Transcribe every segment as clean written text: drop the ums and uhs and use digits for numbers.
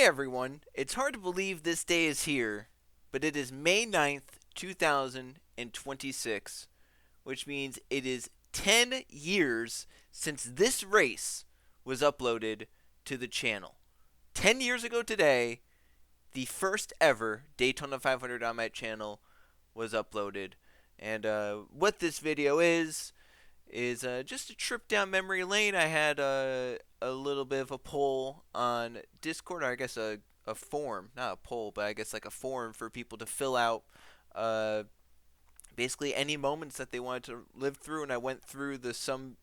Hey everyone, it's hard to believe this day is here, but it is May 9th, 2026, which means it is 10 years since this race was uploaded to the channel. 10 years ago today, the first ever Daytona 500 on my channel was uploaded. And what this video is just a trip down memory lane. I had a little bit of a poll on Discord, or I guess a form, not a poll, but I guess like a form for people to fill out basically any moments that they wanted to live through, and I went through the 20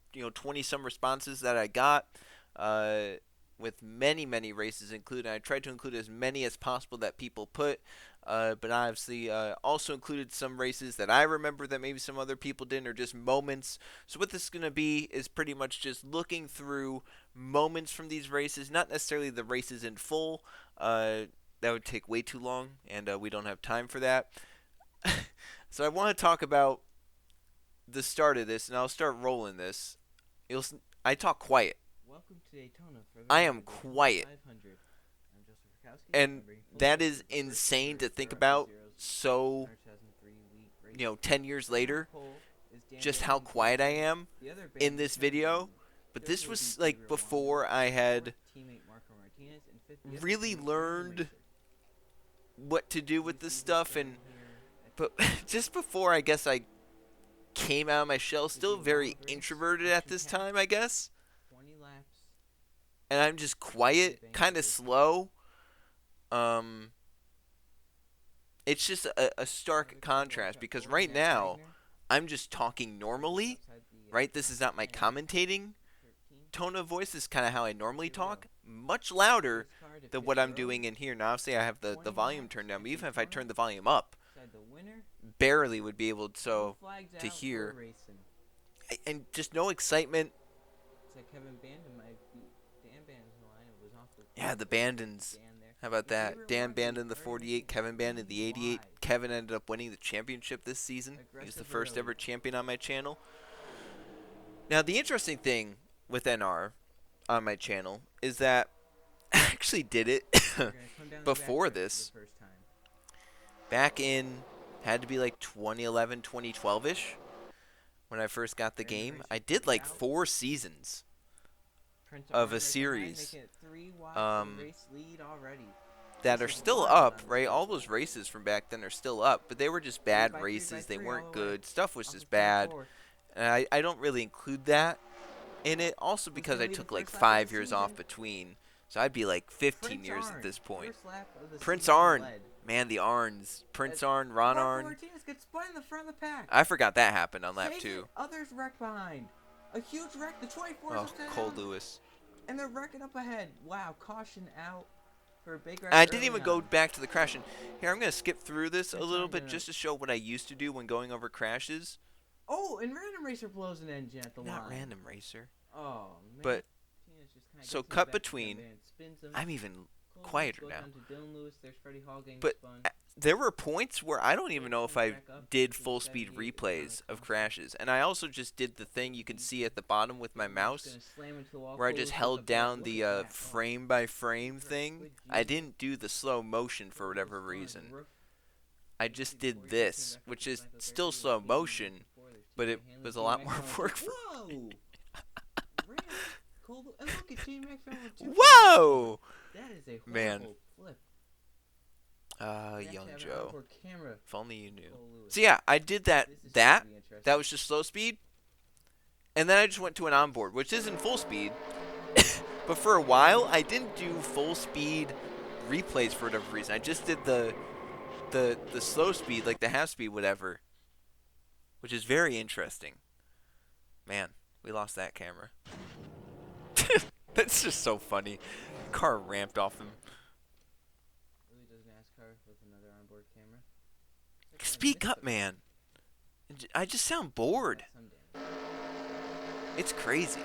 some responses that I got with many races included. I tried to include as many as possible that people put, but obviously also included some races that I remember that maybe some other people didn't, or just moments. So what this is going to be is pretty much just looking through moments from these races, not necessarily the races in full. That would take way too long, and we don't have time for that. So I want to talk about the start of this, and I'll start rolling this. I talk quiet. Welcome to Daytona for I am quiet. 500. I'm Joseph Rakowski, And that is insane to think about. So, 10 years later, just how quiet I am in this video. But this was like before I had really learned what to do with this stuff, but just before I guess I came out of my shell, still very introverted at this time, I guess. And I'm just quiet, kind of slow. It's just a stark contrast, because right now I'm just talking normally, right? This is not my commentating tone of voice. This is kind of how I normally talk, much louder than what I'm doing in here. Now, obviously I have the volume turned down, but even if I turn the volume up, barely would be able to hear. And just no excitement. Yeah, the Bandons. How about that? Dan Bandon, the 48, Kevin Bandon, the 88. Kevin ended up winning the championship this season. He was the first ever champion on my channel. Now, the interesting thing with NR on my channel is that I actually did it before this. Back in, had to be like 2011, 2012-ish, when I first got the game. I did like 4 seasons of a series that are still up, right? All those races from back then are still up, but they were just bad races. They weren't good. Stuff was just bad. And I don't really include that in it, also because I took like 5 years off between. So I'd be like 15 years at this point. Prince Arn. Man, the Arns. Prince Arn, Ron Arn. Martinez gets spun in the front of the pack. I forgot that happened on lap 2. Others wreck behind. A huge wreck. The 24 Oh, Code Lewis. And they're wrecking up ahead. Wow, caution out for a big wreck. I didn't even go back to the crash. And here, I'm going to skip through this a little bit just to show what I used to do when going over crashes. Oh, and Random Racer blows an engine at the line. Not Random Racer. Oh, man. But, so cut between, I'm even quieter now. But there were points where I don't even know if I did full speed replays of crashes. And I also just did the thing you can see at the bottom with my mouse, where I just held down the frame by frame thing. I didn't do the slow motion for whatever reason. I just did this, which is still slow motion, but it was a lot more work for me. Whoa! That is a man. Flip. Young Joe. If only you knew. So yeah, I did that. That was just slow speed. And then I just went to an onboard, which isn't full speed. But for a while, I didn't do full speed replays for whatever reason. I just did the slow speed, like the half speed, whatever. Which is very interesting. Man, we lost that camera. That's just so funny. Car ramped off him. Really does NASCAR with another onboard camera? Speak up, man. I just sound bored. It's crazy.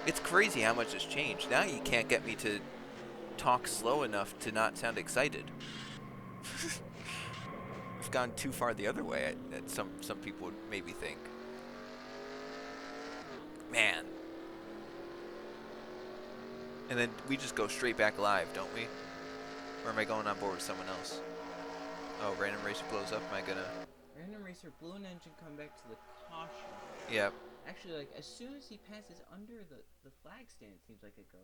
It's crazy how much has changed. Now you can't get me to talk slow enough to not sound excited. I've gone too far the other way, some people would maybe think. Man. And then we just go straight back live, don't we? Or am I going on board with someone else? Oh, random racer blows up. Am I gonna? Random racer blew an engine, come back to the caution. Yep. Actually, like, as soon as he passes under the flag stand, it seems like it goes.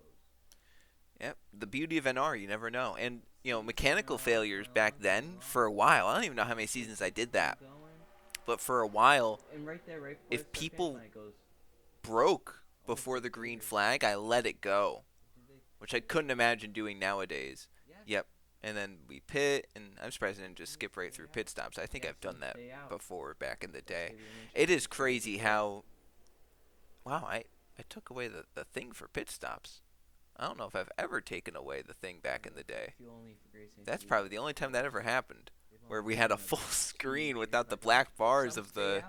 Yep. The beauty of NR, you never know. And, you know, mechanical failures back then, for a while, I don't even know how many seasons I did that. But for a while, And right there, right if people broke before the green flag, I let it go. Which I couldn't imagine doing nowadays. Yep. And then we pit, and I'm surprised I didn't just skip right through pit stops. I think I've done that before back in the day. It is crazy how... Wow, I took away the thing for pit stops. I don't know if I've ever taken away the thing back in the day. That's probably the only time that ever happened, where we had a full screen without the black bars of the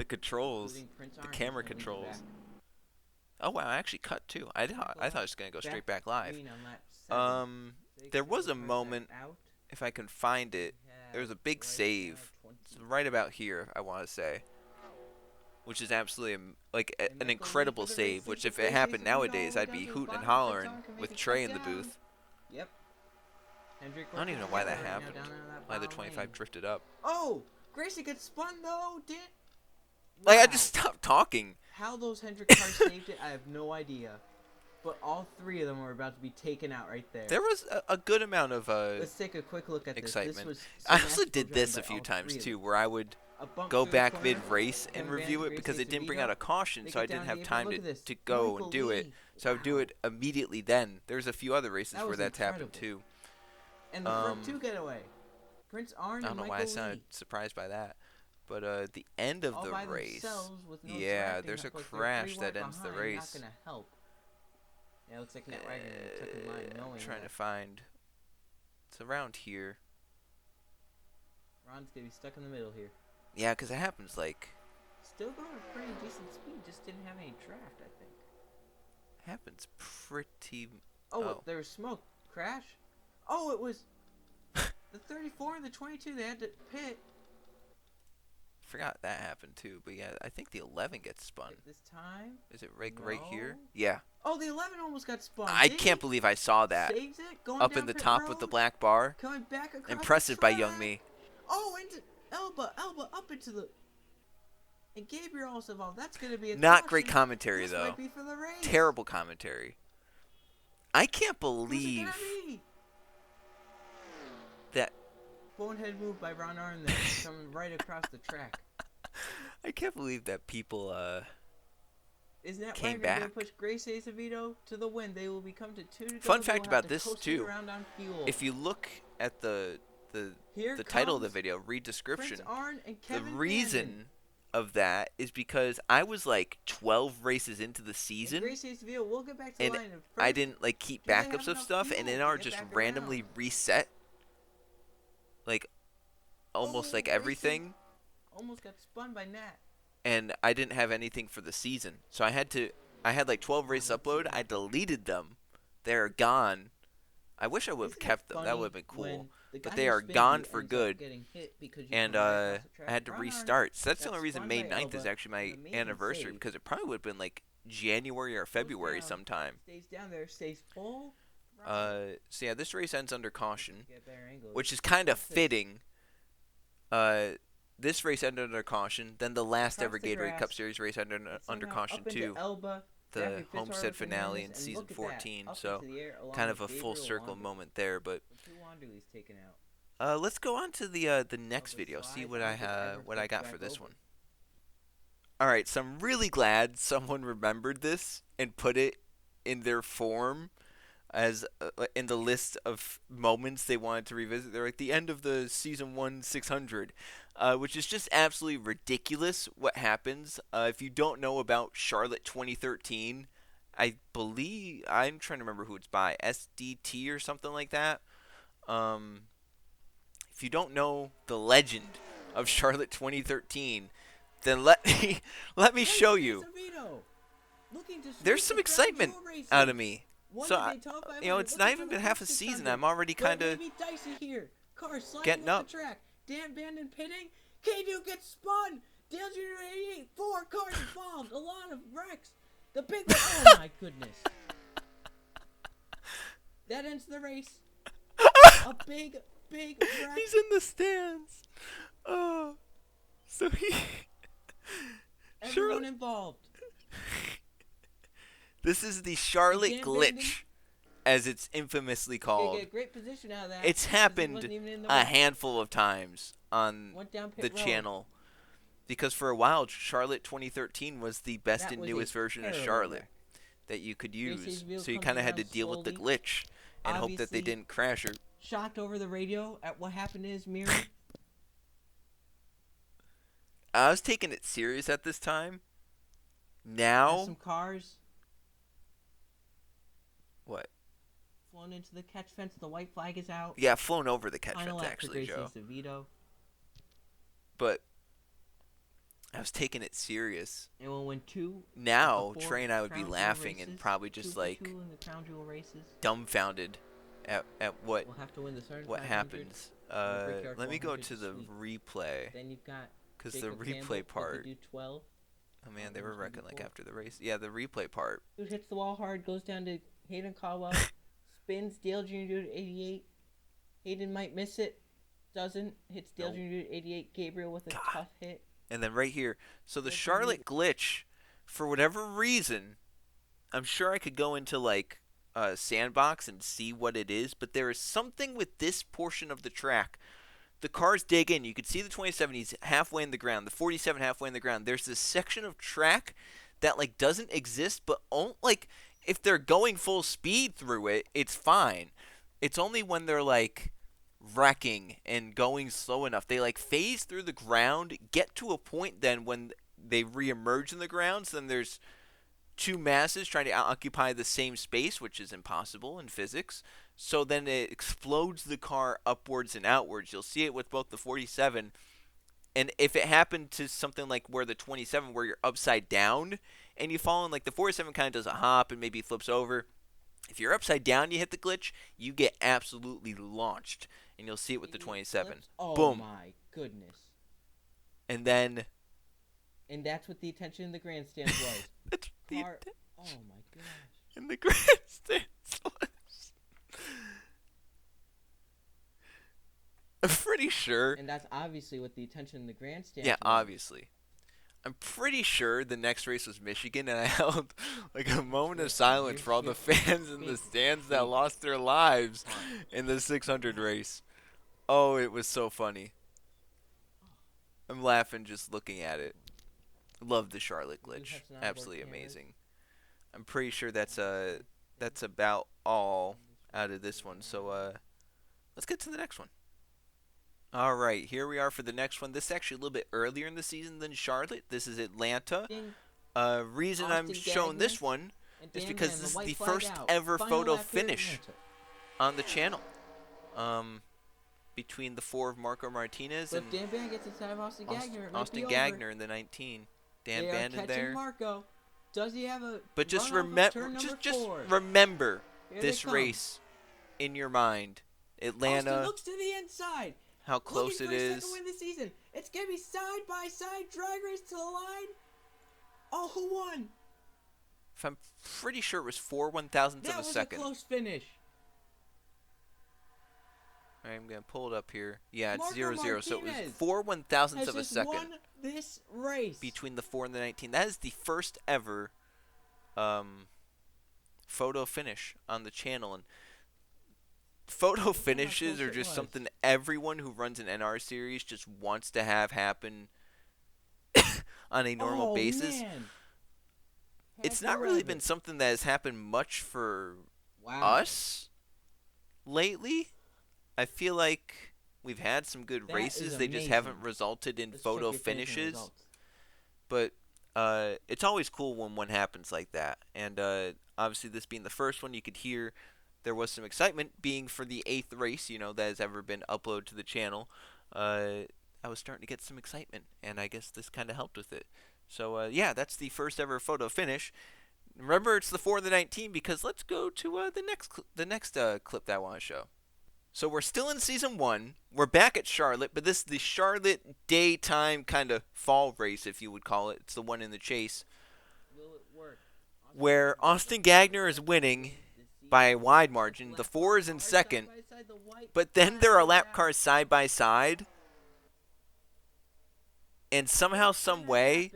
controls, the camera controls. Oh wow, I actually cut too. I thought I was gonna go straight back live. There was a moment, if I can find it, there was a big save. It's right about here, I want to say. Which is absolutely an incredible save, which if it happened nowadays, I'd be hooting and hollering with Trey in the booth. Yep. I don't even know why that happened. Why the 25 drifted up. Oh! Gracie gets spun though, Like, I just stopped talking. How those Hendrick cars saved it, I have no idea. But all three of them were about to be taken out right there. There was a good amount of Let's take a quick look at excitement. This was I also did this a few times too, where I would go back mid-race and review it because it didn't bring out a caution, so I didn't have time to go and do it. So I would do it immediately then. There's a few other races where that's happened too. And the front two getaway. Prince Arn and I don't know why I sounded surprised by that. But the end of the race, yeah, there's a crash that ends the race. Not gonna help. Yeah, it looks like Matt Wagner took in line knowing I'm trying to find. It's around here. Ron's gonna be stuck in the middle here. Yeah, because it happens like... Still going at pretty decent speed, just didn't have any draft, I think. Happens pretty... Oh, there was smoke. Crash? Oh, it was... the 34 and the 22, they had to pit. Forgot that happened too, but yeah, I think the 11 gets spun. This time? Is it right here? Yeah. Oh, the 11 almost got spun. I can't believe I saw that. Saves it, going up down in the pit top road, with the black bar. Coming back across Impressive the by track. young me. Oh, into Elba up into the... And Gabriel also involved. That's going to be a Not caution. great commentary, This though. might be for the race. Terrible commentary. I can't believe that... Bonehead move by Ron Arn there, coming right across the track. I can't believe that people Isn't that came Wagner back. going to push Grace Acevedo to the win? They will become to 2 to go. Fun fact about this, too. If If you look at the title of the video, read description. Prince Arn and The Kevin reason Bannon. of that is because I was like 12 races into the season, And Grace Acevedo, we'll get back to and the line. I didn't like keep Do they have backups of enough stuff, and fuel NR to just get back randomly around? reset like almost like Gracie everything, almost got spun by Nat. and I didn't have anything for the season, so I had like 12 races upload. I deleted them. They're gone. I wish I would have Isn't it kept them. That funny would have been cool. when the But guy they who are spins gone you for ends up good. getting hit because you And come right across the track? I had to Ron Arn restart. So that's the got only reason spun May by 9th is Elba. actually my An amazing anniversary, save. because it probably would have been like January or February down. sometime. Stays down there, stays full. So yeah, this race ends under caution, Get better angles. which is kind of fitting. This race ended under caution. Then the last Across ever the Gatorade grass. Cup Series race ended under Somehow caution up into too. Elba, The Jackie Fitzgerald Homestead finale in and season look at that, 14. up So into the air along kind of a with full Gabriel circle Wanda. moment there. But The two Wanderleys taken out. let's go on to the next Elba video. See slides what onto what I got back for this over. one. All right, so I'm really glad someone remembered this and put it in their form as in the list of moments they wanted to revisit. They're like the end of the season 1 600, which is just absolutely ridiculous what happens. If you don't know about Charlotte 2013, I believe, I'm trying to remember who it's by, SDT or something like that. If you don't know the legend of Charlotte 2013, then let me show you. There's some excitement out of me. So, it's not even been half a season. I'm already kind of getting up. Dan Bandon pitting. K-Duke gets spun. Dale Jr. 88. 4 cars involved. A lot of wrecks. The big one. Oh, my goodness. That ends the race. A big wreck. He's in the stands. Oh, so he. Everyone involved. This is the Charlotte glitch, as it's infamously called. Get a great position out of that. It's happened a handful of times on the channel. Because for a while, Charlotte 2013 was the best and newest version of Charlotte that you could use. So you kind of had to deal with the glitch and hope that they didn't crash or... Shocked over the radio at what happened in his mirror. I was taking it serious at this time. Now... There's some cars. What? Flown into the catch fence. The white flag is out. Yeah, flown over the catch fence, actually, Joe. But I was taking it serious. And we'll win two. Now, Trey and I would be laughing and probably just like dumbfounded at what we'll have to win the what happens. Let me go to the replay. Then you've got because the replay part. Oh man, they were wrecking like after the race. Yeah, the replay part. Dude hits the wall hard, goes down to Hayden Caldwell, spins Dale Jr. to 88. Hayden might miss it, doesn't. Hits Dale Jr. to 88. Gabriel with a tough hit. And then right here, so the Charlotte glitch, for whatever reason, I'm sure I could go into like a sandbox and see what it is, but there is something with this portion of the track. The cars dig in. You can see the 27, he's halfway in the ground. The 47 halfway in the ground. There's this section of track that like doesn't exist, but like if they're going full speed through it, it's fine. It's only when they're like wrecking and going slow enough. They like phase through the ground, get to a point then when they re-emerge in the grounds, then there's two masses trying to occupy the same space, which is impossible in physics. So then it explodes the car upwards and outwards. You'll see it with both the 47, and if it happened to something like where the 27, where you're upside down and you fall in, like the 47 kind of does a hop and maybe flips over. If you're upside down, you hit the glitch, you get absolutely launched, and you'll see it with the 27. Oh, boom. My goodness. And then... And that's what the attention in the grandstands was. Oh my gosh. In the grandstands was... I'm pretty sure... And that's obviously what the attention in the grandstands Yeah, was. obviously. I'm pretty sure the next race was Michigan, and I held like a moment of silence for all the fans in the stands that lost their lives in the 600 race. Oh, it was so funny. I'm laughing just looking at it. Love the Charlotte glitch. Absolutely amazing. I'm pretty sure that's about all out of this one. So let's get to the next one. All right, here we are for the next one. This is actually a little bit earlier in the season than Charlotte. This is Atlanta. Reason I'm showing this one is because this is the first ever photo finish on the channel. Between the 4 of Marco Martinez and Dan Ban gets inside of Austin Gagner. Austin Gagner in the 19. Dan Ban in there. Marco. Does he have a But just remember this race in your mind. Atlanta. Austin looks to the inside. How close it is. Second win this season. It's gonna be side by side drag race to the line. Oh, who won? If I'm pretty sure it was 4 1,000ths of a second. That was a close finish. All right, I'm gonna pull it up here. Yeah, it's 0-0. So it was 4 1,000ths of a second. Won this race between the 4 and the 19. That is the first ever photo finish on the channel, and photo finishes are just something everyone who runs an NR series just wants to have happen on a normal basis. Man. It's not really been something that has happened much for us lately. I feel like we've had some good races. They just haven't resulted in photo finishes. But it's always cool when one happens like that. And obviously this being the first one, you could hear there was some excitement being for the 8th race, that has ever been uploaded to the channel. I was starting to get some excitement, and I guess this kind of helped with it. So, yeah, that's the first ever photo finish. Remember, it's the 4 and the 19 because let's go to the next clip that I want to show. So we're still in Season 1. We're back at Charlotte, but this is the Charlotte daytime kind of fall race, if you would call it. It's the one in the chase. Will it work? Where Austin Gagner is winning. by a wide margin. The 4 is in second. But then there are lap cars side by side. And somehow, some way,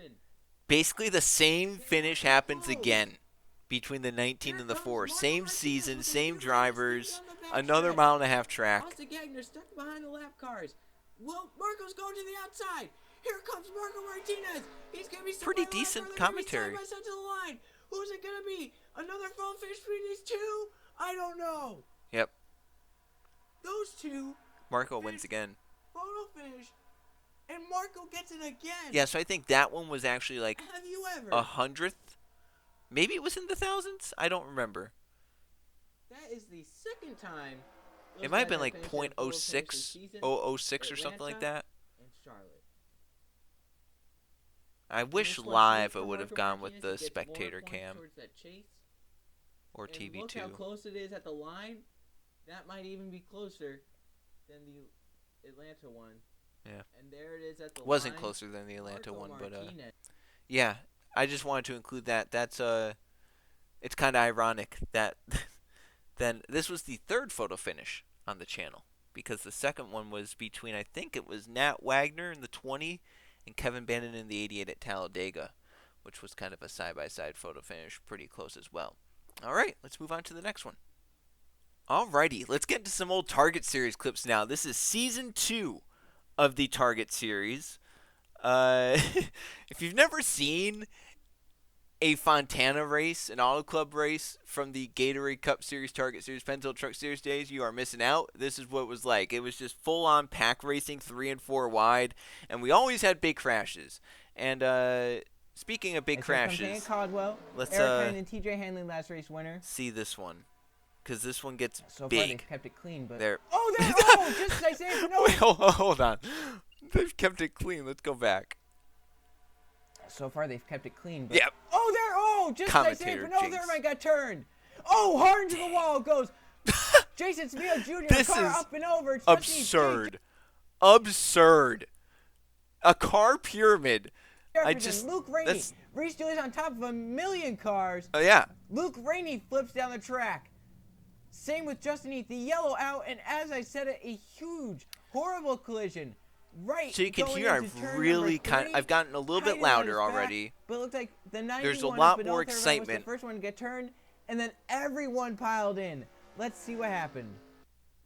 basically the same finish happens again between the 19 and the 4. Same season, same drivers, another mile-and-a-half track. Once again, they're stuck behind the lap cars. Well, Marco's going to the outside. Here comes Marco Martinez. He's going to be pretty decent commentary. Side by side to the line. Who's it going to be? Another photo finish between these two? I don't know. Yep. Those two. Marco wins again. Photo finish. And Marco gets it again. Yeah, so I think that one was actually like Have you ever? 100th. Maybe it was in the thousands. I don't remember. That is the second time. It might have been like .06, 006 or something like that. And Charlotte. I wish live I would have gone with the spectator cam or TV2. Look how close it is at the line. That might even be closer than the Atlanta one. Yeah. And there it is at the line. Wasn't closer than the Atlanta one, but yeah, I just wanted to include that. That's it's kind of ironic that then this was the third photo finish on the channel, because the second one was between, I think it was Nat Wagner in the 20 and Kevin Bannon in the 88 at Talladega, which was kind of a side-by-side photo finish, pretty close as well. All right, let's move on to the next one. Alrighty, let's get into some old Target Series clips now. This is Season 2 of the Target Series. If you've never seen a Fontana race, an Auto Club race from the Gatorade Cup Series, Target Series, Pensacola Truck Series days, you are missing out. This is what it was like. It was just full-on pack racing, 3 and 4 wide, and we always had big crashes. And speaking of big crashes, Caldwell, let's Eric and TJ Hanley last race winner. see this one, because this one gets so big. Far they've kept it clean, but There. Oh, just as I said, no. Wait, hold on. They've kept it clean. Let's go back. So far they've kept it clean. But Yep. Just as I said, but no, there might got turned. Oh, hard into the wall goes Jason Smith Jr. This car is up and over. It's absurd. Absurd. A car pyramid. Luke Rainey. Reese Julius on top of a million cars. Oh, yeah. Luke Rainey flips down the track. Same with Justin Heath. The yellow out, and as I said, a huge, horrible collision. Right. So you can hear I've gotten a little bit louder already. But it looked like the 91 There's a lot more was excitement. the first one to get turned, and then everyone piled in. Let's see what happened.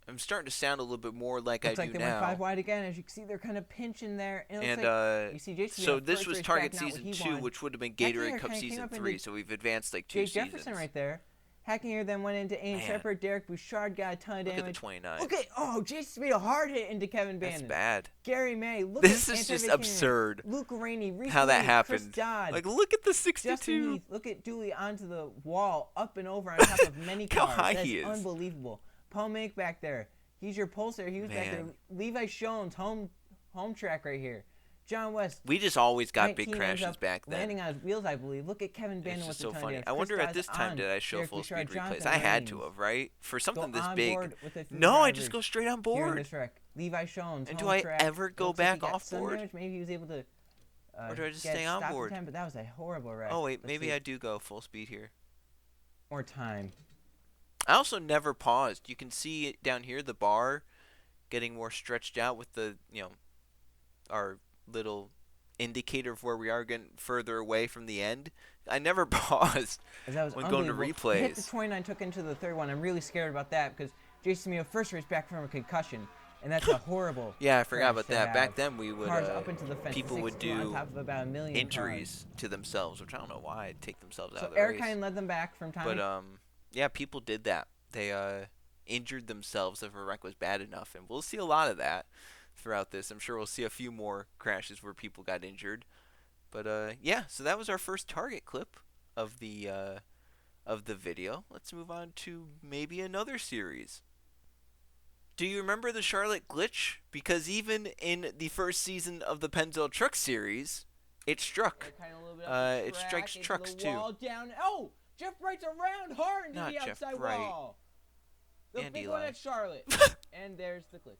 I'm starting to sound a little bit more like I do now. Looks like they went 5 wide again. As you can see, they're kind of pinching there. And you see Jason so this was Target Season 2, which would have been Gatorade Cup Season 3, so we've advanced like 2 seasons. Jefferson right there. Hackinger then went into Aiden Shepard. Derek Bouchard got a ton of damage. Look at the 29. Look at, Jason made a hard hit into Kevin Bannon. That's bad. Gary May. This is just absurd. Luke Rainey. How that happened. Chris Dodd. Like, look at the 62. Justin Heath. Look at Dooley onto the wall, up and over on top of many cars. How high he is. Unbelievable. Paul Make back there. He's your pulser. He was back there. Levi Schoen's home track right here. John West. We just always got big crashes back then. Landing on his wheels, I believe. Look at Kevin Bannon with the so ton funny. of I wonder at this time did I show full speed replays? I had to have, right? For something this big. No, I just go straight on board. Levi Schoen's and do I ever go back off board? Maybe he was able to. Or do I just stay on board? But that was a horrible wreck. Oh wait, maybe I do go full speed here. More time. I also never paused. You can see it down here, the bar getting more stretched out with the, our little indicator of where we are getting further away from the end. I never paused when going to replays. Hit the 29 took into the third one. I'm really scared about that because Jason Mio first race back from a concussion, and that's a horrible. Yeah, I forgot about that. Back then we would up into the fence, people would do on top of about 1 million injuries to themselves, which I don't know why take themselves out of the Eric race. Hine led them back from time. But yeah, people did that. They injured themselves if a wreck was bad enough, and we'll see a lot of that throughout this. I'm sure we'll see a few more crashes where people got injured. But yeah, so that was our first Target clip of the video. Let's move on to maybe another series. Do you remember the Charlotte glitch? Because even in the first season of the Pensacola Truck Series, it struck. It strikes trucks too. Down. Oh, Jeff Wright's around hard into the outside wall. The Andy big one at Charlotte. And there's the glitch.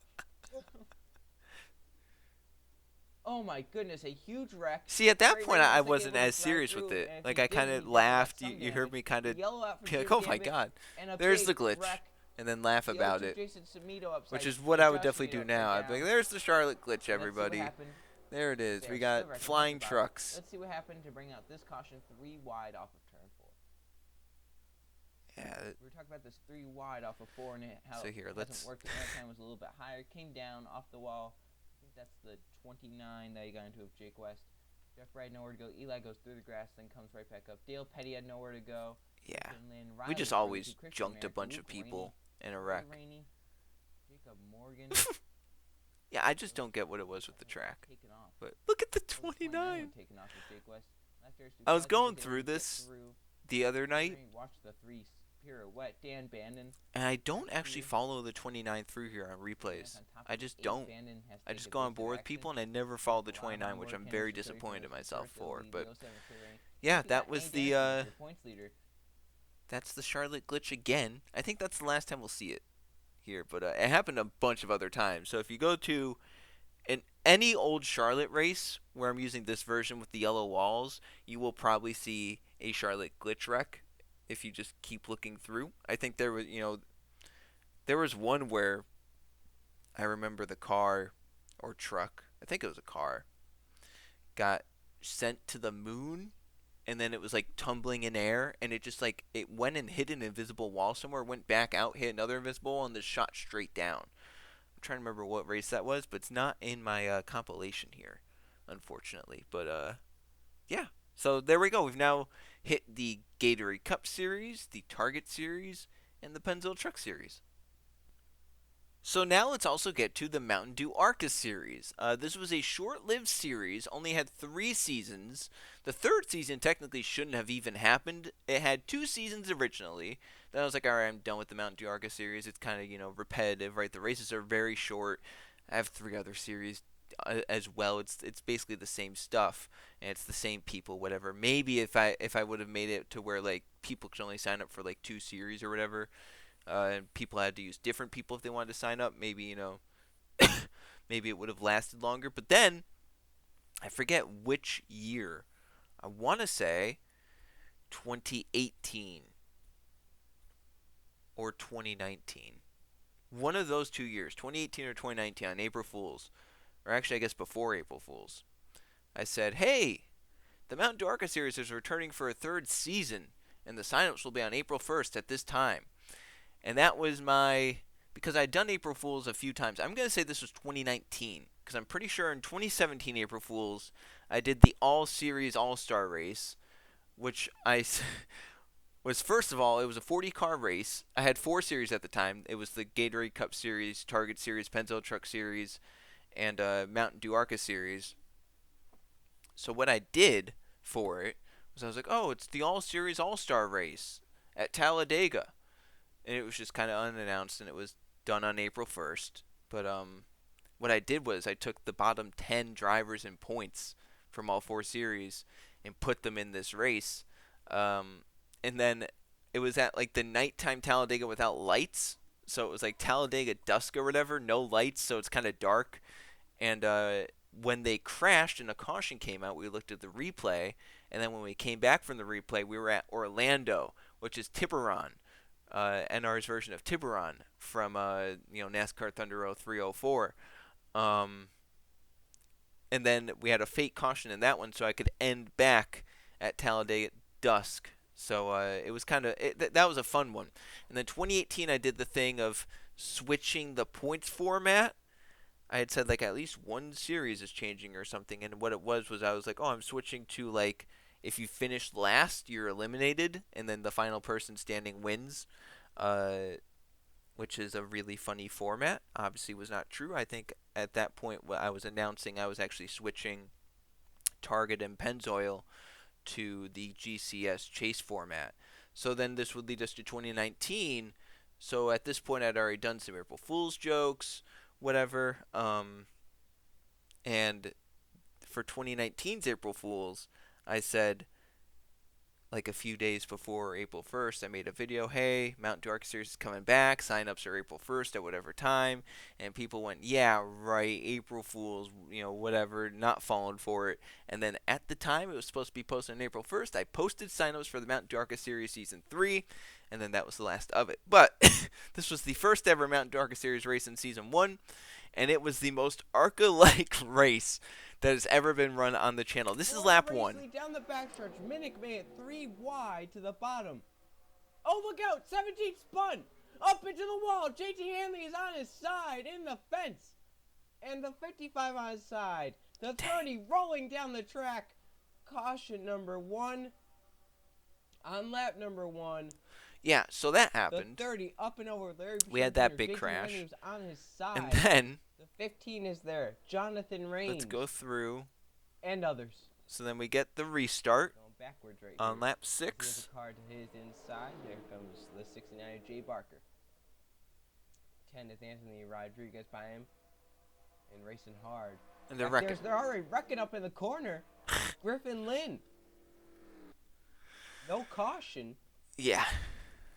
oh my goodness, a huge wreck. See, at that Right, point, right I as wasn't able to as drive serious with through, it. and if Like, he I kind didn't, of he definitely got laughed. some You heard damage. me kind of Yellow out for be like, Jake oh my Gambit, god, and a there's the big glitch. wreck. And then laugh The about 02 it. Jason Samito upside, Which is what I would Josh definitely do Samito now. upside I'd be like, down. there's the Charlotte glitch, Let's see what everybody. happened. There it is. There, We got still recommend flying about it. trucks. Let's see what happened to bring out this caution 3 wide off of turn 4. Yeah. We were talking about this 3 wide off of 4 and how So here, it let's. hasn't worked. The air time was a little bit higher. Came down off the wall. I think that's the 29 that he got into with Jake West. Jeff Brad nowhere to go. Eli goes through the grass, then comes right back up. Dale Petty had nowhere to go. Yeah. Lynn, We just Riley always Cruzy, junked a Merrick, bunch Luke of people Rainey, in a wreck. Rainey, Jacob Morgan. Yeah, I just don't get what it was with the track. Taken off. But look at the Those 29. taken off with Jake West. I was going through this the other night, Watch the 3 pirouette. Dan Bandon. and I don't actually follow the 29 through here on replays. I just don't. I just go on board with people, and I never follow the 29, which I'm very disappointed in myself for. But yeah, that was the that's the Charlotte glitch again. I think that's the last time we'll see it here, but it happened a bunch of other times. So if you go to any old Charlotte race where I'm using this version with the yellow walls, you will probably see a Charlotte glitch wreck if you just keep looking through. I think there was one where I remember the car or truck, I think it was a car, got sent to the moon, and then it was like tumbling in air, and it just like it went and hit an invisible wall somewhere, went back out, hit another invisible wall, and then shot straight down. I'm trying to remember what race that was, but it's not in my compilation here, unfortunately. But yeah, so there we go. We've now hit the Gatorade Cup Series, the Target Series, and the Pensacola Truck Series. So now let's also get to the Mountain Dew Arca series. This was a short-lived series, only had 3 seasons. The 3rd season technically shouldn't have even happened. It had 2 seasons originally. Then I was like, alright, I'm done with the Mountain Dew Arca series. It's kind of, repetitive, right? The races are very short. I have 3 other series as well. It's basically the same stuff, and it's the same people, whatever. Maybe if I would have made it to where like people could only sign up for like 2 series or whatever, and people had to use different people if they wanted to sign up, maybe maybe it would have lasted longer. But then I forget which year. I want to say 2018 or 2019. One of those 2 years, 2018 or 2019, on April Fool's, or actually I guess before April Fool's, I said, hey, the Mountain Dew Arca series is returning for a 3rd season, and the signups will be on April 1st at this time. And that was because I'd done April Fool's a few times. I'm going to say this was 2019, because I'm pretty sure in 2017 April Fool's, I did the All-Series All-Star race, which was, first of all, it was a 40-car race. I had 4 series at the time. It was the Gatorade Cup Series, Target Series, Pensacola Truck Series, and Mountain Dew Arca Series. So what I did for it was I was like, oh, it's the All-Series All-Star race at Talladega. And it was just kind of unannounced, and it was done on April 1st. But what I did was I took the bottom 10 drivers in points from all 4 series and put them in this race. And then it was at like the nighttime Talladega without lights. So it was like Talladega dusk or whatever, no lights, so it's kind of dark. And when they crashed and a caution came out, we looked at the replay. And then when we came back from the replay, we were at Orlando, which is Tiburon. NR's version of Tiburon from NASCAR Thunder 0304. And then we had a fake caution in that one, so I could end back at Talladega at dusk. So it was kind of that was a fun one. And then 2018, I did the thing of switching the points format. I had said like at least one series is changing or something, and what it was I was like, oh, I'm switching to like if you finish last, you're eliminated, and then the final person standing wins, which is a really funny format. Obviously was not true. I think at that point what I was announcing, I was actually switching Target and Pennzoil to the GCS chase format. So then this would lead us to 2019. So at this point I'd already done some April Fool's jokes, whatever. And for 2019's April Fool's, I said, like a few days before April 1st, I made a video, hey, Dew Arca Series is coming back, sign-ups are April 1st at whatever time, and people went, yeah, right, April Fools, whatever, not falling for it. And then at the time it was supposed to be posted on April 1st, I posted sign-ups for the Dew Arca Series Season 3, and then that was the last of it. But this was the first ever Dew Arca Series race in Season 1, and it was the most Arca-like race that has ever been run on the channel. This is lap 1. Down the backstretch, Minnick made it 3 wide to the bottom. Oh, look out! 17 spun! Up into the wall! JT Hanley is on his side in the fence! And the 55 on his side. The 30 rolling down the track. Caution number 1 on lap number 1. Yeah, so that happened. The 30 up and over there. We had that big crash. JT was on his side. And then the 15 is there. Jonathan Raines. let's go through. And others. So then we get the restart Going backwards right on here. lap Here's 6. a car to his inside. There comes the 69 Jay Barker. 10th Anthony Rodriguez by him. And racing hard. And they're wrecking. They're already wrecking up in the corner. Griffin Lynn. No caution. Yeah.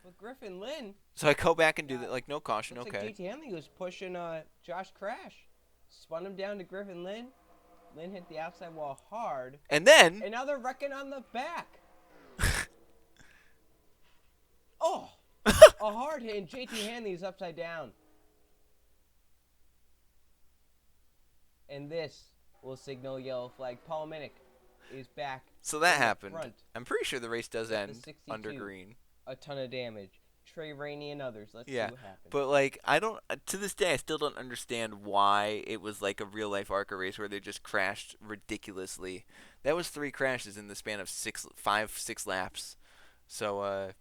But Griffin Lynn. So I go back and do that, like, no caution, Looks okay. like JT Hanley was pushing Josh Crash. Spun him down to Griffin Lynn. Lynn hit the outside wall hard. And then... And now they're wrecking on the back. Oh! A hard hit, and JT Hanley is upside down. And this will signal yellow flag. Paul Minnick is back. So that happened. Front. I'm pretty sure the race does end 62. under green. A ton of damage. Trey Rainey and others. Let's see Yeah, what happens. but like I don't to this day I still don't understand why it was like a real life ARCA race where they just crashed ridiculously. That was 3 crashes in the span of 6 laps. So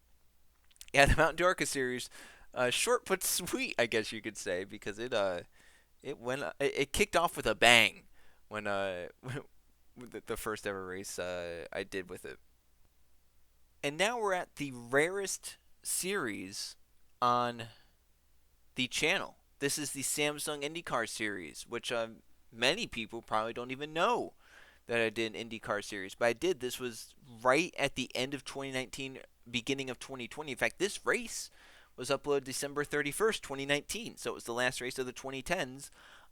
yeah, the Dew Arca Series, short but sweet, I guess you could say, because it kicked off with a bang when the first ever race I did with it. And now we're at the rarest series on the channel. This is the Samsung IndyCar Series, which many people probably don't even know that I did an IndyCar Series. But I did. This was right at the end of 2019, beginning of 2020. In fact, this race was uploaded December 31st, 2019. So it was the last race of the 2010s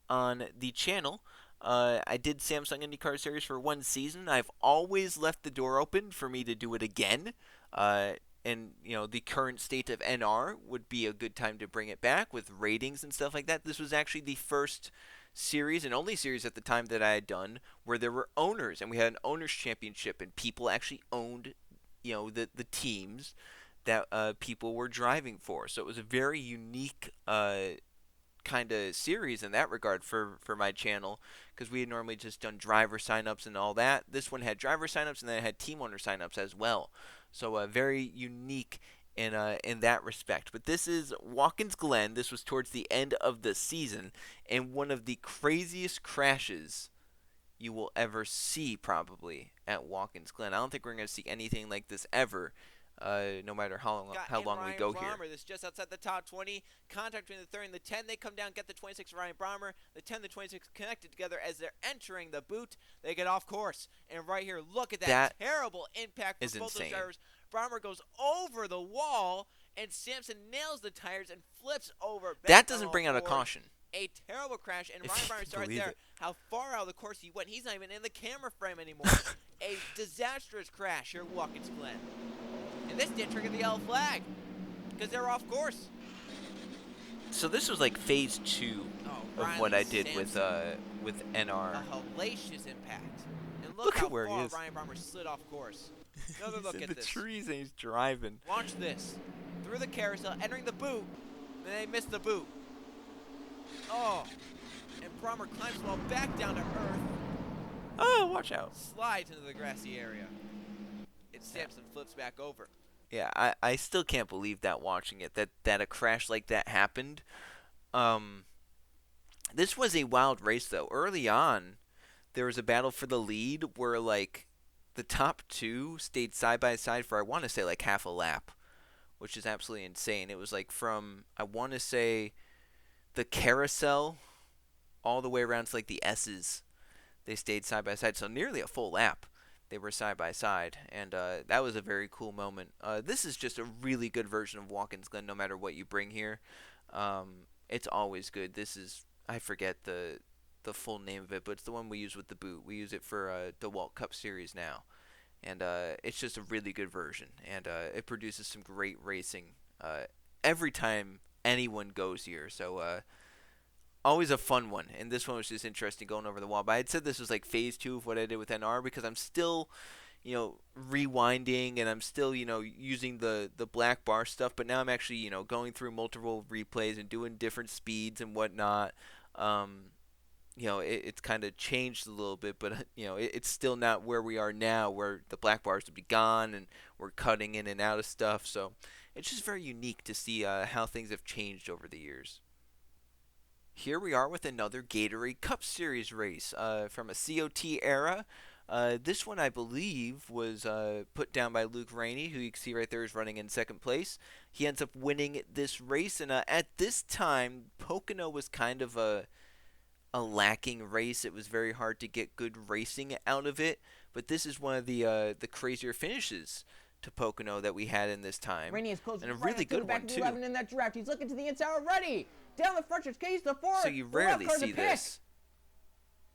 on the channel. I did Samsung IndyCar Series for 1 season. I've always left the door open for me to do it again. And, the current state of NR would be a good time to bring it back with ratings and stuff like that. This was actually the first series and only series at the time that I had done where there were owners, and we had an owners championship, and people actually owned, the teams that people were driving for. So it was a very unique kind of series in that regard for my channel, because we had normally just done driver signups and all that. This one had driver signups, and then it had team owner signups as well. So very unique in that respect. But this is Watkins Glen. This was towards the end of the season, and one of the craziest crashes you will ever see probably at Watkins Glen. I don't think we're going to see anything like this ever. No matter how long we go here. This is just outside the top 20. Contact between the 30 and the 10. They come down, get the 26 Ryan Brommer. The 10 and the 26 connected together as they're entering the boot. They get off course. And right here, look at that terrible impact for both those drivers. Brommer goes over the wall, and Sampson nails the tires and flips over. That doesn't bring out a caution. A terrible crash, and Ryan Brommer started there. It. How far out of the course he went. He's not even in the camera frame anymore. A disastrous crash here at Watkins Glen. And this did trigger the yellow flag because they're off course. So this was like phase 2 of what I did with NR. A hellacious impact. And look how at where far he is. Ryan Brommer slid off course. Another He's look in at the this. trees and he's driving. Watch this. Through the carousel, entering the boot. And they missed the boot. Oh. And Brommer climbs the wall back down to earth. Oh, watch out. Slides into the grassy area. And Sampson flips back over. Yeah, I still can't believe that watching it, that a crash like that happened. This was a wild race, though. Early on, there was a battle for the lead where, like, the top 2 stayed side by side for, I want to say, like, half a lap, which is absolutely insane. It was, like, from, I want to say, the carousel all the way around to, like, the S's. They stayed side by side, so nearly a full lap. They were side by side, and that was a very cool moment. This is just a really good version of Watkins Glen, no matter what you bring here. It's always good. This is, I forget the full name of it, but it's the one we use with the boot. We use it for DeWalt Cup Series now, and it's just a really good version, and it produces some great racing every time anyone goes here. So always a fun one, and this one was just interesting going over the wall. But I had said this was like phase 2 of what I did with NR, because I'm still, rewinding, and I'm still, using the black bar stuff, but now I'm actually, going through multiple replays and doing different speeds and whatnot. It's kind of changed a little bit, but, it's still not where we are now, where the black bars would be gone and we're cutting in and out of stuff. So it's just very unique to see how things have changed over the years. Here we are with another Gatorade Cup Series race from a COT era. This one, I believe, was put down by Luke Rainey, who you can see right there is running in second place. He ends up winning this race, and at this time, Pocono was kind of a lacking race. It was very hard to get good racing out of it, but this is one of the crazier finishes to Pocono that we had in this time. Rainey is close, and a really good one, too. 11 in that draft. He's looking to the inside already. Down the front, case the 4. So you rarely see this.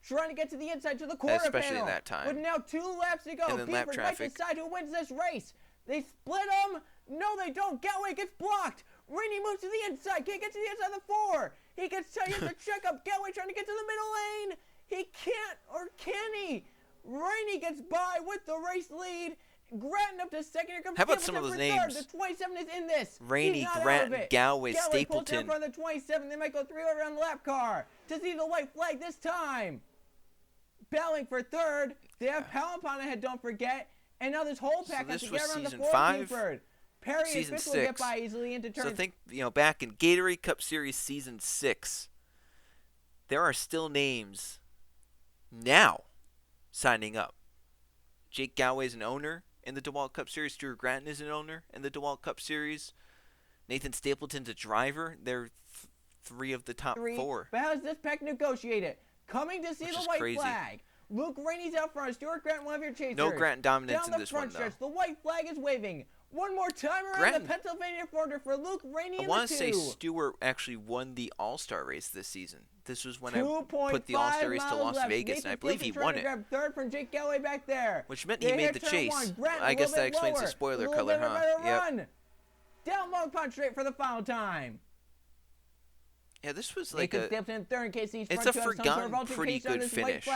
Trying to get to the inside to the quarter especially panel. in that time. With now 2 laps to go. And then lap Beaver traffic. Right decide who wins this race. They split them. No, they don't. Gatway gets blocked. Rainey moves to the inside. Can't get to the inside of the 4. He gets tired to check up. Gatway trying to get to the middle lane. He can't, or can he? Rainey gets by with the race lead. Grattan up to second. Here comes How about some of those names? The 27 is in this. Rainey, Grattan, Galway, Stapleton. From the 27. They might go 3 over on the lap car to see the white flag this time. Battling for third. They have Palapon ahead, don't forget. And now this whole pack has to get around the 4th Buford. Perry and Fitz will get by easily into turn. So think, back in Gatorade Cup Series Season 6, there are still names now signing up. Jake Galway is an owner in the DeWalt Cup Series. Stuart Grattan is an owner in the DeWalt Cup Series. Nathan Stapleton's a driver. They're 3 of the top 4. But how does this pack negotiate it? Coming to see the white flag. Luke Rainey's out front. Stuart Grattan, one of your chasers. No Grattan dominance in this one, though. The white flag is waving. One more time around the Pennsylvania border for Luke Rainey in the 2. I want to say Stuart actually won the All-Star race this season. This was when I put the All-Star race to Las Vegas, and I believe he won it. Grab third from Jake Galloway back there. Which meant he made the chase. I guess that explains the spoiler color, huh? Yep. Down Long Pond straight for the final time. Yeah, this was like it's a forgotten pretty good finish.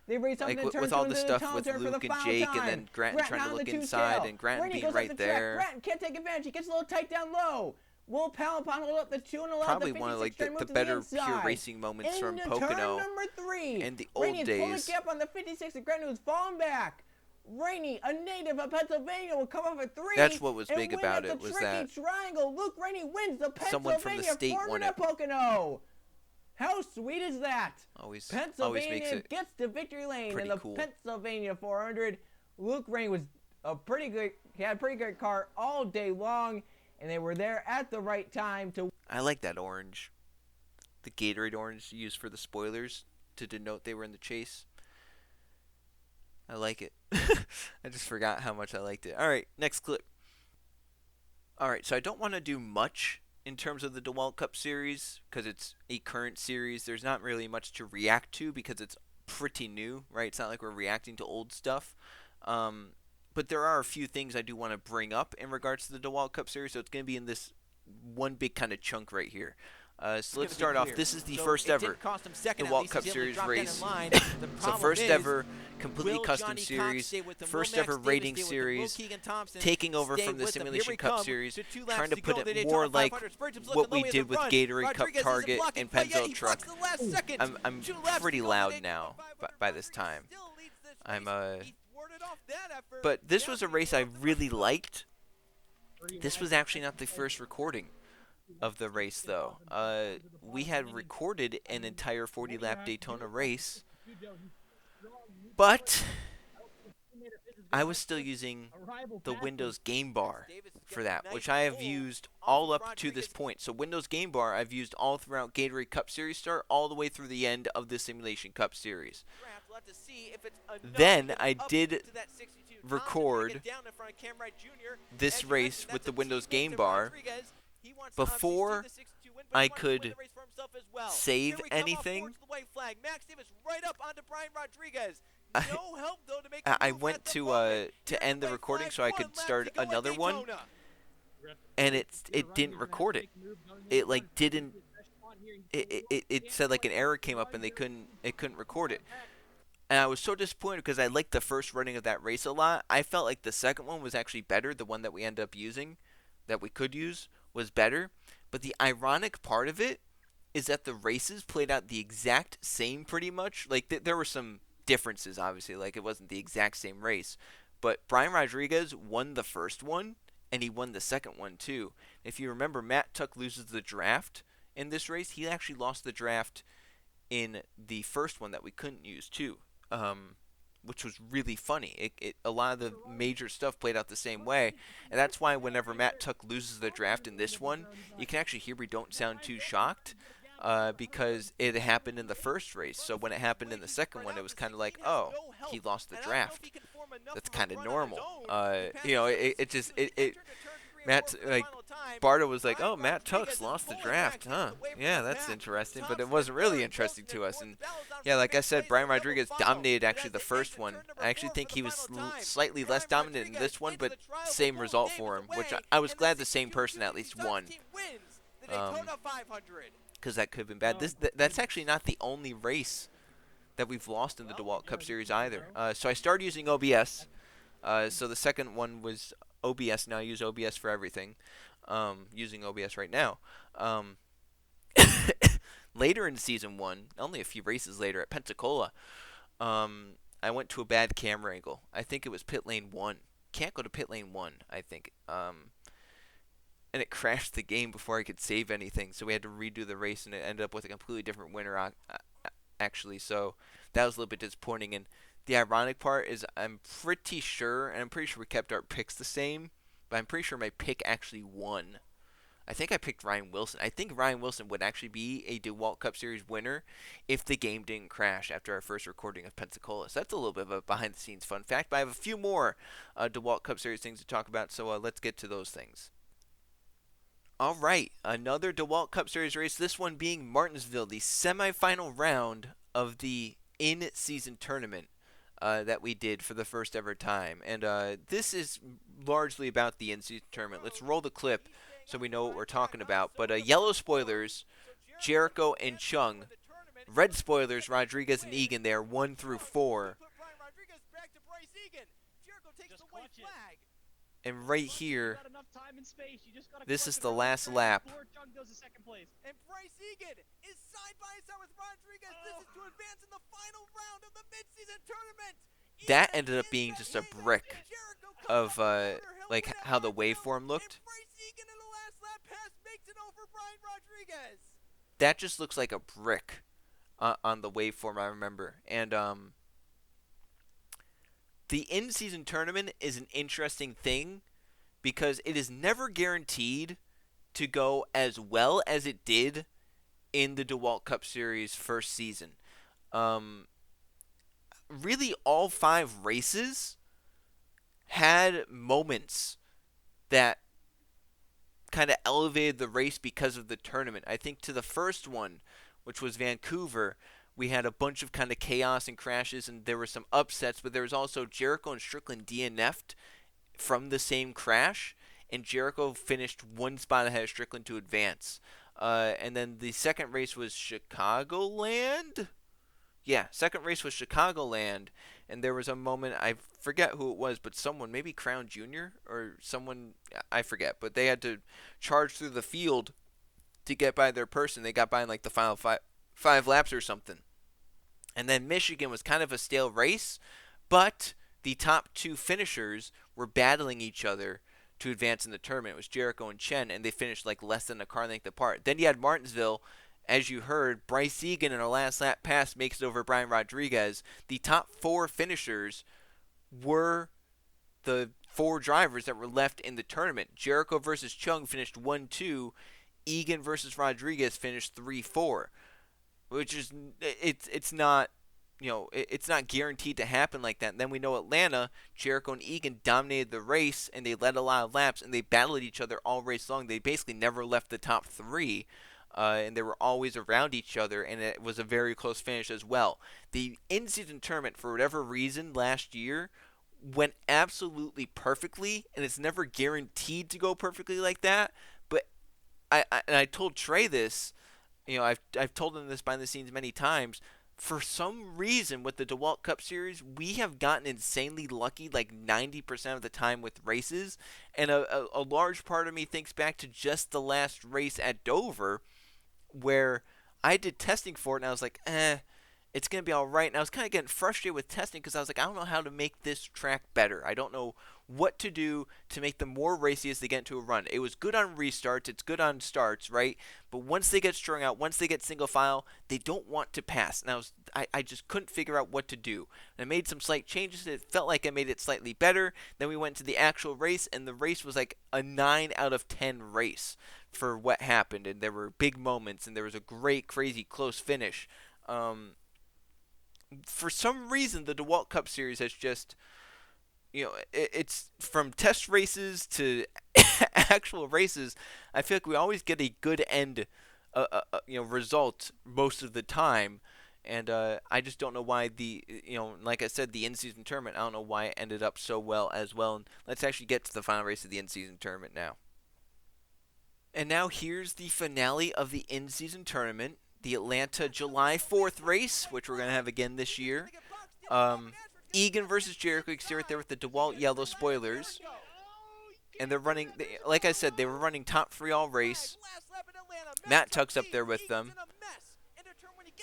They race up like with all the stuff with Luke and Jake, and then Grattan trying to look inside, and Grattan being right there. Grattan can't take advantage. He gets a little tight down low. Will Palapon hold up the 2 and 11? Probably one of like the better pure racing moments from Pocono in the old days. Pulling gap on the 56 of Grattan, who's falling back. Rainey, a native of Pennsylvania, will come off at 3. That's what was big about it, was that triangle. Luke Rainey wins the someone from the state won it. Pocono. How sweet is that? Always makes it gets to victory lane in the cool. Pennsylvania 400. Luke Rainey was he had a pretty great car all day long, and they were there at the right time to. I like that orange, the Gatorade orange used for the spoilers to denote they were in the chase. I like it. I just forgot how much I liked it. All right, next clip. All right, so I don't want to do much in terms of the DeWalt Cup Series because it's a current series. There's not really much to react to because it's pretty new, right? It's not like we're reacting to old stuff. But there are a few things I do want to bring up in regards to the DeWalt Cup Series, so it's going to be in this one big kind of chunk right here. So let's start off. This is the first ever DeWalt Cup Series race. So first ever completely custom series, first ever rating series, taking over from the Simulation Cup Series, trying to put it more like what we did with Gatorade Cup Target and Pennzoil Truck. I'm pretty loud now by this time. But this was a race I really liked. This was actually not the first recording of the race, though. We had recorded an entire 40-lap Daytona race, but I was still using the Windows Game Bar for that, which I have used all up to this point. So Windows Game Bar I've used all throughout Gatorade Cup Series start, all the way through the end of the Simulation Cup Series. Then I did record this race with the Windows Game Bar before I could save anything. I went to end the recording so I could start another one, and it didn't record it. It like didn't. It said like an error came up and it couldn't record it. And I was so disappointed because I liked the first running of that race a lot. I felt like the second one was actually better. The one that we ended up using, that we could use, was better. But the ironic part of it is that the races played out the exact same pretty much. Like there were some differences, obviously. Like it wasn't the exact same race. But Brian Rodriguez won the first one, and he won the second one too. If you remember, Matt Tuck loses the draft in this race. He actually lost the draft in the first one that we couldn't use too. Which was really funny. A lot of the major stuff played out the same way, and that's why whenever Matt Tuck loses the draft in this one, you can actually hear we don't sound too shocked, because it happened in the first race. So when it happened in the second one, it was kind of like, oh, he lost the draft. That's kind of normal. Matt, like, Barta was like, oh, Matt Tuck's lost the draft, huh? Yeah, that's interesting, but it wasn't really interesting to us. And yeah, like I said, Brian Rodriguez dominated actually the first one. I actually think he was slightly less dominant in this one, but same result for him, which I was glad the same person at least won. Because that could have been bad. That's actually not the only race that we've lost in the DeWalt Cup Series either. So I started using OBS. So the second one was OBS. Now I use OBS for everything. Using OBS right now. Later in Season 1, only a few races later at Pensacola, I went to a bad camera angle. I think it was pit lane 1. Can't go to pit lane 1, I think. And it crashed the game before I could save anything, so we had to redo the race, and it ended up with a completely different winner, actually. So that was a little bit disappointing. And the ironic part is I'm pretty sure, and I'm pretty sure we kept our picks the same, but I'm pretty sure my pick actually won. I think I picked Ryan Wilson. I think Ryan Wilson would actually be a DeWalt Cup Series winner if the game didn't crash after our first recording of Pensacola. So that's a little bit of a behind-the-scenes fun fact, but I have a few more DeWalt Cup Series things to talk about, so let's get to those things. All right, another DeWalt Cup Series race, this one being Martinsville, the semifinal round of the in-season tournament that we did for the first ever time. And this is largely about the in-season tournament. Let's roll the clip so we know what we're talking about. But yellow spoilers, Jericho and Chung. Red spoilers, Rodriguez and Egan there, 1 through 4. And right here, this is the last lap. And Bryce Egan is side by side with Rodriguez. This is to advance in the final round of the midseason tournament. That ended up being just a brick of like how the waveform looked. That just looks like a brick on the waveform, I remember. And the in-season tournament is an interesting thing because it is never guaranteed to go as well as it did in the DeWalt Cup Series first season. Really, all 5 races had moments that kind of elevated the race because of the tournament. I think to the first one, which was Vancouver, we had a bunch of kind of chaos and crashes, and there were some upsets, but there was also Jericho and Strickland DNF'd from the same crash, and Jericho finished 1 spot ahead of Strickland to advance. And then the second race was Chicagoland? Yeah, second race was Chicagoland, and there was a moment, I forget who it was, but someone, maybe Crown Jr. or someone, I forget, but they had to charge through the field to get by their person. They got by in like the final five laps or something. And then Michigan was kind of a stale race, but the top 2 finishers were battling each other to advance in the tournament. It was Jericho and Chen, and they finished like less than a car length apart. Then you had Martinsville. As you heard, Bryce Egan in our last lap pass makes it over Brian Rodriguez. The top 4 finishers were the 4 drivers that were left in the tournament. Jericho versus Chung finished 1-2. Egan versus Rodriguez finished 3-4, which is it's not, it's not guaranteed to happen like that. And then we know Atlanta, Jericho and Egan dominated the race, and they led a lot of laps, and they battled each other all race long. They basically never left the top 3, and they were always around each other, and it was a very close finish as well. The in-season tournament, for whatever reason, last year went absolutely perfectly, and it's never guaranteed to go perfectly like that. But I told Trey this, I've told him this behind the scenes many times. For some reason, with the DeWalt Cup Series, we have gotten insanely lucky like 90% of the time with races. And a large part of me thinks back to just the last race at Dover, where I did testing for it, and I was like, it's going to be all right. And I was kind of getting frustrated with testing because I was like, I don't know how to make this track better. I don't know what to do to make them more racy as they get into a run. It was good on restarts. It's good on starts, right? But once they get strung out, once they get single file, they don't want to pass. And I just couldn't figure out what to do. And I made some slight changes. It felt like I made it slightly better. Then we went to the actual race, and the race was like a 9 out of 10 race for what happened. And there were big moments, and there was a great, crazy, close finish. For some reason, the DeWalt Cup Series has just, it's from test races to actual races. I feel like we always get a good end, result most of the time. And I just don't know why like I said, the in-season tournament, I don't know why it ended up so well as well. And let's actually get to the final race of the in-season tournament now. And now here's the finale of the in-season tournament. The Atlanta July 4th race, which we're going to have again this year. Egan versus Jericho. You can see right there with the DeWalt yellow spoilers. And they're running, like I said, they were running top 3 all race. Matt Tuck's up there with them.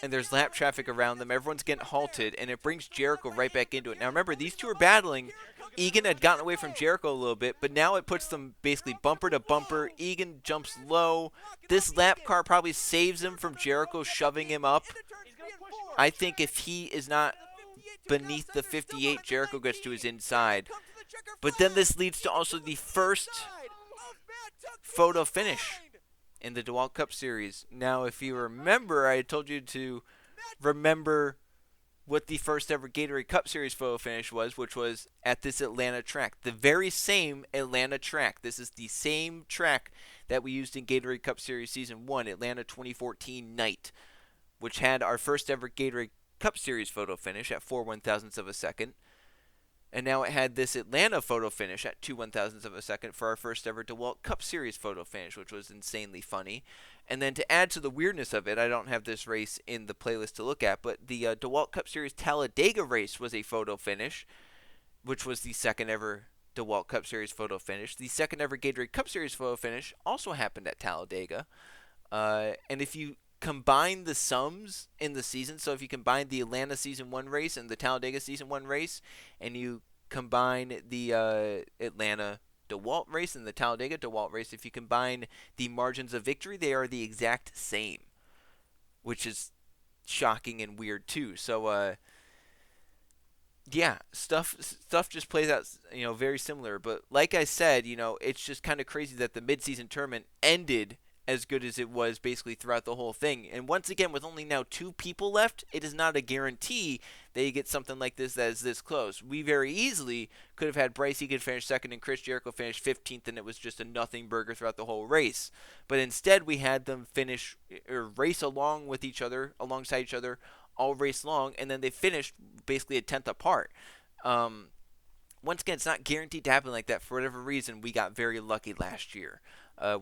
And there's lap traffic around them. Everyone's getting halted, and it brings Jericho right back into it. Now remember, these two are battling. Egan had gotten away from Jericho a little bit, but now it puts them basically bumper to bumper. Egan jumps low. This lap car probably saves him from Jericho shoving him up. I think if he is not beneath the 58, Jericho gets to his inside. But then this leads to also the first photo finish in the DeWalt Cup Series. Now, if you remember, I told you to remember what the first ever Gatorade Cup Series photo finish was, which was at this Atlanta track. The very same Atlanta track. This is the same track that we used in Gatorade Cup Series Season 1, Atlanta 2014 night, which had our first ever Gatorade Cup Series photo finish at 4 1,000ths of a second. And now it had this Atlanta photo finish at 2 1,000ths of a second for our first ever DeWalt Cup Series photo finish, which was insanely funny. And then to add to the weirdness of it, I don't have this race in the playlist to look at, but the DeWalt Cup Series Talladega race was a photo finish, which was the second ever DeWalt Cup Series photo finish. The second ever Gatorade Cup Series photo finish also happened at Talladega. And if you combine the sums in the season, so if you combine the Atlanta Season 1 race and the Talladega Season 1 race, and you combine the Atlanta DeWalt race and the Talladega DeWalt race, if you combine the margins of victory, they are the exact same, which is shocking and weird too. So yeah, stuff just plays out, very similar. But like I said, it's just kind of crazy that the midseason tournament ended as good as it was basically throughout the whole thing. And once again, with only now 2 people left, it is not a guarantee that you get something like this that is this close. We very easily could have had Bryce Egan finish second and Chris Jericho finish 15th, and it was just a nothing burger throughout the whole race. But instead, we had them finish or race alongside each other, all race long, and then they finished basically a 10th apart. Once again, it's not guaranteed to happen like that. For whatever reason, we got very lucky last year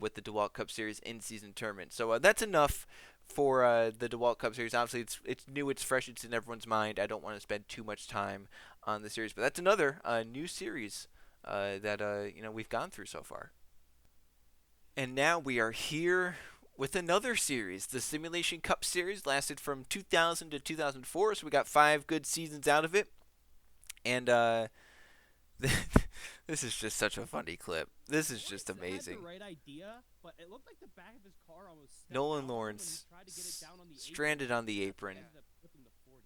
with the DeWalt Cup Series in-season tournament. So that's enough for the DeWalt Cup Series. Obviously, it's new, it's fresh, it's in everyone's mind. I don't want to spend too much time on the series, but that's another new series that we've gone through so far. And now we are here with another series. The Simulation Cup Series lasted from 2000 to 2004, so we got 5 good seasons out of it. And this is just such a funny clip. This is just amazing. Had the right idea, but it looked like the back of his car almost stepped Nolan out Lawrence when he tried to get it down on the apron. stranded on the apron. Ended up flipping the 40.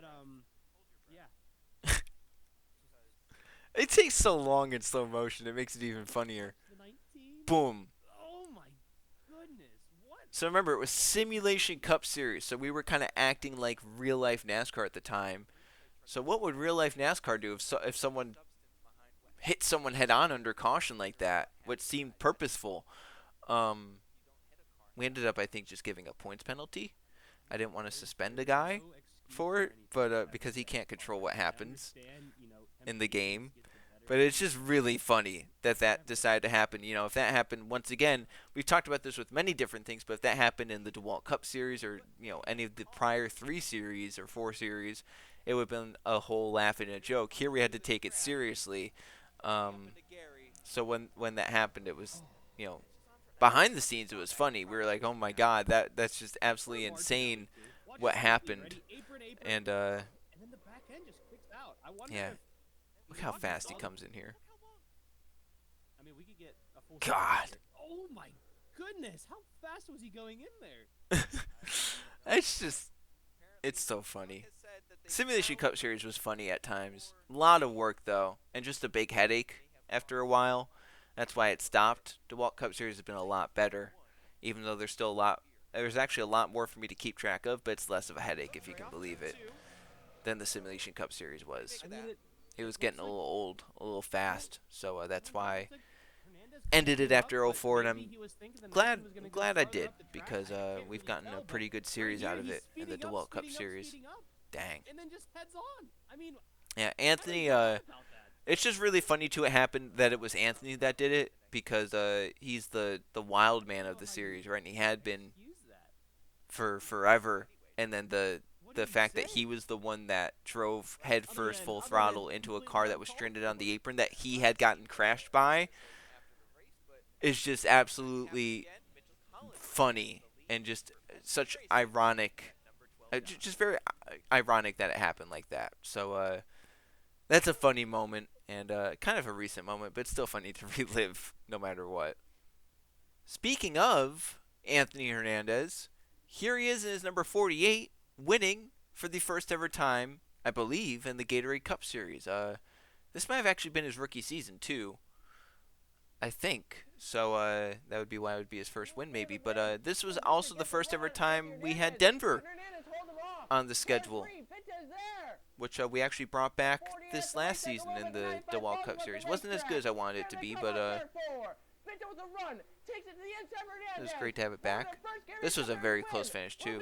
But yeah. It takes so long in slow motion. It makes it even funnier. Boom. Oh my goodness! What? So remember, it was Simulation Cup Series, so we were kind of acting like real life NASCAR at the time. So what would real life NASCAR do if someone hit someone head on under caution like that? What seemed purposeful. We ended up, I think, just giving a points penalty. I didn't want to suspend a guy for it, but because he can't control what happens in the game. But it's just really funny that that decided to happen. You know, if that happened once again, we've talked about this with many different things, but if that happened in the DeWalt Cup Series or, you know, any of the prior 3 series or 4 series, it would have been a whole laugh and a joke. Here we had to take it seriously. So when that happened, it was, you know, behind the scenes, it was funny. We were like, oh my God, that's just absolutely insane what happened. And, then the back end just kicks out. I wonder yeah. if Look how fast he comes in here. I mean, we could get a full God. Oh my goodness, how fast was he going in there? It's just, it's so funny. Simulation Cup Series was funny at times. A lot of work, though, and just a big headache after a while. That's why it stopped. DeWalt Cup Series has been a lot better, even though there's still a lot. There's actually a lot more for me to keep track of, but it's less of a headache, if you can believe it, than the Simulation Cup Series was. It was getting a little old, a little fast, so that's why I ended it after 04, and I'm glad I did, because we've gotten a pretty good series out of it in the DeWalt Cup Series. Dang. And then just heads on. I mean, yeah, Anthony, it's just really funny to it happen that it was Anthony that did it, because he's the wild man of the series, right? And he had been for forever, and then the fact that he was the one that drove headfirst full throttle into a car that was stranded on the apron that he had gotten crashed by is just absolutely funny and just such ironic, just very ironic that it happened like that. So that's a funny moment and kind of a recent moment, but still funny to relive no matter what. Speaking of Anthony Hernandez, here he is in his number 48, winning for the first ever time, I believe, in the Gatorade Cup Series. This might have actually been his rookie season, too, I think. So that would be why it would be his first win, maybe. But this was also the first ever time we had Denver on the schedule, which we actually brought back this last season in the DeWalt Cup Series. Wasn't as good as I wanted it to be, but it was great to have it back. This was a very close finish, too.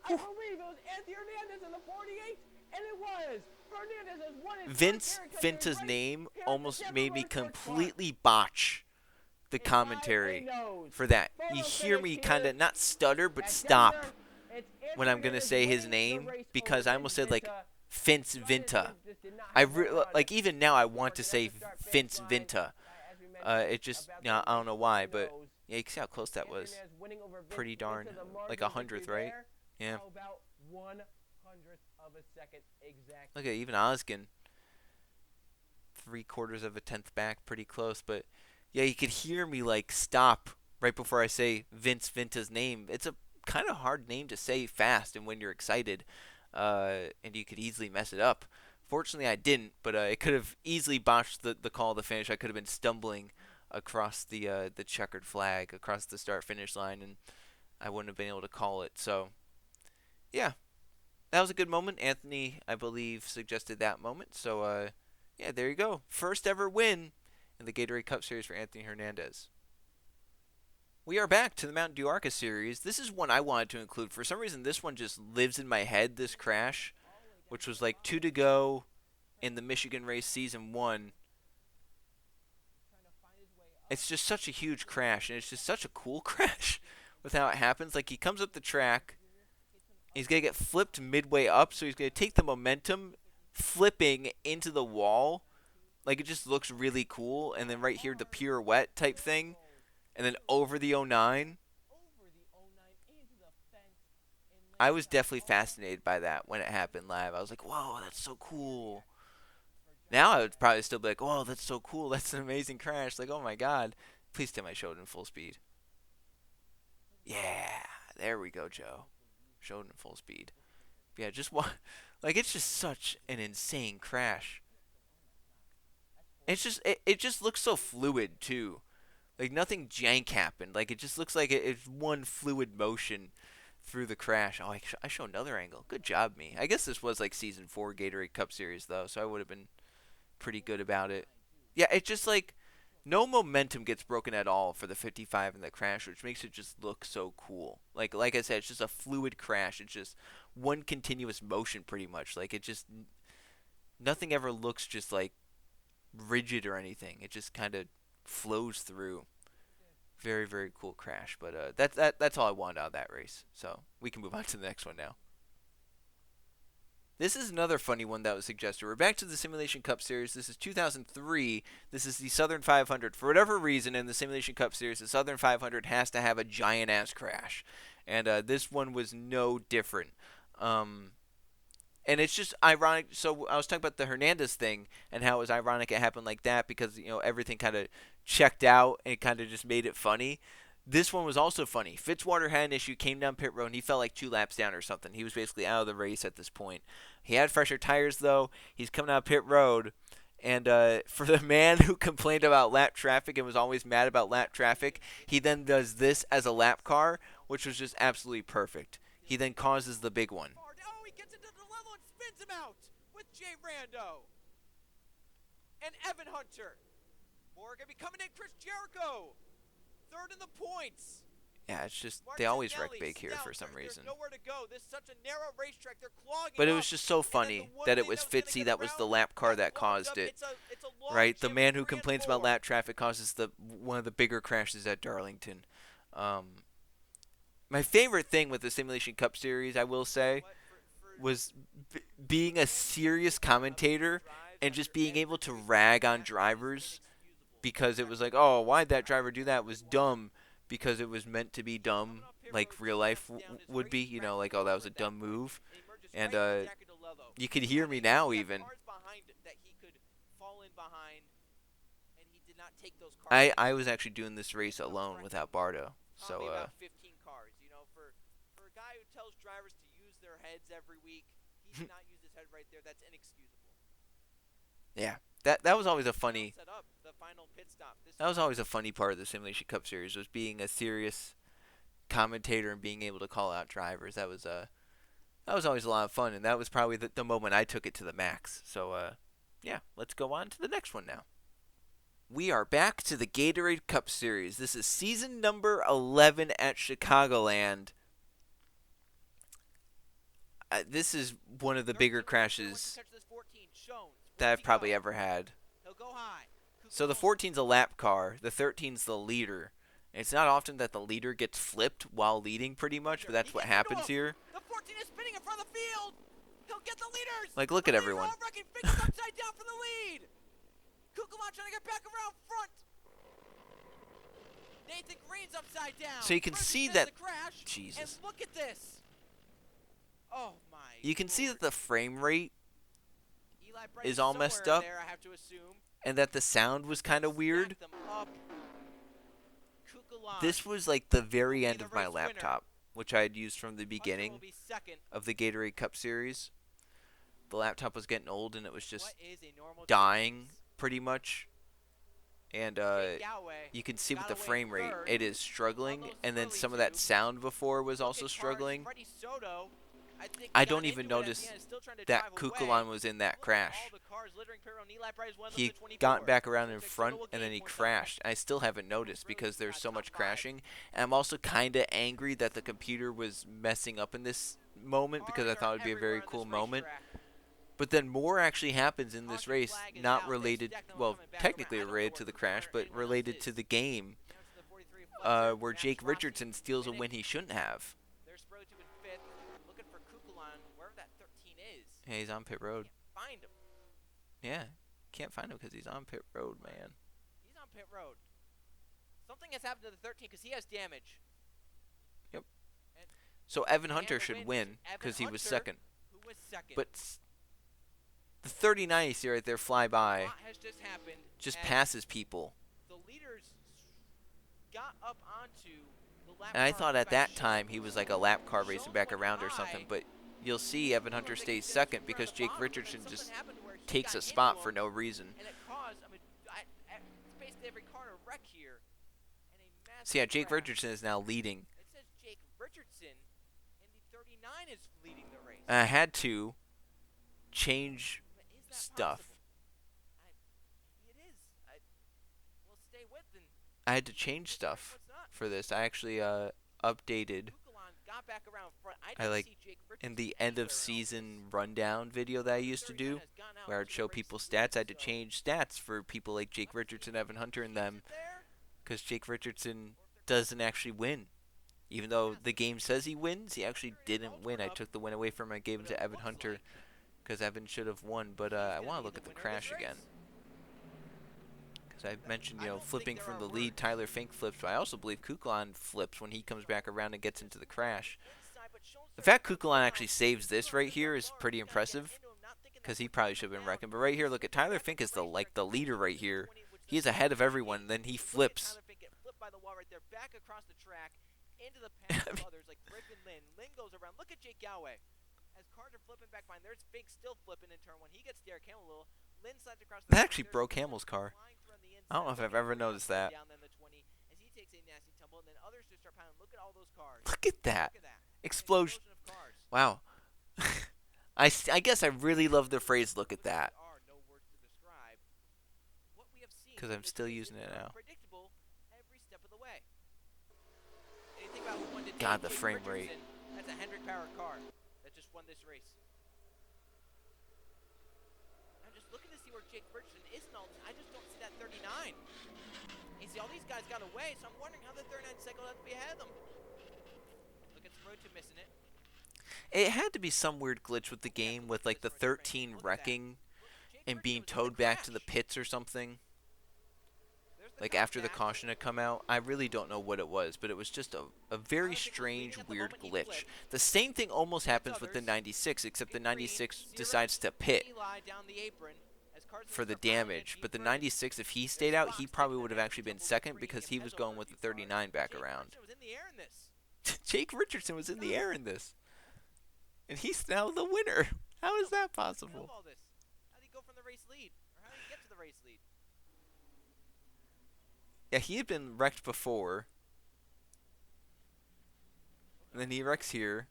I believe it was Anthony Hernandez in the 48, and it was. Hernandez has won his Vince Finta's name almost made me completely botch the commentary for that. You hear me kind of not stutter, but stop when I'm going to say his name, because I almost said, like, Vince Vinta. Like, even now I want to say Vince Vinta. It just, you know, I don't know why, but yeah, you can see how close that was. Pretty darn, like 100th, right? Yeah. About 1/100th of a second exactly. Look at even Oskin, 3/4 of a tenth back, pretty close. But yeah, you could hear me like stop right before I say Vince Vinta's name. It's a kind of hard name to say fast and when you're excited, and you could easily mess it up. Fortunately, I didn't, but it could have easily botched the call to finish. I could have been stumbling across the checkered flag, across the start-finish line, and I wouldn't have been able to call it. So, yeah, that was a good moment. Anthony, I believe, suggested that moment. So, yeah, there you go. First ever win in the Gatorade Cup Series for Anthony Hernandez. We are back to the Mountain Dew Arca Series. This is one I wanted to include. For some reason, this one just lives in my head, this crash, which was like 2 to go in the Michigan race season 1. It's just such a huge crash, and it's just such a cool crash with how it happens. Like, he comes up the track, he's going to get flipped midway up, so he's going to take the momentum, flipping into the wall. Like, it just looks really cool. And then right here, the pirouette type thing, and then over the 09. I was definitely fascinated by that when it happened live. I was like, whoa, that's so cool. Now I would probably still be like, whoa, that's so cool. That's an amazing crash. Like, oh my God. Please tell me I showed it in full speed. Yeah, there we go, Joe. showed in full speed. But yeah, just like it's just such an insane crash. It's just it just looks so fluid too. Like nothing jank happened. Like it just looks like it's one fluid motion through the crash. Oh, I show another angle. Good job, me. I guess this was like season 4 Gatorade Cup Series though, so I would have been pretty good about it. Yeah, it's just like no momentum gets broken at all for the 55 and the crash, which makes it just look so cool. Like I said, it's just a fluid crash. It's just one continuous motion pretty much. Like it just nothing ever looks just like rigid or anything. It just kind of flows through. Very, very cool crash. But that's all I wanted out of that race. So we can move on to the next one now. This is another funny one that was suggested. We're back to the Simulation Cup Series. This is 2003. This is the Southern 500. For whatever reason, in the Simulation Cup Series, the Southern 500 has to have a giant-ass crash. And this one was no different. And it's just ironic. So I was talking about the Hernandez thing and how it was ironic it happened like that because, everything kind of checked out and kind of just made it funny. This one was also funny. Fitzwater had an issue, came down pit road, and he fell like 2 laps down or something. He was basically out of the race at this point. He had fresher tires, though. He's coming out pit road. And for the man who complained about lap traffic and was always mad about lap traffic, he then does this as a lap car, which was just absolutely perfect. He then causes the big one. Oh, he gets into the level and spins him out with Jay Rando. And Evan Hunter. More going to be coming in, Chris Jericho. Third in the points. Yeah, it's just they always wreck big here for some reason. Nowhere to go. This is such a narrow racetrack. They're clogging but it was just so funny that it was Fitzy that was the lap car that caused it. Right? The man who complains about lap traffic causes one of the bigger crashes at Darlington. My favorite thing with the Simulation Cup Series, I will say, was being a serious commentator and just being able to rag on drivers because it was like, oh, why'd that driver do that? It was dumb because it was meant to be dumb, like real life would be, like, oh, that was a dumb move. And you could hear me now even. I was actually doing this race alone without Bardo. So, about 15 cars, for a guy who tells drivers to use their heads every week, he did not use his head right there. That's inexcusable. Yeah. That was always a funny. That was always a funny part of the Simulation Cup Series was being a serious commentator and being able to call out drivers. That was always a lot of fun, and that was probably the moment I took it to the max. So yeah, let's go on to the next one now. We are back to the Gatorade Cup Series. This is season number 11 at Chicagoland. This is one of the bigger crashes that I've probably ever had. So the 14's a lap car, the 13's the leader. And it's not often that the leader gets flipped while leading pretty much, but that's what happens here. The 14 is spinning in front of the field. He'll get the leaders. Like, look at everyone. Upside down for the lead. Kukulon trying to get back around front. Nathan Green's upside down. So you can see that. Jesus. And look at this. Oh my. You can see that the frame rate is all messed up, there, I have to assume. And that the sound was kind of weird. This was like the very end of my laptop, which I had used from the beginning of the Gatorade Cup Series. The laptop was getting old and it was just dying pretty much. And you can see with the frame rate, it is struggling. And then some of that sound before was also struggling. I don't even notice that Kukulon was in that crash. He got back around in front and then he crashed. I still haven't noticed because there's so much crashing. And I'm also kind of angry that the computer was messing up in this moment because I thought it would be a very cool moment. But then more actually happens in this race, not related, well, technically related to the crash, but related to the game, where Jake Richardson steals a win he shouldn't have. Yeah, he's on pit road. Find him. Yeah, can't find him because he's on pit road, man. He's on pit road. Something has happened to the 13 because he has damage. Yep. So Evan Hunter should win because he was second. Who was second? But the 39 you see right there fly by has just happened just passes people. The leaders got up onto the lap And I car thought and at that time he was like a lap car racing back went around or high. something, but you'll see Evan Hunter stays second because Jake Richardson just takes a a spot for no reason. And it caused, I mean, it's basically every car to wreck here. And a massive So yeah, Jake crash. Richardson is now leading. It says Jake Richardson in the 39 is leading the race. And I had to change But is that stuff. possible? It is. We'll stay with and I had to change stuff what's not. for this. I actually updated Kukulon got back around front. I I didn't like see Jake in Richardson the end of anywhere else. season rundown video that I used to do, where I'd show people stats. I had to change stats for people like Jake Richardson, Evan Hunter, and them, because Jake Richardson doesn't actually win. Even though the game says he wins, he actually didn't win. I took the win away from him. I gave him to Evan Hunter because Evan should have won. But I want to look at the crash again. Because I mentioned, flipping from the lead, Tyler Fink flips, but I also believe Kukulon flips when he comes back around and gets into the crash. The fact Kukulon actually saves this right here is pretty impressive, because he probably should have been wrecking. But right here, look at Tyler Fink is the leader right here. He's ahead of everyone, and then he flips. Into the path of others like Rick and Lynn. Lynn goes around. Look at Jake Galway. As cars are flipping back behind, there's Fink still flipping in turn one. He gets Derek Hamill a little. Lynn slides across the That actually broke Hamill's car. I don't know if I've ever noticed that. Down then the 20 as he takes a nasty tumble, and then others just start pounding. Look at all those cars. Look at that. Look at that. Explosion. Of cars. Wow. I guess I really love the phrase, look at that. There are no words to describe what we have seen. Because I'm still using it now. Predictable every step of the way. And you think about who won today, God, the Jake frame rate. Richardson. That's a Hendrick powered car that just won this race. I'm just looking to see where Jake Richardson is in all this. I just don't see that 39. You see, all these guys got away, so I'm wondering how the 39 cycle has to be ahead of them. Look at Road to missing it. It had to be some weird glitch with the game with like the 13 wrecking and being towed back to the pits or something. Like after the caution had come out. I really don't know what it was, but it was just a very strange, weird glitch. The same thing almost happens with the 96, except the 96 decides to pit for the damage. But the 96, if he stayed out, he probably would have actually been second because he was going with the 39 back around. Jake Richardson was in the air in this. And he's now the winner. How is that possible? How did he go from the race lead? Or how did he get to the race lead? Yeah, he had been wrecked before. And then he wrecks here.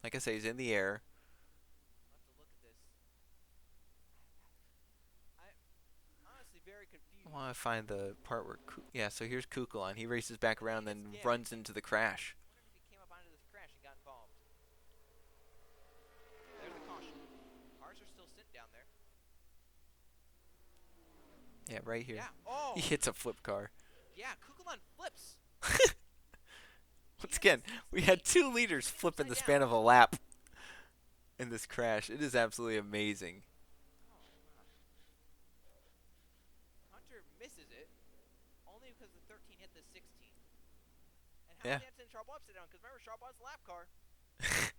Like I say, he's in the air. I'll have to look at this. I'm honestly very confused. I want to find the part where... yeah, so here's Kukulon. He races back around and then runs into the crash. I wonder if he came up onto this crash and got involved. There's the caution. Cars are still sitting down there. Yeah, right here. Yeah. Oh! He hits a flip car. Yeah, Kukulon flips. Once again, we had 2 leaders flip in the span of a lap in this crash. It is absolutely amazing. Hunter misses it only because the 13 hit the 16. And how Yeah. did Anton Sharp upside down? Because remember, Sharp was the lap car. Was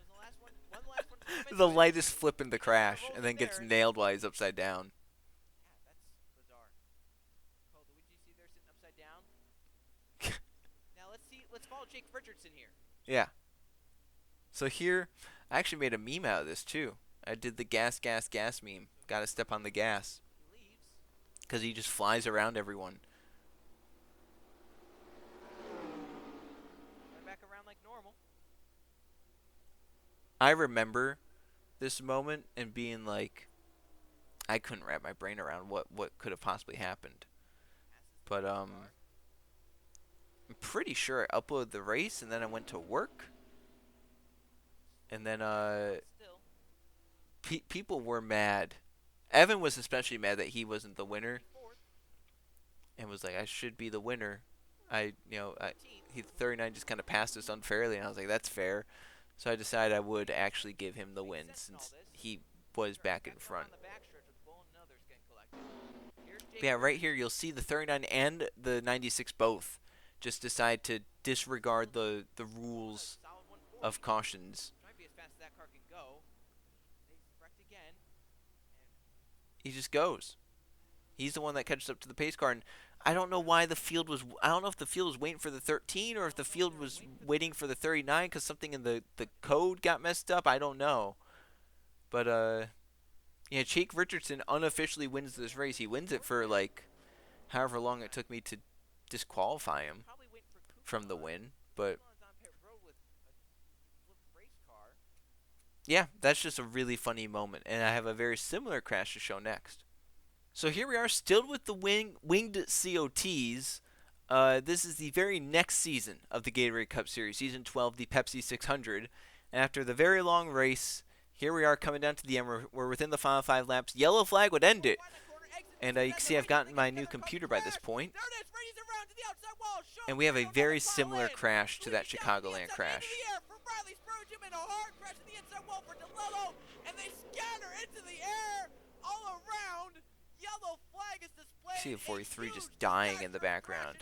the last one? Won the last one. The lightest flip in the crash and then gets nailed while he's upside down. Yeah, that's bizarre. Code Luigi, see there sitting upside down. Now let's follow Jake Richardson here. Yeah. So here, I actually made a meme out of this too. I did the gas, gas, gas meme. Gotta step on the gas. He leaves. Because he just flies around everyone. Went back around like normal. I remember this moment and being like, I couldn't wrap my brain around what could have possibly happened. But I'm pretty sure I uploaded the race and then I went to work. And then Still. people were mad. Evan was especially mad that he wasn't the winner Fourth. and was like, I should be the winner. He 39 just kind of passed us unfairly, and I was like, that's fair. So I decided I would actually give him the win since he was back in front. But yeah, right here you'll see the 39 and the 96 both just decide to disregard the rules of cautions. Trying to be as fast as that car can go. They wrecked again. He just goes. He's the one that catches up to the pace car, and I don't know why the field was. I don't know if the field was waiting for the 13 or if the field was waiting for the 39 because something in the code got messed up. I don't know. But yeah, Jake Richardson unofficially wins this race. He wins it for like however long it took me to disqualify him from the win. But yeah, that's just a really funny moment, and I have a very similar crash to show next. So here we are, still with the winged COTs. This is the very next season of the Gatorade Cup Series, Season 12, the Pepsi 600. And after the very long race, here we are coming down to the end. We're within the final 5 laps. Yellow flag would end it. And you can see I've gotten my new computer by this point. And we have a very similar crash to that Chicagoland crash. You see a 43 just dying in the background.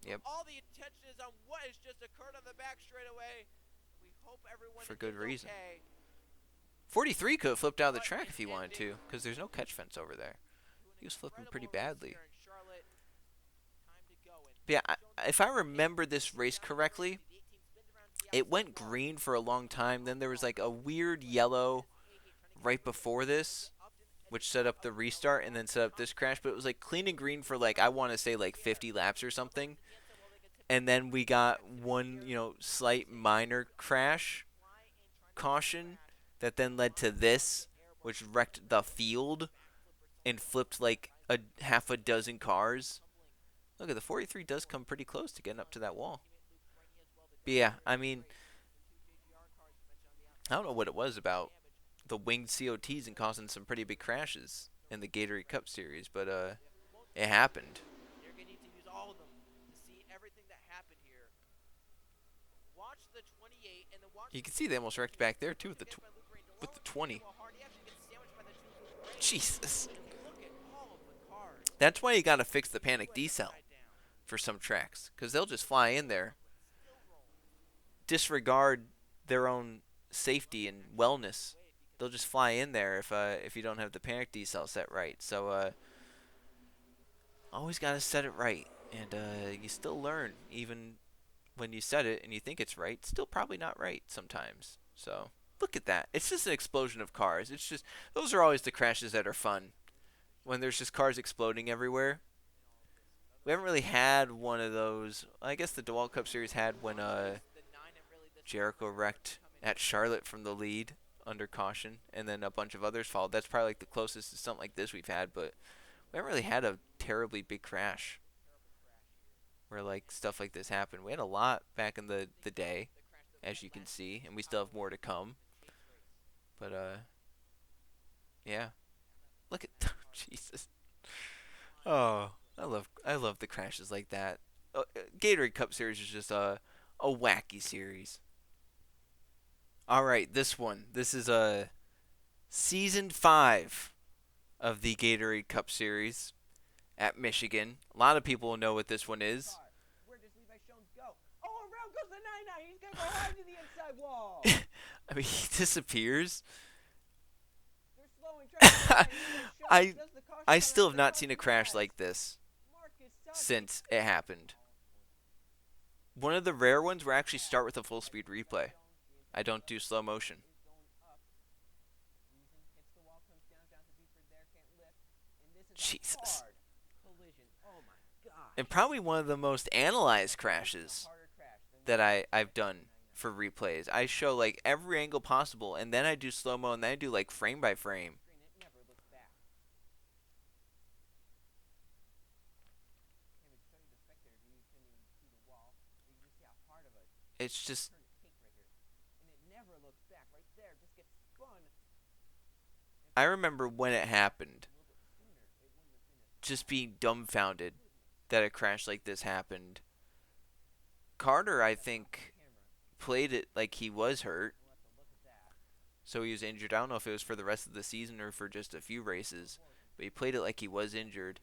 Yep. All the attention is on what has just occurred on the back straightaway. We hope everyone for good reason. Okay. 43 could have flipped out of the track if he wanted to, because there's no catch fence over there. He was flipping pretty badly. But yeah, if I remember this race correctly, it went green for a long time. Then there was like a weird yellow right before this, which set up the restart and then set up this crash. But it was like clean and green for like, I want to say like 50 laps or something. And then we got one, slight minor crash caution that then led to this, which wrecked the field and flipped like a half a dozen cars. Look, the 43 does come pretty close to getting up to that wall. But yeah, I mean, I don't know what it was about the winged COTs and causing some pretty big crashes in the Gatorade Cup Series, but it happened. You're going to need to use all of them to see everything that happened here. Watch the 28 and then watch. You can see they almost wrecked back there too with the 20. Jesus. That's why you got to fix the panic decel for some tracks, because they'll just fly in there, disregard their own safety and wellness. They'll just fly in there if you don't have the panic decel set right. So always got to set it right, and you still learn even when you set it and you think it's right. It's still probably not right sometimes. So look at that. It's just an explosion of cars. It's just, those are always the crashes that are fun, when there's just cars exploding everywhere. We haven't really had one of those. I guess the DeWalt Cup Series had when Jericho wrecked at Charlotte from the lead under caution, and then a bunch of others followed. That's probably like the closest to something like this we've had, but we haven't really had a terribly big crash where like stuff like this happened. We had a lot back in the day, as you can see, and we still have more to come. But yeah, look at Jesus. Oh, I love the crashes like that. Gatorade Cup Series is just a wacky series. All right, this one. This is Season 5 of the Gatorade Cup Series at Michigan. A lot of people will know what this one is. Where does Levi Jones go? Oh, around goes the 99. He's going to go hard to the inside wall. I mean, he disappears. They're slowing track. I still have not seen a crash like this since it happened. One of the rare ones where I actually start with a full speed replay. I don't do slow motion. Jesus. And probably one of the most analyzed crashes that I've done for replays. I show like every angle possible, and then I do slow-mo, and then I do like frame by frame. It's just, I remember when it happened, just being dumbfounded that a crash like this happened. Carter, I think, played it like he was hurt, so he was injured. I don't know if it was for the rest of the season or for just a few races, but he played it like he was injured.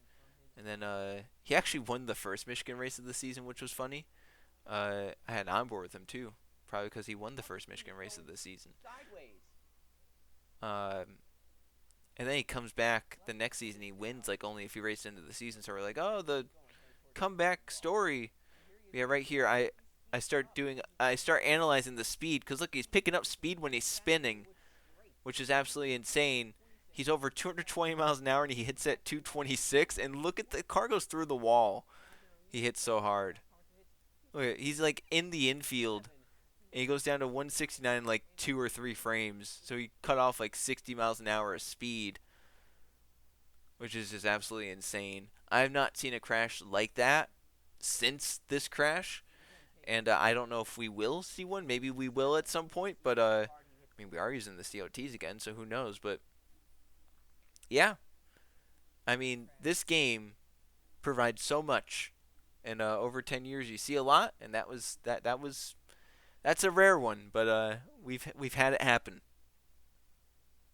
And then he actually won the first Michigan race of the season, which was funny. I had on board with him too, probably because he won the first Michigan race of the season. And then he comes back the next season. He wins like only if he races into the season. So we're like, oh, the comeback story. Yeah, right here. I start analyzing the speed because look, he's picking up speed when he's spinning, which is absolutely insane. He's over 220 miles an hour and he hits at 226. And look at the car goes through the wall. He hits so hard. Look, he's like in the infield. And he goes down to 169 in like 2 or 3 frames. So he cut off like 60 miles an hour of speed, which is just absolutely insane. I have not seen a crash like that since this crash. And I don't know if we will see one. Maybe we will at some point. But, I mean, we are using the COTs again, so who knows. But, yeah. I mean, this game provides so much. And over 10 years, you see a lot. And that's a rare one. But we've had it happen.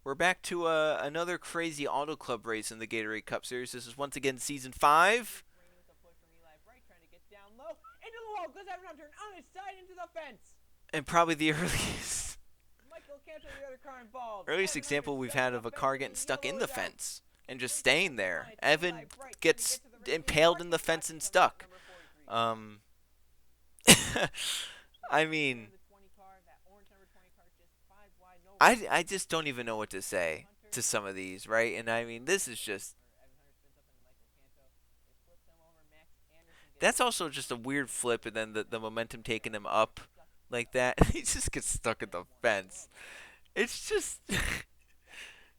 We're back to another crazy Auto Club race in the Gatorade Cup Series. This is once again Season 5. And probably the earliest example we've had of a car getting stuck in the fence and just staying there. Evan gets impaled in the fence and stuck. I mean, I just don't even know what to say to some of these, right? And I mean, this is just... That's also just a weird flip, and then the momentum taking him up like that. He just gets stuck in the fence. It's just...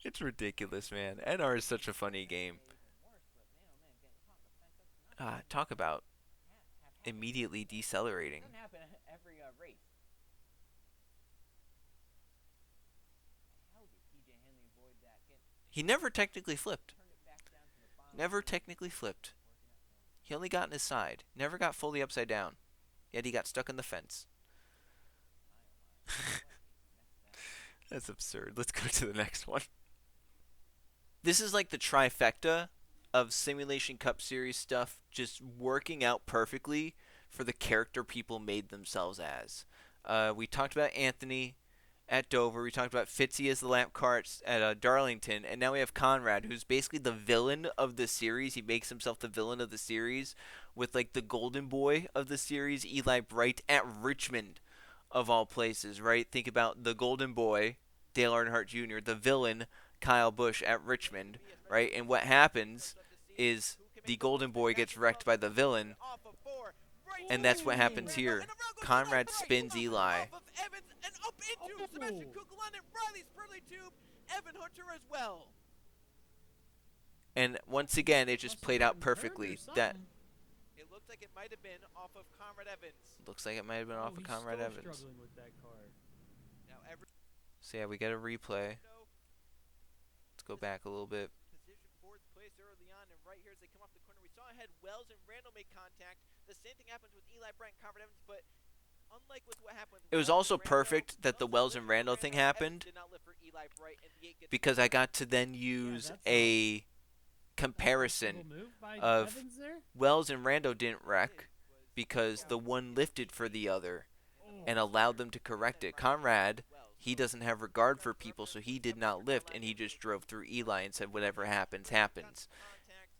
it's ridiculous, man. NR is such a funny game. Talk about immediately decelerating. He never technically flipped. Never technically flipped. He only got in his side. Never got fully upside down. Yet he got stuck in the fence. That's absurd. Let's go to the next one. This is like the trifecta of Simulation Cup Series stuff just working out perfectly for the character people made themselves as. We talked about Anthony at Dover. We talked about Fitzy as the lap car at Darlington. And now we have Conrad, who's basically the villain of the series. He makes himself the villain of the series with like the golden boy of the series, Eli Bright, at Richmond, of all places, right? Think about the golden boy, Dale Earnhardt Jr., the villain, Kyle Busch, at Richmond, right? And what happens is the golden boy gets wrecked by the villain, and that's what happens here. Conrad spins Eli. And once again, it just played out perfectly. That it looked like it might have been off of Conrad Evans. Looks like it might have been off of Conrad Evans. Struggling with that car. So yeah, we get a replay. Let's go back a little bit. Position fourth place early on, and right here as they come off the corner, we saw ahead Wells and Randall make contact. The same thing happens with Eli Bright and Conrad Evans, but unlike with what happened with it was also perfect that the Wells and Randall thing happened, because I got to then use a comparison of Wells and Randall didn't wreck because the one lifted for the other and allowed them to correct it. Conrad, he doesn't have regard for people, so he did not lift, and he just drove through Eli and said whatever happens, happens.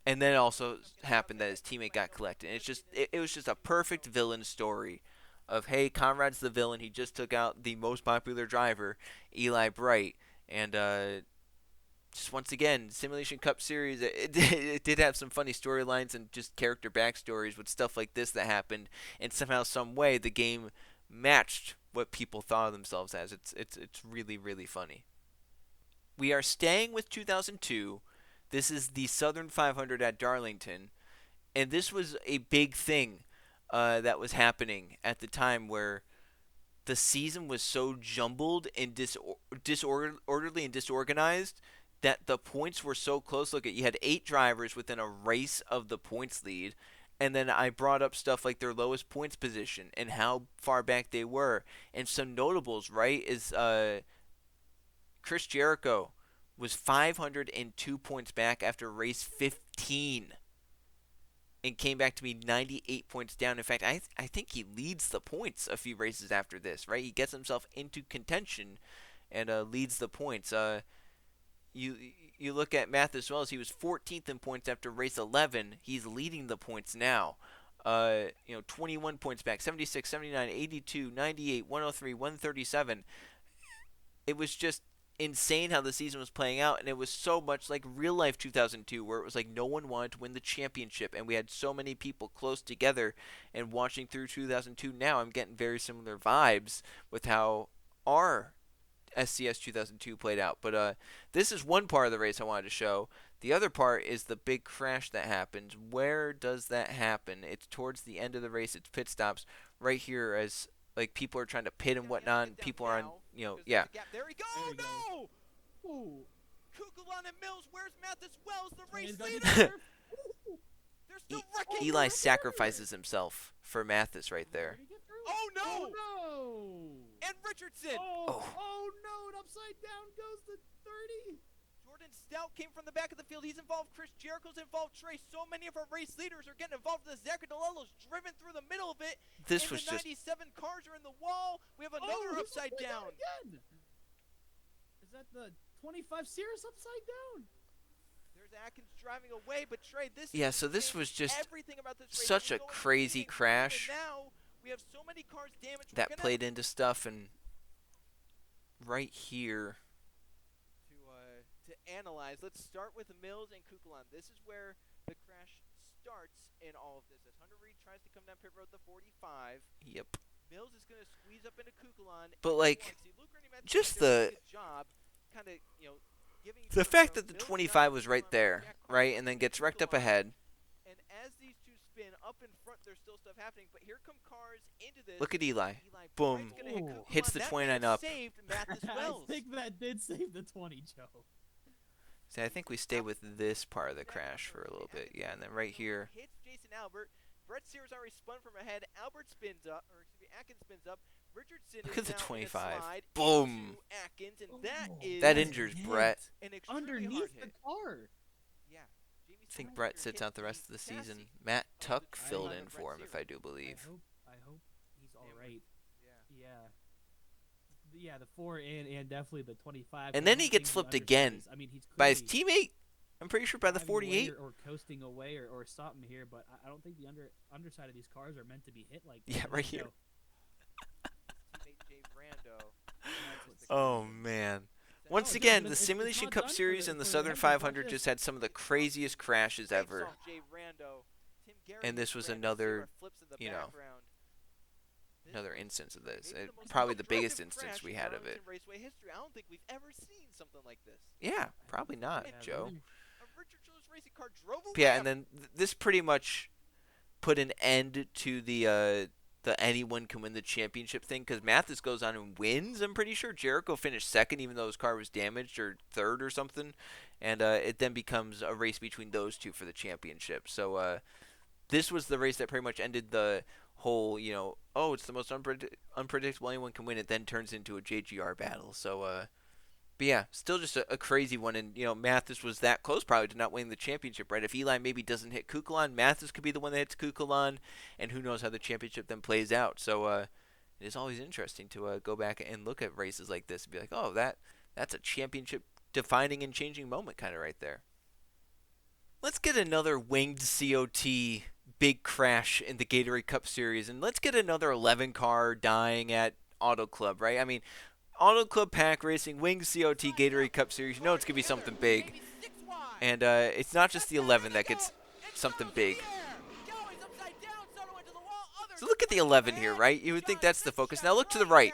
And then it also happened that his teammate got collected. And it was just a perfect villain story of, hey, Conrad's the villain. He just took out the most popular driver, Eli Bright. And just once again, Simulation Cup Series, it did have some funny storylines and just character backstories with stuff like this that happened. And somehow, some way, the game matched what people thought of themselves as. It's really, really funny. We are staying with 2002. This is the Southern 500 at Darlington. And this was a big thing that was happening at the time, where the season was so jumbled and disorderly and disorganized that the points were so close. Look, you had 8 drivers within a race of the points lead. And then I brought up stuff like their lowest points position and how far back they were. And some notables, right, is Chris Jericho was 502 points back after race 15 and came back to be 98 points down. In fact, I think he leads the points a few races after this, right? He gets himself into contention and leads the points. You you look at Mathis Wells, he was 14th in points after race 11. He's leading the points now. 21 points back, 76, 79, 82, 98, 103, 137. It was just insane how the season was playing out, and it was so much like real life 2002, where it was like no one wanted to win the championship, and we had so many people close together. And watching through 2002 now, I'm getting very similar vibes with how our SCS 2002 played out. But this is one part of the race I wanted to show. The other part is the big crash that happens. Where does that happen? It's towards the end of the race. It's pit stops right here as like people are trying to pit and whatnot. And people are on, yeah. There we go. Oh, no! Ooh. Kukulon and Mills, where's Mathis Wells, the race leader? They're still wrecking. Eli sacrifices himself for Mathis right there. Oh, no! Oh, no! And Richardson. Oh, no, and upside down goes the 30. Jordan Stout came from the back of the field. He's involved. Chris Jericho's involved. Trey, so many of our race leaders are getting involved. The Zaccadello's driven through the middle of it. This and was the just 97 cars are in the wall. We have another upside down. Again. Is that the 25 Series upside down? There's Atkins driving away, but Trey, so this was just everything about this race. such a crazy crash now we have so many cars damaged. that played into stuff. And right here, to analyze, let's start with Mills and Kukulon. This is where the crash starts in all of this. As Hunter Reed tries to come down pit road the 45. yep. Mills is going to squeeze up into Kukulon. But like, just the fact that the 25 was right there, right, and then gets wrecked up ahead. And as these two spin up in front, there's still stuff happening. But here come cars into this. Look at Eli. Boom. Hits the 29 up. Saved Mathis Wells. I think that did save the 20, Joe. See, I think we stay with this part of the crash for a little bit. Yeah, and then right here. Hits Jason Albert. Brett Sears already spun from ahead. Albert spins up, or excuse me, Atkins spins up. Richardson Look at is the now 25. in a slide Boom. into Atkins, and That injures Brett. an extremely Underneath hard the hit. car. Yeah. Jamie I think Snyder Brett sits hit out the rest of the chassis. season. Matt Tuck I filled like in Brett for him, if I Sears. do believe. I hope he's all right. Yeah. Yeah, the 4 and definitely the 25. And then he gets flipped again I mean, he's by his clearly teammate. I'm pretty sure by the driving away 48. or coasting away or something here, but I don't think the underside of these cars are meant to be hit like that. Yeah, right here. Teammate Jay Brando. Oh, man. Once again, the Simulation Cup Series and the Southern 500 just had some of the craziest crashes ever. And this was another, another instance of this. Probably the biggest instance we had of it. Raceway history. I don't think we've ever seen something like this. Yeah, probably not, Joe. A Richard Childress racing car drove away. Yeah, and then this pretty much put an end to the anyone can win the championship thing, because Mathis goes on and wins. I'm pretty sure Jericho finished second, even though his car was damaged, or third or something, and it then becomes a race between those two for the championship. So this was the race that pretty much ended the whole, it's the most unpredictable anyone can win. It then turns into a JGR battle. So but yeah, still just a crazy one. And, Mathis was that close probably to not winning the championship, right? If Eli maybe doesn't hit Kukulon, Mathis could be the one that hits Kukulon, and who knows how the championship then plays out. So it is always interesting to go back and look at races like this and be like, oh, that's a championship-defining and changing moment kind of right there. Let's get another winged COT big crash in the Gatorade Cup Series, and let's get another 11 car dying at Auto Club, right? I mean, Auto Club Pack Racing, Winged COT Gatorade Cup Series, you know it's going to be something big. And it's not just the 11 that gets something big. So look at the 11 here, right? You would think that's the focus. Now look to the right.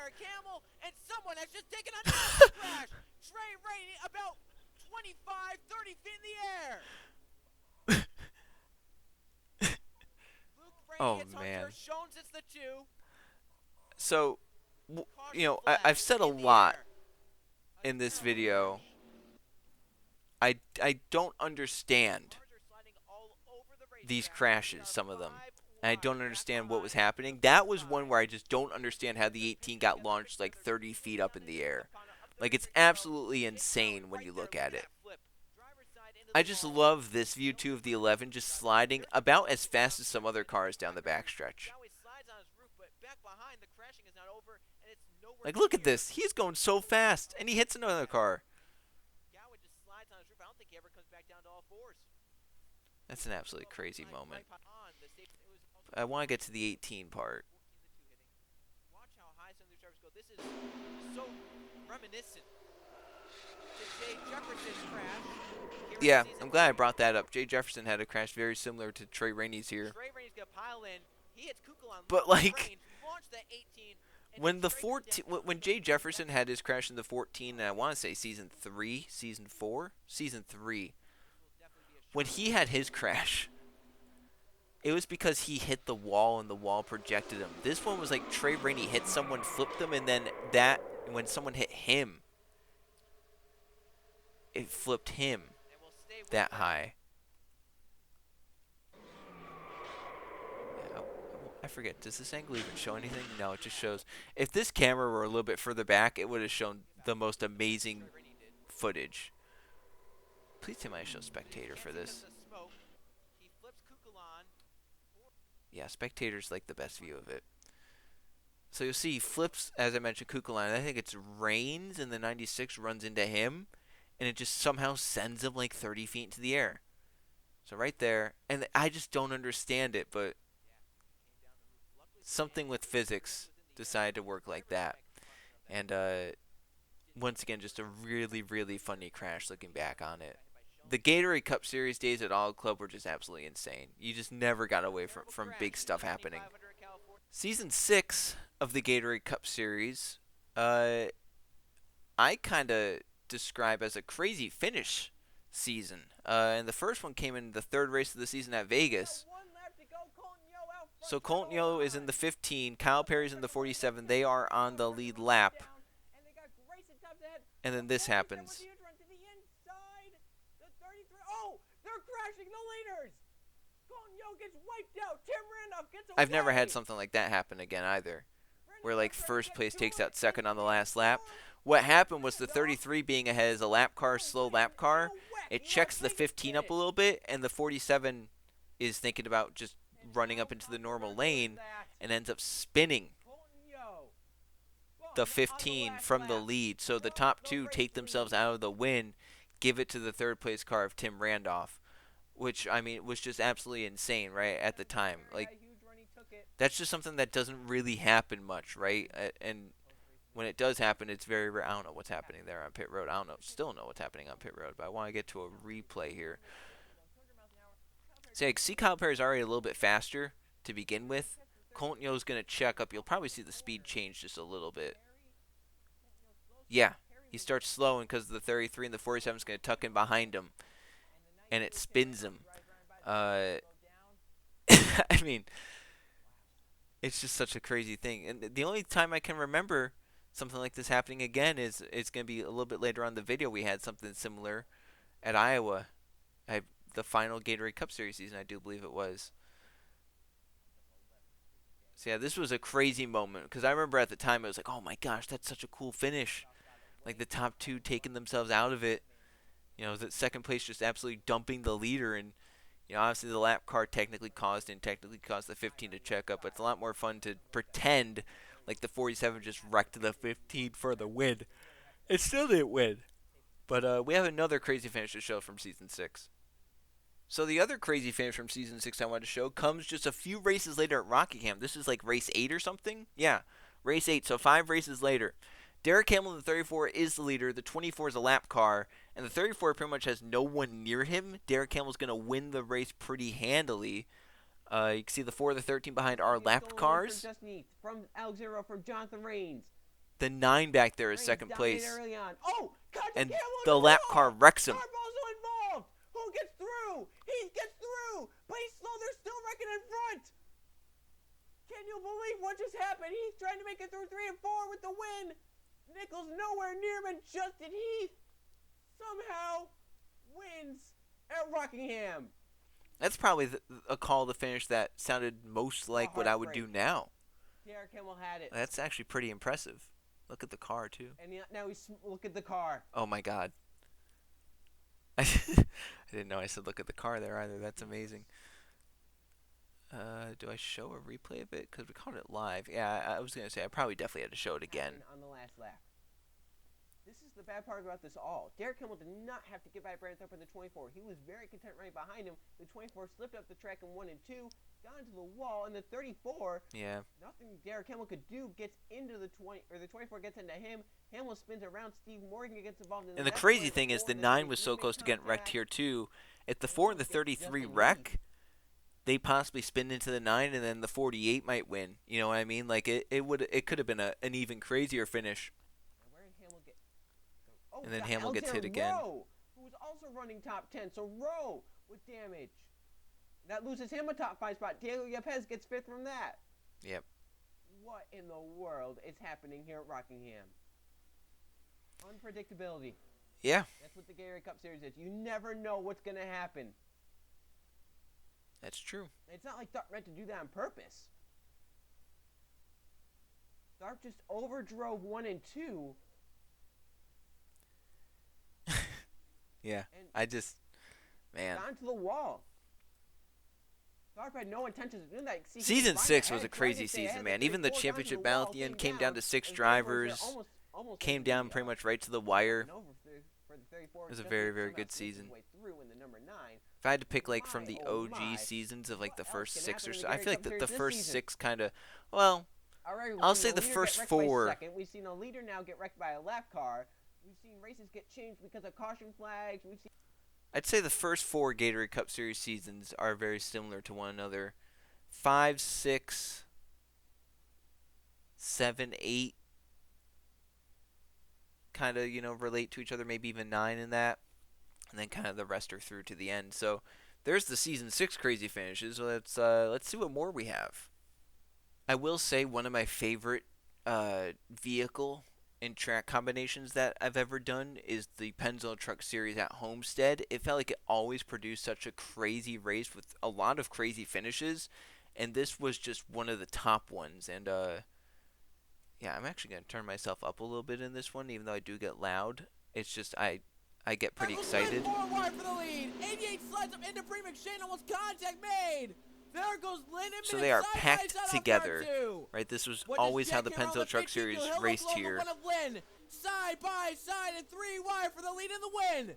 And someone has just taken a crash. Trey Ray about 25, 30 feet in the air. Oh, man. Jones, it's the two. So, I've said a lot in this video. I don't understand these crashes, some of them. And I don't understand what was happening. That was one where I just don't understand how the 18 got launched like 30 feet up in the air. Like, it's absolutely insane when you look at it. I just love this view, too, of the 11 just sliding about as fast as some other cars down the backstretch. Like, look at this. He's going so fast, and he hits another car. back down to all fours. That's an absolutely crazy moment. I want to get to the 18 part. Watch how high some of these drivers go. This is so reminiscent to Jay Jefferson's crash. Yeah, I'm glad I brought that up. Jay Jefferson had a crash very similar to Trey Rainey's here. Trey Rainey's gonna pile in. He hits Kukulon. But like, launched that 18. when the 14, when Jay Jefferson had his crash in the 14, and I want to say season 3, season 4, season 3, when he had his crash, it was because he hit the wall and the wall projected him. This one was like Trey Rainey hit someone, flipped them, and then that when someone hit him, it flipped him that high. Yeah, I forget. Does this angle even show anything? No, it just shows. If this camera were a little bit further back, it would have shown the most amazing footage. Please tell me I show spectator for this. Yeah, spectator's like the best view of it. So you'll see he flips, as I mentioned, Kukulon. I think it's Reigns in the 96 runs into him, and it just somehow sends him like 30 feet into the air. So right there, and I just don't understand it, but something with physics decided to work like that. And once again, just a really, really funny crash looking back on it. The Gatorade Cup Series days at All Club were just absolutely insane. You just never got away from big stuff happening. Season 6 of the Gatorade Cup Series, I kind of describe as a crazy finish season. And the first one came in the third race of the season at Vegas. So Colton Yo is in the 15, Kyle Perry's in the 47. They are on the lead lap. And then this happens. Crashing the leaders. Colton Yo gets wiped out. Tim Randolph gets away. I've never had something like that happen again either, where like first place takes out second on the last lap. What happened was the 33 being ahead is a lap car, slow lap car. It checks the 15 up a little bit, and the 47 is thinking about just running up into the normal lane and ends up spinning the 15 from the lead. So the top two take themselves out of the win, give it to the third place car of Tim Randolph. Which, I mean, was just absolutely insane, right, at the time. Like, that's just something that doesn't really happen much, right? And when it does happen, it's very rare. I don't know what's happening there on pit road. I don't still know what's happening on pit road, but I want to get to a replay here. So, yeah, see Kyle Perry's already a little bit faster to begin with. Colton Yo's going to check up. You'll probably see the speed change just a little bit. Yeah, he starts slowing because the 33 and the 47 is going to tuck in behind him. And it spins him. I mean, it's just such a crazy thing. And the only time I can remember something like this happening again is it's going to be a little bit later on in the video. We had something similar at Iowa. The final Gatorade Cup Series season, I do believe it was. So, yeah, this was a crazy moment. Because I remember at the time, it was like, oh, my gosh, that's such a cool finish. Like, the top two taking themselves out of it. You know, the second place just absolutely dumping the leader, and you know, obviously the lap car technically caused the 15 to check up, but it's a lot more fun to pretend like the 47 just wrecked the 15 for the win. It still didn't win, but we have another crazy finish to show from season 6. So the other crazy finish from season 6 I wanted to show comes just a few races later at Rockingham. This is like race 8 or something. Yeah, race 8. So 5 races later. Derek Hamlin, the 34, is the leader. The 24 is a lap car. And the 34 pretty much has no one near him. Derek Hamlin's going to win the race pretty handily. You can see the 4 and the 13 behind our lapped cars. From Alexander from Jonathan Reigns. The 9 back there is second place. Oh, and the lap car wrecks him. Also involved. Who gets through? He gets through. But he's slow. They're still wrecking in front. Can you believe what just happened? He's trying to make it through 3 and 4 with the win. Nichols nowhere near him, and Justin Heath somehow wins at Rockingham. That's probably a call to finish that sounded most like what I would do now. Derek Hamlin had it. That's actually pretty impressive. Look at the car, too. And now look at the car. Oh, my God. I didn't know I said look at the car there either. That's amazing. Do I show a replay of it? Because we called it live. Yeah, I was going to say I probably definitely had to show it again. On the last lap. This is the bad part about this all. Derek Hamill did not have to get by Brandon Thorpe in the 24. He was very content right behind him. The 24 slipped up the track in 1 and 2, got into the wall, and the 34. Yeah. Nothing Derek Hamill could do. Gets into the 20, or the 24 gets into him. Hamill spins around. Steve Morgan gets involved in And the crazy thing is the 9 was so close to getting wrecked here too. If the 4 and the 33 wreck, they possibly spin into the 9, and then the 48 might win. You know what I mean? Like it could have been an even crazier finish. And then Hamill gets hit again. Rowe, who was also running top 10. So Rowe with damage. That loses him a top 5 spot. Diego Yepes gets 5th from that. Yep. What in the world is happening here at Rockingham? Unpredictability. Yeah. That's what the Gatorade Cup Series is. You never know what's going to happen. That's true. It's not like Tharp meant to do that on purpose. Tharp just overdrove 1 and 2. Yeah, man. Onto the wall. Tharp had no intentions of doing that. See, Season 6 was a crazy season, man. Even the championship battle at the end came down to 6 drivers. Came down pretty much right to the wire. It was a very, very good season. If I had to pick like from the OG seasons of like the first 6 or so, I feel like the first 6 kind of, well, I'll say the first 4. We've seen a leader now get wrecked by a lap car. We've seen races get changed because of caution flags. I'd say the first 4 Gatorade Cup Series seasons are very similar to one another. 5, 6, 7, 8 kind of, relate to each other, maybe even 9 in that. And then kind of the rest are through to the end. So there's the Season 6 crazy finishes. Let's see what more we have. I will say one of my favorite vehicle and track combinations that I've ever done is the Pensacola Truck Series at Homestead. It felt like it always produced such a crazy race with a lot of crazy finishes, and this was just one of the top ones. And yeah, I'm actually going to turn myself up a little bit in this one, even though I do get loud. It's just I get pretty excited. Forward for the lead. 88 slides up into Bree McShane, almost contact made. There goes Lyndon. So they are packed together, right? This was always how the Pensacola Truck Series raced here. Side by side and 3 wide for the lead in the win.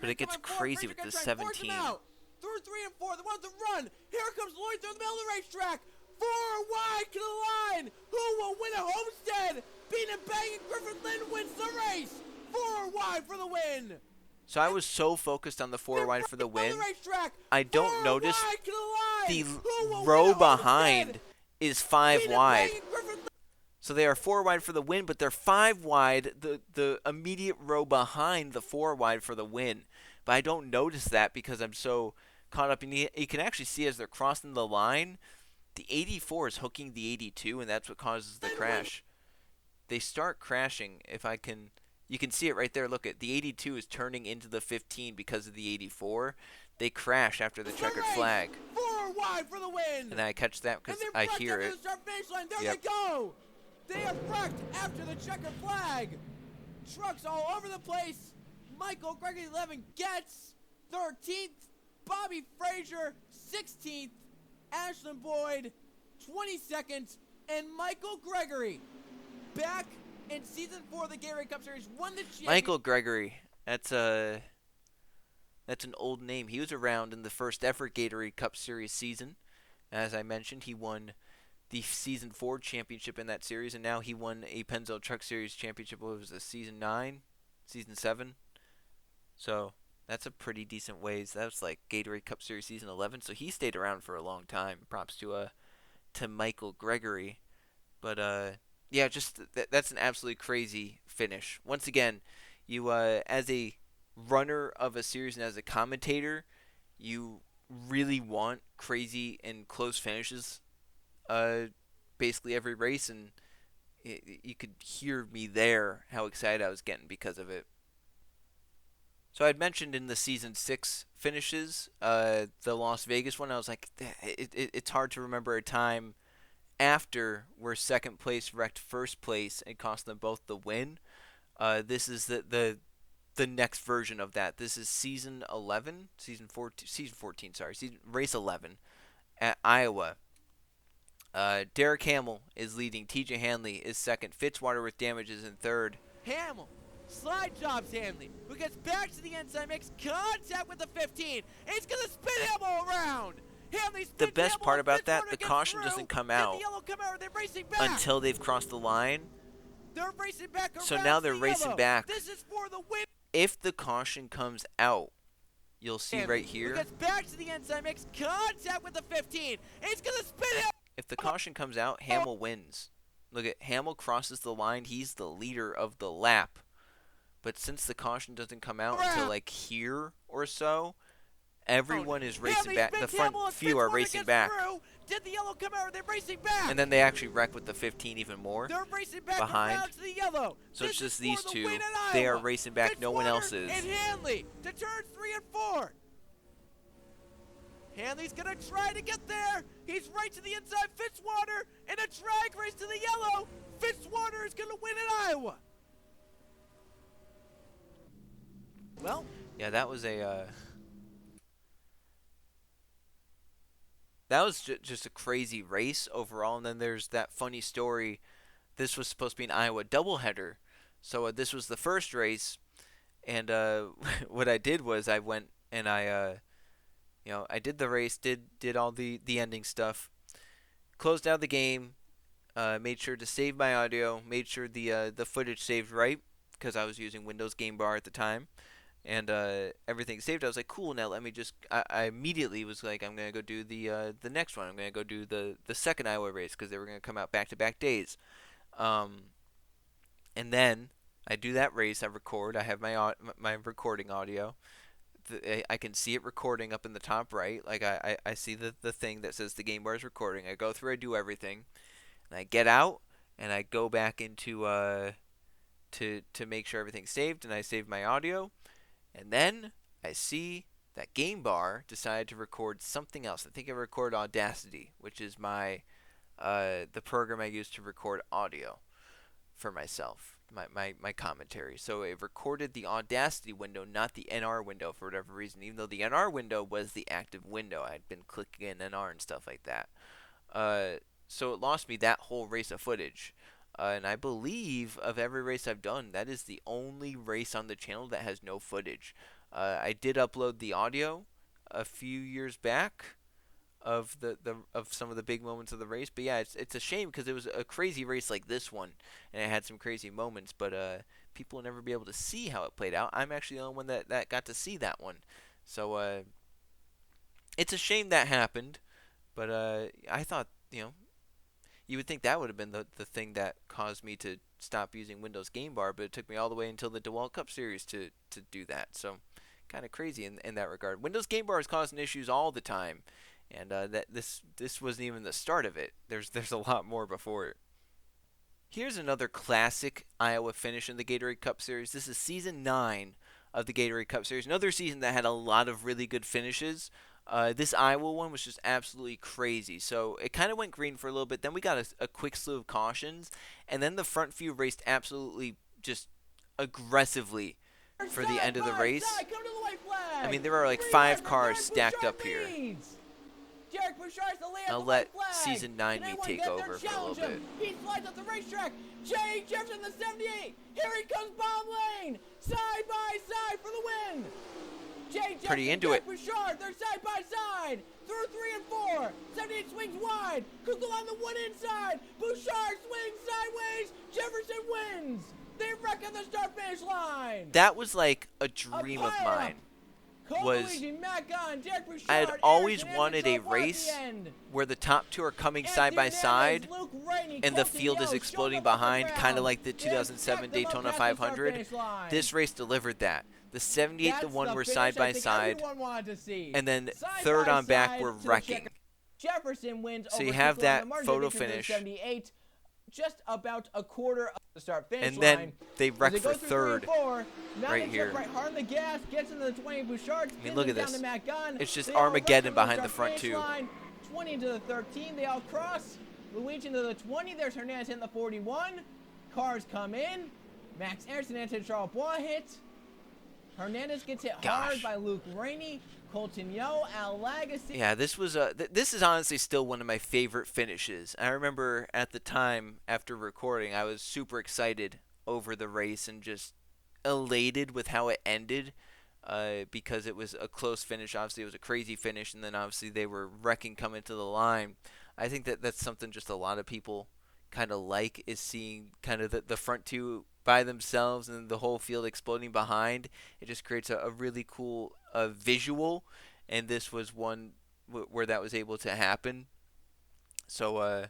But it gets crazy with the 17. Through 3 and 4, the ones to run. Here comes Lloyd through the middle of the racetrack. 4 wide to the line. Who will win at Homestead? Beating and banging. Griffin Lynn wins the race. 4 wide for the win. So I was so focused on the 4 wide for the win, I don't notice the row behind is 5 wide. So they are 4 wide for the win, but they're 5 wide, the immediate row behind the 4 wide for the win. But I don't notice that because I'm so caught up in you can actually see as they're crossing the line, the 84 is hooking the 82, and that's what causes the crash. They start crashing, you can see it right there. Look, at the 82 is turning into the 15 because of the 84. They crash after the checkered flag. 4 wide for the win. And I catch that because I hear it. There they go. They are wrecked after the checkered flag. Trucks all over the place. Michael Gregory 11 gets 13th. Bobby Frazier 16th. Ashlyn Boyd 22nd. And Michael Gregory back in Season 4 of the Gatorade Cup Series won the championship. Michael Gregory, that's an old name. He was around in the first ever Gatorade Cup Series season. As I mentioned, he won the Season 4 championship in that series, and now he won a Pensacola Truck Series championship. What was it, Season 9? Season 7? So that's a pretty decent ways. That was like Gatorade Cup Series Season 11, so he stayed around for a long time. Props to Michael Gregory. But yeah, just that's an absolutely crazy finish. Once again, you as a runner of a series and as a commentator, you really want crazy and close finishes basically every race, and you could hear me there how excited I was getting because of it. So I'd mentioned in the Season 6 finishes, the Las Vegas one, I was like, it's hard to remember a time after where second place wrecked first place and cost them both the win. This is the next version of that. This is Season 11, Race 11 at Iowa. Derek Hamill is leading. TJ Hanley is second. Fitzwater with damages in third. Hamill Slide jobs Hanley, who gets back to the inside, makes contact with the 15. He's going to spin Hamill around. Hanley spins The best Hamill, part about Fitzwater that, the gets caution through. doesn't come Did out the yellow come out? They're racing back. until they've crossed the line. They're racing back around So now they're the racing yellow. back. This is for the win. If the caution comes out, you'll see Hanley, right who here. gets back to the inside, makes contact with the 15. He's going to spin him. If the caution comes out, Hamill wins. Look at Hamill crosses the line. He's the leader of the lap. But since the caution doesn't come out until like here or so, everyone is racing back. The front few are racing back. Did the yellow come out? They're racing back. And then they actually wreck with the 15 even more. They're racing back behind. around to the yellow. So it's This just is these for the two. win in They Iowa. are racing back. No one Fitzwater else is. And Hanley to turns 3 and 4. Hanley's going to try to get there. He's right to the inside. Fitzwater in a drag race to the yellow. Fitzwater is going to win in Iowa. Well, Yeah, that was a. That was just a crazy race overall. And then there's that funny story. This was supposed to be an Iowa doubleheader. So this was the first race. And what I did was I went and I did the race, did all the ending stuff, closed out the game, made sure to save my audio, made sure the footage saved right because I was using Windows Game Bar at the time. And everything saved. I was like, cool. Now let me just. I immediately was like, I'm gonna go do the next one. I'm gonna go do the second Iowa race because they were gonna come out back-to-back days. And then I do that race. I record. I have my recording audio. I can see it recording up in the top right. Like I see the thing that says the game bar is recording. I go through. I do everything, and I get out and I go back into to make sure everything's saved. And I save my audio. And then I see that Game Bar decided to record something else. I think I recorded Audacity, which is my the program I use to record audio for myself, my commentary. So it recorded the Audacity window, not the NR window for whatever reason, even though the NR window was the active window. I had been clicking in NR and stuff like that. So it lost me that whole race of footage. And I believe of every race I've done, that is the only race on the channel that has no footage. I did upload the audio a few years back of of some of the big moments of the race. But yeah, it's a shame because it was a crazy race like this one, and it had some crazy moments. But people will never be able to see how it played out. I'm actually the only one that got to see that one. So it's a shame that happened. But I thought, you would think that would have been the thing that caused me to stop using Windows Game Bar, but it took me all the way until the DeWalt Cup Series to do that. So kind of crazy in that regard. Windows Game Bar is causing issues all the time, and that this wasn't even the start of it. There's a lot more before it. Here's another classic Iowa finish in the Gatorade Cup Series. This is Season 9 of the Gatorade Cup Series. Another season that had a lot of really good finishes. This Iowa one was just absolutely crazy. So it kind of went green for a little bit. Then we got a quick slew of cautions. And then the front few raced absolutely just aggressively for the end of the race. I mean, there are like 5 cars stacked up here. I'll let Season 9 me take over for a little bit. He slides up the racetrack. Jay Jefferson, the 78. Here he comes, bomb lane. Side by side for the win. Jay Jefferson, Pretty into it. Bouchard, they're side by side. Through 3 and 4. 78 swings wide. Kugel on the one inside. Bouchard swings sideways. Jefferson wins. They wreck at the start-finish line. That was like a dream of mine. Code Was Luigi, Matt Gunn, Derek Bouchard, I had always Erickson, wanted a Anderson, Clark at race the end. where the top 2 are coming Anthony side by Hernandez, side Luke Rainey, and the Colton field is Yost, exploding showed up on the behind, kind of ground. like the Then 2007 stacked them up Daytona past the 500. start-finish line. This race delivered that. The 78 That's to 1 the were finish side I by think side, everyone wanted to see. and then Side third by on back side were to the wrecking. checker. Jefferson wins So over you have Kugel on that the margin photo victory for the finish. 78, just about a quarter of the start-finish And line. then they As wrecked they go for through 3 third and 4, now right they here. jump right hard on the gas, gets into the 20 Bouchard, spins look it at down this. to Matt Gunn. It's just They all Armageddon wreck on behind the front start-finish two. line. 20 to the 13, they all cross. Luigi into the 20, there's Hernandez hitting the 41. Cars come in. Max Anderson and Charles Bois hit. Hernandez gets hit hard Gosh. by Luke Rainey. Colton Yo, Al Lagasse. Yeah, this was this is honestly still one of my favorite finishes. I remember at the time after recording, I was super excited over the race and just elated with how it ended because it was a close finish. Obviously, it was a crazy finish, and then obviously they were wrecking coming to the line. I think that that's something just a lot of people kind of like, is seeing kind of the front two by themselves and the whole field exploding behind. It just creates a really cool visual, and this was one where that was able to happen. So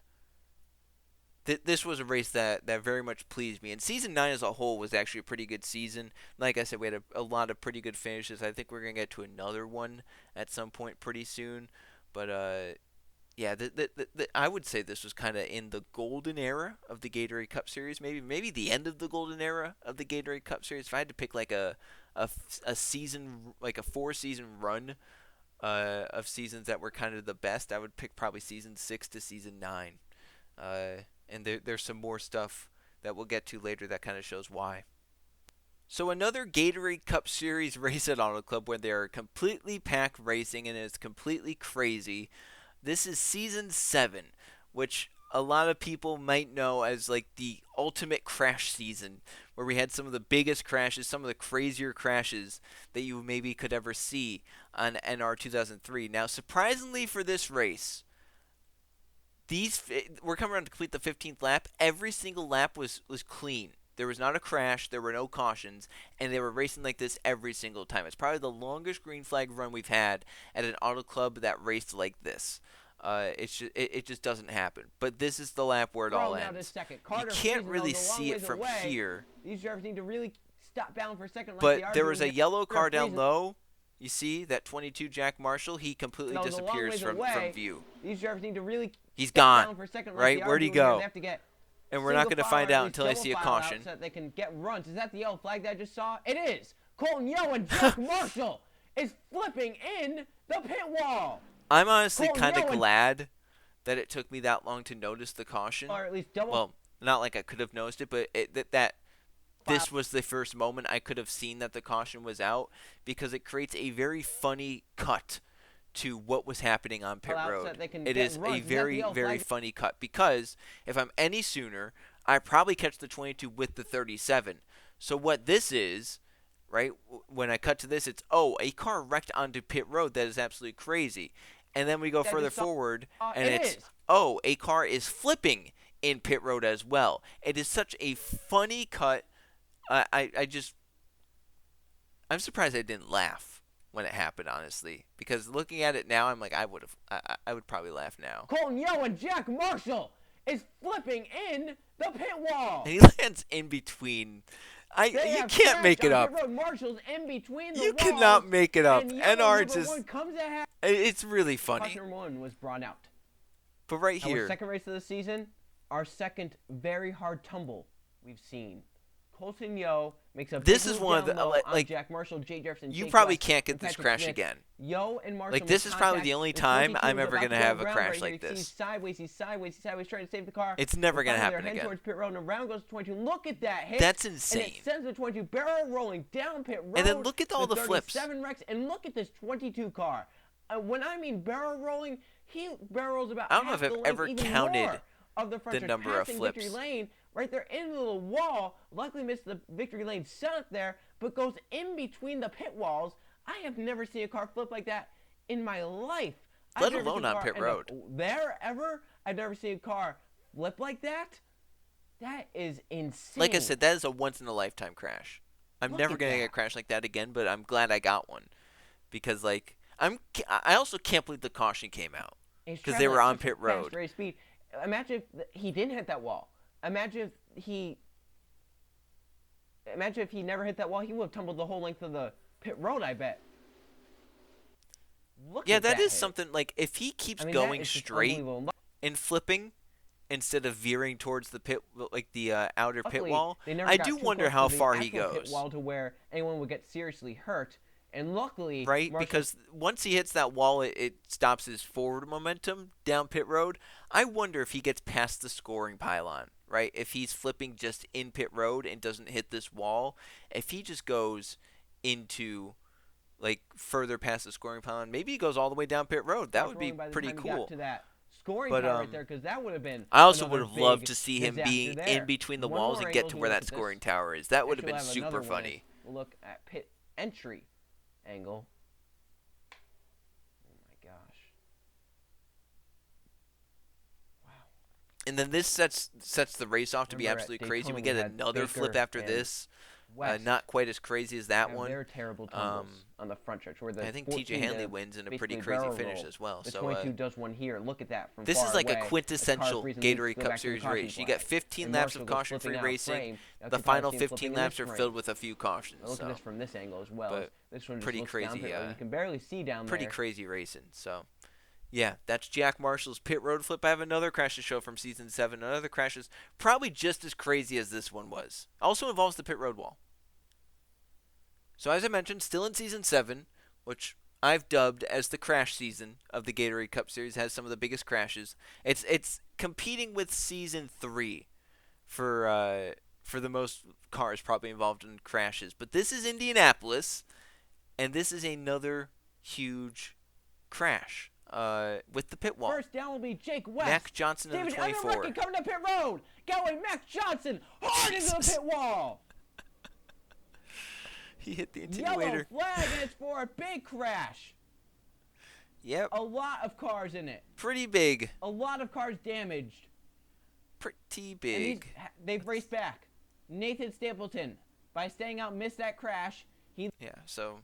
this was a race that very much pleased me. And Season 9 as a whole was actually a pretty good season. Like I said, we had a lot of pretty good finishes. I think we're going to get to another one at some point pretty soon. But yeah, I would say this was kind of in the golden era of the Gatorade Cup Series. Maybe the end of the golden era of the Gatorade Cup Series. If I had to pick like a season, like a 4-season run of seasons that were kind of the best, I would pick probably Season 6 to Season 9. And there's some more stuff that we'll get to later that kind of shows why. So another Gatorade Cup Series race at Auto Club where they are completely packed racing and it's completely crazy. This is Season 7, which a lot of people might know as like the ultimate crash season, where we had some of the biggest crashes, some of the crazier crashes that you maybe could ever see on NR2003. Now, surprisingly for this race, we're coming around to complete the 15th lap. Every single lap was clean. There was not a crash. There were no cautions. And they were racing like this every single time. It's probably the longest green flag run we've had at an auto club that raced like this. It just doesn't happen. But this is the lap where it all ends. You can't really see it from here. These drivers need to really stop down for a second. But there was a yellow car down low. You see that 22 Jack Marshall? He completely disappears from view. These drivers need to really He's gone. for a second, right? Where'd he go? And we're not going to find out until I see a caution. So that they can get runs. Is that the yellow flag that I just saw? It is. Colton Yo and Jack Marshall is flipping in the pit wall. I'm honestly kind of glad that it took me that long to notice the caution. Or at least double. Well, not like I could have noticed it, but this was the first moment I could have seen that the caution was out, because it creates a very funny cut to what was happening on pit road. It is a very, very funny cut, because if I'm any sooner, I probably catch the 22 with the 37. So what this is, right, when I cut to this, it's, a car wrecked onto pit road. That is absolutely crazy. And then we go further forward, and it's, a car is flipping in pit road as well. It is such a funny cut. I'm surprised I didn't laugh when it happened, honestly, because looking at it now, I'm like, I would probably laugh now. Colton Yo and Jack Marshall is flipping in the pit wall. And he lands in between. You can't make it up. Marshall's in between the you cannot make it up. NR just, it's really funny. Caution number 1 was brought out. But right here, our second race of the season, our second very hard tumble we've seen. Colton Yo makes a this is one of the like Jack Marshall, Jay Jefferson. You Jake probably West, can't get this crash again. Yo and Marshall. Like this is probably the only time I'm ever gonna have a crash like this. He's sideways, trying to save the car. It's never gonna happen again. Towards pit road, and around goes 22. Look at that hit. That's insane. And it sends the 22 barrel rolling down pit road. And then look at all the flips. 7 wrecks, and look at this 22 car. When I mean barrel rolling, he barrels about. I don't know if I've ever counted of the front number of flips. Victory lane. Right there in the little wall, luckily missed the victory lane setup there, but goes in between the pit walls. I have never seen a car flip like that in my life. Let alone on pit road. I've never seen a car flip like that. That is insane. Like I said, that is a once-in-a-lifetime crash. I'm never going to get a crash like that again, but I'm glad I got one. Because, like, I also can't believe the caution came out. Because they were on pit road. Speed. Imagine if he didn't hit that wall. Imagine if he never hit that wall, he would have tumbled the whole length of the pit road, I bet. That is something, like, if he keeps going straight and flipping instead of veering towards the pit, like the outer pit wall, I do wonder how far he goes. Pit wall to where anyone would get seriously hurt. And luckily, right, because once he hits that wall, it stops his forward momentum down pit road. I wonder if he gets past the scoring pylon, right? If he's flipping just in pit road and doesn't hit this wall, if he just goes into, like, further past the scoring pylon, maybe he goes all the way down pit road. That would be pretty cool. To that scoring But, tower right there, because that would have been. I also another would have loved big to see him disaster being there. in between the One walls more and get angle to to where look that at this. scoring tower is. That would have Actually, been we'll have another super one funny. is we'll look at pit entry angle. Oh my gosh! Wow. And then this sets the race off to be Remember at absolutely crazy. Daytona We we get had another flip Baker after and this. West Not quite as crazy as that have one. their terrible tumbles on the front stretch. Where the I think 14 TJ Hanley does wins in a basically pretty crazy barrel finish roll. as well. The So 22 does one here. Look at that from this far is like away. a The car quintessential freezes and Gatorade go Cup back to the Series caution race. You flag. get 15 And laps of Marshall goes caution-free flipping out racing. frame. Now The you can final probably see him 15 flipping in laps this are frame. filled with a few cautions. Look at So this from this angle as well. but This one just pretty looks crazy, down to it. You can barely see down pretty there. crazy racing. So yeah, that's Jack Marshall's pit road flip. I have another crash to show from season 7. Another crash is probably just as crazy as this one was. Also involves the pit road wall. So as I mentioned, still in season 7, which I've dubbed as the crash season of the Gatorade Cup Series, has some of the biggest crashes. It's competing with season 3 for the most cars probably involved in crashes. But this is Indianapolis, and this is another huge crash with the pit wall. First down will be Jake West. Mac Johnson in the David 24. Unreckon coming up pit road. Going Mac Johnson hard into the pit wall. He hit the Yellow attenuator. flag, and it's for a big crash. Yep. A lot of cars in it. Pretty big. A lot of cars damaged. Pretty And big. they've raced back. Nathan Stapleton, by staying out, missed that crash. He Yeah, so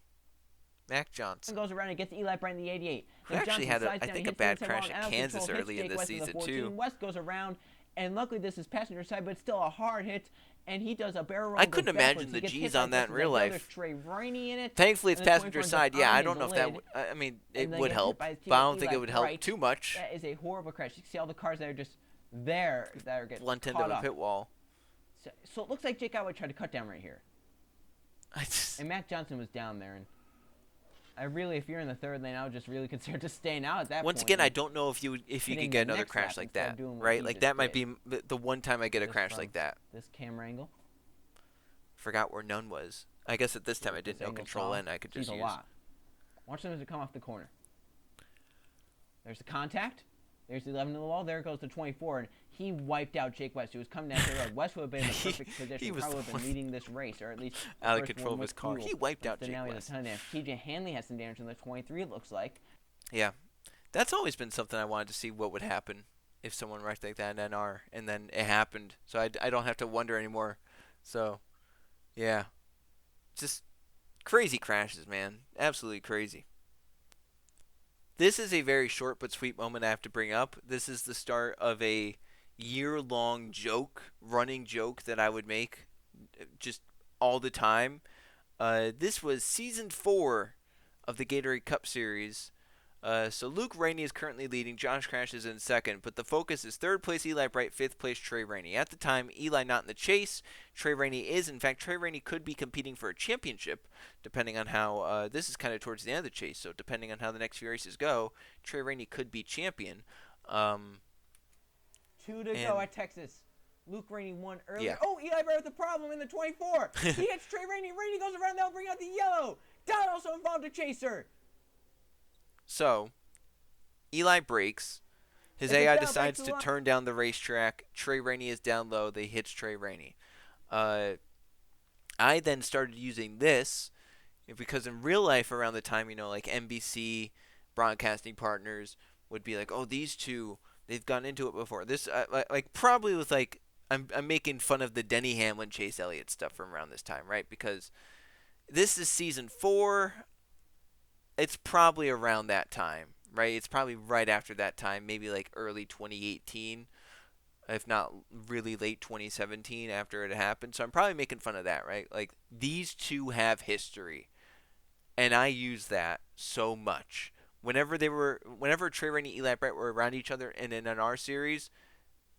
Mac Johnson. goes around and gets Eli Bright in the 88. Who Then actually Johnson had, slides I down, think, he a hits the bad inside crash wall, at out of Kansas control, hits early in Jake this West in the season, 14. too. West goes around, and luckily this is passenger side, but still a hard hit. And he does a barrel roll. I and couldn't goes imagine backwards. the He gets G's hit on by that in this. real There's life. Trey Rainey in it. Thankfully, it's And the passenger 24 side. goes Yeah, I on don't know his if that lid. would. I mean, it And then would gets hit help, by his but I don't teammate think it Eli would help Bright. too much. That is a horrible crash. You can see all the cars that are just there that are getting Blunt into caught a up. pit wall. So it looks like Jake Atwood tried to cut down right here. I just, And Mac Johnson was down there. And I really, if you're in the third lane, I would just really consider just staying out at that point. once again, I don't know if you hitting could the get another next crash lap like instead of that, doing what right? he Like just that might did. be the one time I get a Just crash from like that. This camera angle. Forgot where none was. I guess at this time I This didn't know angle Control saw. N. I could Sees just a use. lot. Watch them as they come off the corner. There's the contact. There's the 11 to the wall. There goes the 24, and he wiped out Jake West, who was coming down the road. West would have been in the perfect position. he was Probably the would have been one leading this race, or at least the out of first control one of his with car. fuel. He wiped out So Jake now he has West. a ton of damage. TJ Hanley has some damage in the 23, it looks like. Yeah, that's always been something I wanted to see what would happen if someone wrecked like that in NR, and then it happened. So I don't have to wonder anymore. So, yeah, just crazy crashes, man. Absolutely crazy. This is a very short but sweet moment I have to bring up. This is the start of a year-long joke, running joke that I would make just all the time. This was Season 4 of the Gatorade Cup Series. So Luke Rainey is currently leading. Josh Crash is in second, but the focus is third place Eli Bright, fifth place Trey Rainey. At the time, Eli not in the chase. Trey Rainey is. In fact, Trey Rainey could be competing for a championship, depending on how this is kind of towards the end of the chase. So depending on how the next few races go, Trey Rainey could be champion. 2 to go at Texas. Luke Rainey won earlier. Yeah. Oh, Eli Bright with the problem in the 24. He hits Trey Rainey. Rainey goes around. They'll bring out the yellow. Down also involved a chaser. So, Eli breaks. His If it's AI down, decides breaks to a lot. turn down the racetrack. Trey Rainey is down low. They hit Trey Rainey. I then started using this because in real life around the time, like NBC broadcasting partners would be like, oh, these two, they've gone into it before. This, like probably with like, I'm making fun of the Denny Hamlin, Chase Elliott stuff from around this time, right? Because this is Season 4. It's probably around that time, right? It's probably right after that time, maybe like early 2018, if not really late 2017 after it happened. So I'm probably making fun of that, right? Like, these two have history, and I use that so much. Whenever Trey Rainey and Eli Bright were around each other in an NR series,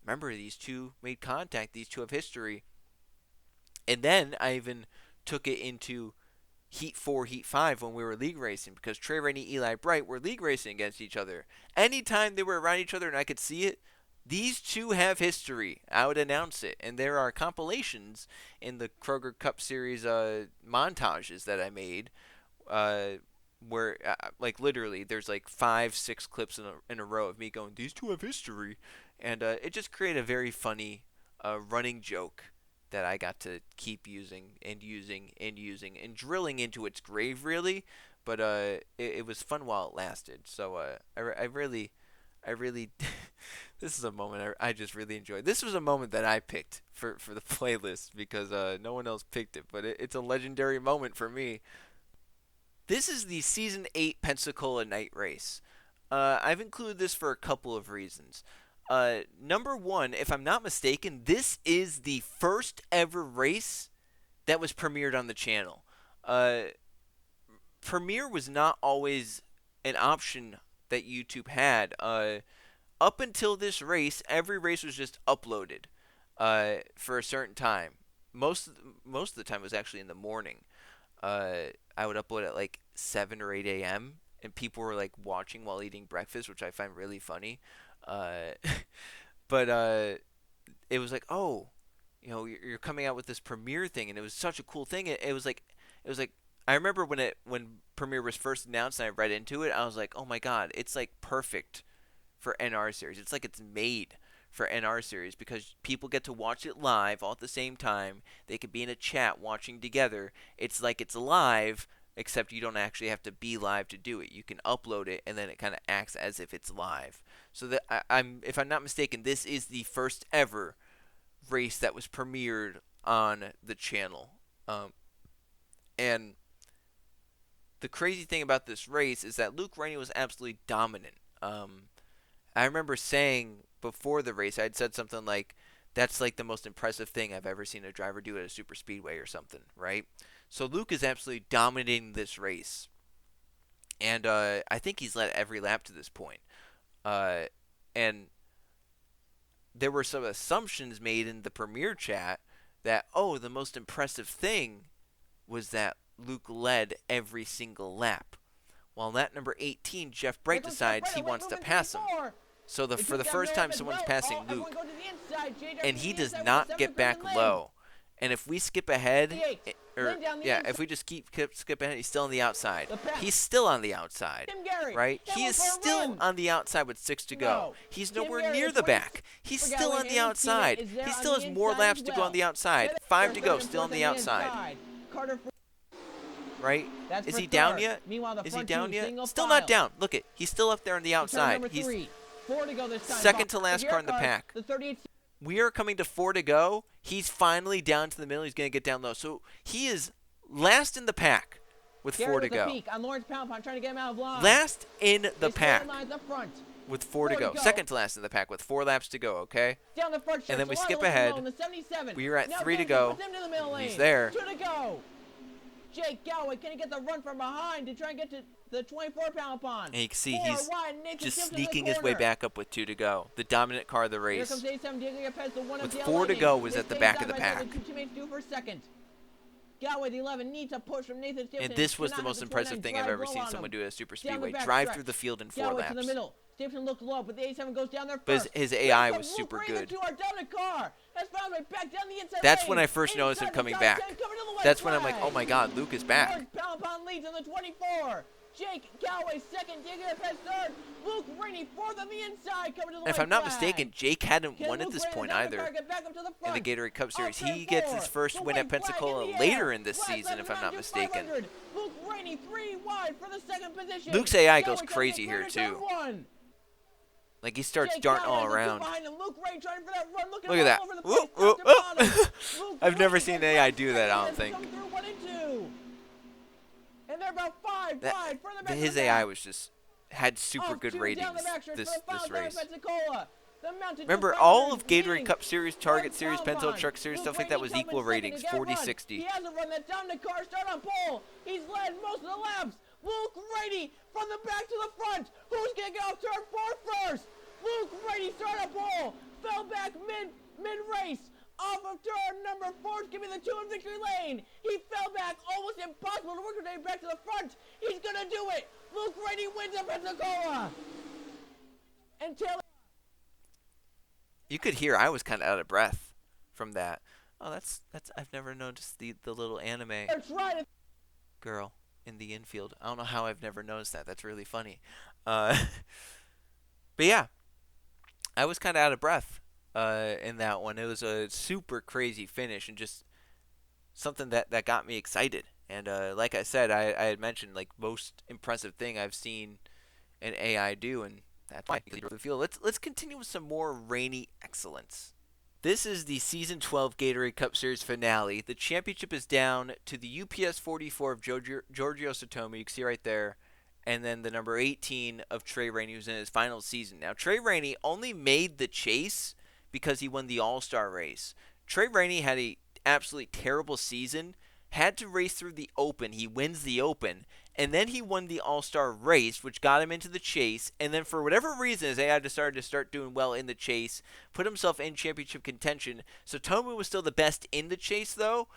remember, these two made contact. These two have history. And then I even took it into Heat 4, Heat 5 when we were league racing, because Trey Rainey, Eli Bright were league racing against each other. Anytime they were around each other and I could see it, these two have history. I would announce it. And there are compilations in the Kroger Cup Series montages that I made where like literally there's like 5-6 clips in a row of me going, these two have history, and it just created a very funny running joke that I got to keep using and using and using and drilling into its grave, really. But it was fun while it lasted. So I really this is a moment I just really enjoyed. This was a moment that I picked for the playlist because no one else picked it, but it's a legendary moment for me. This is the Season 8 Pensacola night race. I've included this for a couple of reasons. Number one, if I'm not mistaken, this is the first ever race that was premiered on the channel. Premiere was not always an option that YouTube had. Up until this race, every race was just uploaded for a certain time. Most of the time it was actually in the morning. I would upload at like 7 or 8 a.m. and people were like watching while eating breakfast, which I find really funny. But it was like, oh, you know, you're coming out with this Premiere thing, and it was such a cool thing. It was like I remember when Premiere was first announced and I read into it, I was like, oh my god, it's like perfect for NR series. It's like it's made for NR series because people get to watch it live all at the same time. They could be in a chat watching together. It's like it's live, except you don't actually have to be live to do it. You can upload it, and then it kind of acts as if it's live. So that if I'm not mistaken, this is the first ever race that was premiered on the channel. And the crazy thing about this race is that Luke Rainey was absolutely dominant. I remember saying before the race, I'd said something like, that's like the most impressive thing I've ever seen a driver do at a super speedway or something, right? So Luke is absolutely dominating this race. And I think he's led every lap to this point. And there were some assumptions made in the Premiere chat that, oh, the most impressive thing was that Luke led every single lap. While lap number 18, Jeff Bright decides he wants to pass him. So for the first time, someone's passing Luke, and he does not get back low. And if we skip ahead, if we just skip ahead, he's still on the outside. He's still on the outside, right? He is still on the outside with 6 to go. He's nowhere near the back. He's still on the outside. He still has more laps to go on the outside. 5 to go, still on the outside. Right? Is he down yet? Is he down yet? Still not down. Look it. He's still up there on the outside. He's second to last car in the pack. We are coming to 4 to go. He's finally down to the middle. He's going to get down low. So he is last in the pack with 4 to go. Last in the pack with 4 to go. Second to last in the pack with 4 laps to go, okay? And then we skip ahead. We are at 3 to go. He's there. 2 to go. Jake Galloway, can he get the run from behind to try and get to the 24-pound pond? And you can see he's just sneaking his way back up with 2 to go. The dominant car of the race. With 4 to go was at the back of the pack. Galloway, the 11, needs a push from Nathan Stipton. And this was the most impressive thing I've ever seen someone do at a super speedway. Drive through the field in 4 laps. Stipton looks low, but the 87 goes down there first. But his AI was super good. That's when I first noticed him coming back. That's when I'm like, oh my god, Luke is back. Leads on the 24. Jake Galloway second, Diego Lopez third, Luke Rainey fourth on the inside, coming to the If I'm not mistaken, Jake hadn't won at this point either in the Gatorade Cup Series. He gets his first win at Pensacola later in this season, if I'm not mistaken. Luke Rainey 3 wide for the second position. Luke's AI goes crazy here too. Like he starts darting all around. Look at that. Whoop, whoop, whoop. I've never seen an AI do that, I don't think. And they're about 5 wide further back. His AI was just had super good ratings this race. Remember, all of Gatorade Cup Series, Target Series, Pensacola Truck Series, stuff like that was equal ratings, 40-60. He hasn't run that down the car, start on pole. He's led most of the laps. Luke Rainey from the back to the front. Who's going to get off turn 4 first? Luke Rainey started on pole. Fell back mid-race. Off of turn number 4 to give me the 2 in victory lane. He fell back, almost impossible to work his way back to the front. He's going to do it. Luke Rainey wins at Pensacola. And Taylor. You could hear I was kind of out of breath from that. Oh, that's I've never noticed the little anime right. girl. in the infield. I don't know how I've never noticed that. That's really funny. Uh, but yeah, I was kind of out of breath in that one. It was a super crazy finish and just something that got me excited. And like I said, I had mentioned like most impressive thing I've seen an AI do, and that's why I the field. Let's continue with some more rainy excellence. This is the Season 12 Gatorade Cup Series finale. The championship is down to the UPS 44 of Giorgio Satomi. You can see right there. And then the number 18 of Trey Rainey, who's in his final season. Now, Trey Rainey only made the chase because he won the All-Star race. Trey Rainey had a absolutely terrible season, had to race through the Open. He wins the Open, and then he won the All-Star race, which got him into the chase. And then for whatever reason, his AI decided to start doing well in the chase, put himself in championship contention. So Tomu was still the best in the chase, though.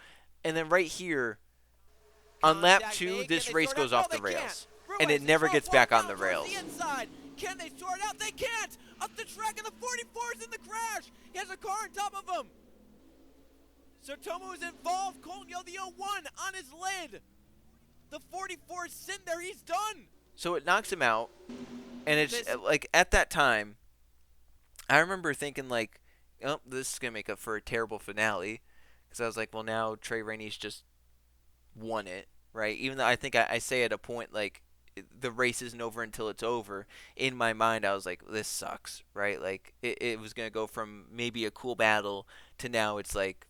And then right here, on lap 2, this race goes off the rails. And it never gets back on the rails. Can they sort it out? They can't! Up the track, and the 44's in the crash! He has a car on top of him! So Tomu is involved. Colton yelled the 01 on his lid. The 44 is sitting there. He's done. So it knocks him out. And it's like at that time, I remember thinking like, oh, this is going to make up for a terrible finale. Because I was like, well, now Trey Rainey's just won it, right? Even though I think I say at a point like, the race isn't over until it's over. In my mind, I was like, this sucks, right? Like, it was going to go from maybe a cool battle to now it's like,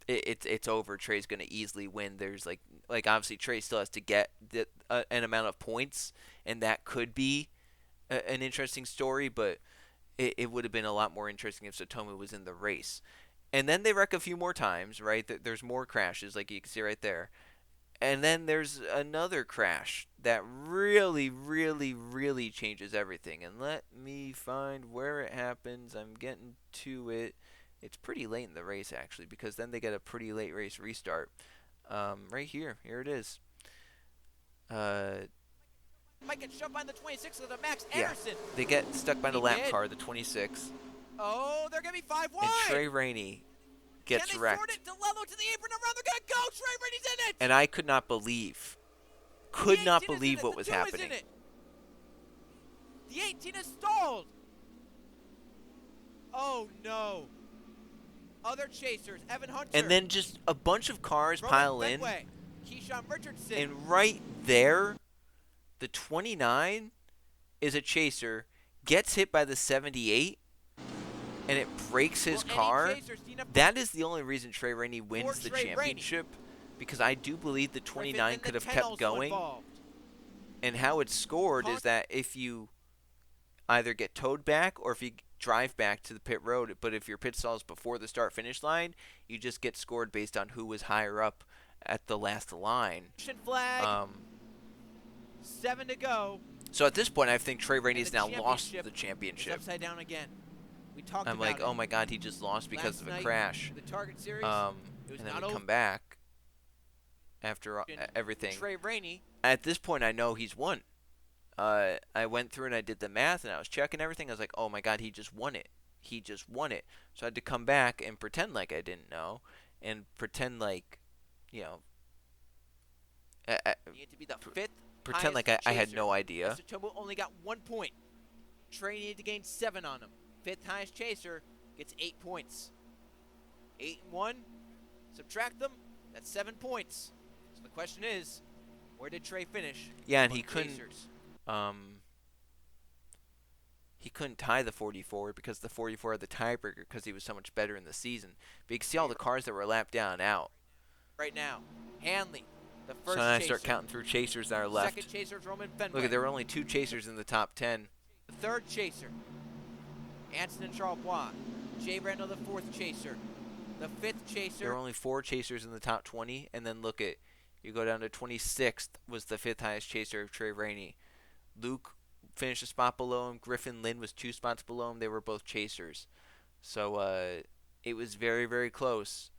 it's over. Trey's going to easily win. There's like obviously Trey still has to get an amount of points, and that could be an interesting story, but it would have been a lot more interesting if Satomu was in the race. And then they wreck a few more times, right? There's more crashes, like you can see right there. And then there's another crash that really, really, really changes everything. And let me find where it happens. I'm getting to it. It's pretty late in the race, actually, because then they get a pretty late race restart. Right here. Here it is. Might get shoved by the 26 of the Max Yeah, Anderson. they get stuck by the lap car, the 26. Oh, they're going to be 5 wide. And Trey Rainey gets Can they wrecked. sort it? DeLello to the apron around. They're going to go. Trey Rainey's in it. And I could not believe what was happening. The 18 is stalled. Oh, no. Other chasers, Evan Hunter. And then just a bunch of cars pile in. Keyshawn Richardson. And right there, the 29 is a chaser, gets hit by the 78, and it breaks his car. That is the only reason Trey Rainey wins the championship, because I do believe the 29 could have kept going. And how it's scored is that if you either get towed back or if you drive back to the pit road, but if your pit stalls before the start-finish line, you just get scored based on who was higher up at the last line. Flag. 7 to go. So at this point, I think Trey Rainey's now lost the championship. Upside down again. We talked I'm about like, it. oh my God, he just lost because of a crash. The Target Series. And then we come back after everything. Trey Rainey. At this point, I know he's won. I went through and I did the math and I was checking everything. I was like, oh my God, he just won it. He just won it. So I had to come back and pretend like I didn't know and pretend like, you know, You need to be the 5th. pretend like I had no idea. Satomu only got 1 point. Trey needed to gain 7 on him. 5th highest chaser gets 8 points. 8 and 1. Subtract them. That's 7 points. So the question is, where did Trey finish? Yeah, and he couldn't tie the 44 because the 44 had the tiebreaker because he was so much better in the season. But you can see all the cars that were lapped down and out. Right now, Hanley, the first So then I chaser. start counting through chasers that are left. Second chaser is Roman Fenway. Look, there were only 2 chasers in the top 10. The third chaser, Anson and Charlebois. Jay Randall, the 4th chaser. The 5th chaser. There were only 4 chasers in the top 20, and then look at, you go down to 26th was the 5th highest chaser of Trey Rainey. Luke finished a spot below him. Griffin Lynn was 2 spots below him. They were both chasers. So it was very, very close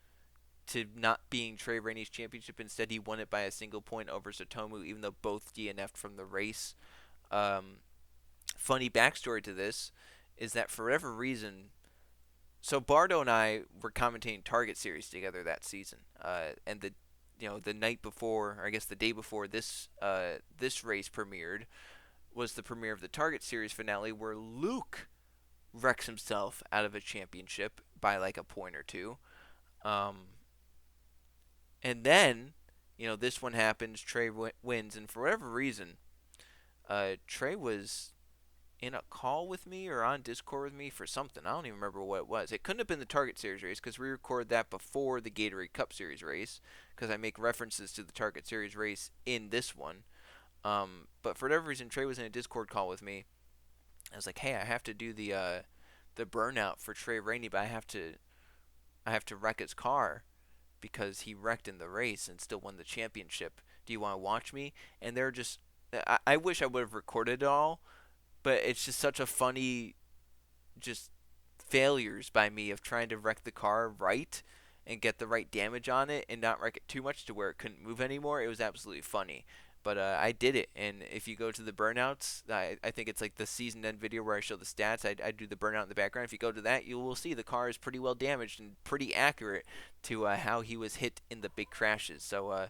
to not being Trey Rainey's championship. Instead, he won it by a single point over Satomu, even though both DNF'd from the race. Funny backstory to this is that for whatever reason, so Bardo and I were commentating Target Series together that season, and the night before, or I guess the day before this this race premiered, was the premiere of the Target Series finale, where Luke wrecks himself out of a championship by like a point or two. And then, this one happens. Trey wins, and for whatever reason, Trey was in a call with me or on Discord with me for something. I don't even remember what it was. It couldn't have been the Target Series race because we recorded that before the Gatorade Cup Series race, because I make references to the Target Series race in this one. But for whatever reason, Trey was in a Discord call with me. I was like, hey, I have to do the burnout for Trey Rainey, but I have to wreck his car because he wrecked in the race and still won the championship. Do you want to watch me? And they're just, I wish I would have recorded it all, but it's just such a funny, just failures by me of trying to wreck the car right and get the right damage on it and not wreck it too much to where it couldn't move anymore. It was absolutely funny. But I did it, and if you go to the burnouts, I think it's like the season end video where I show the stats. I do the burnout in the background. If you go to that, you will see the car is pretty well damaged and pretty accurate to how he was hit in the big crashes. So,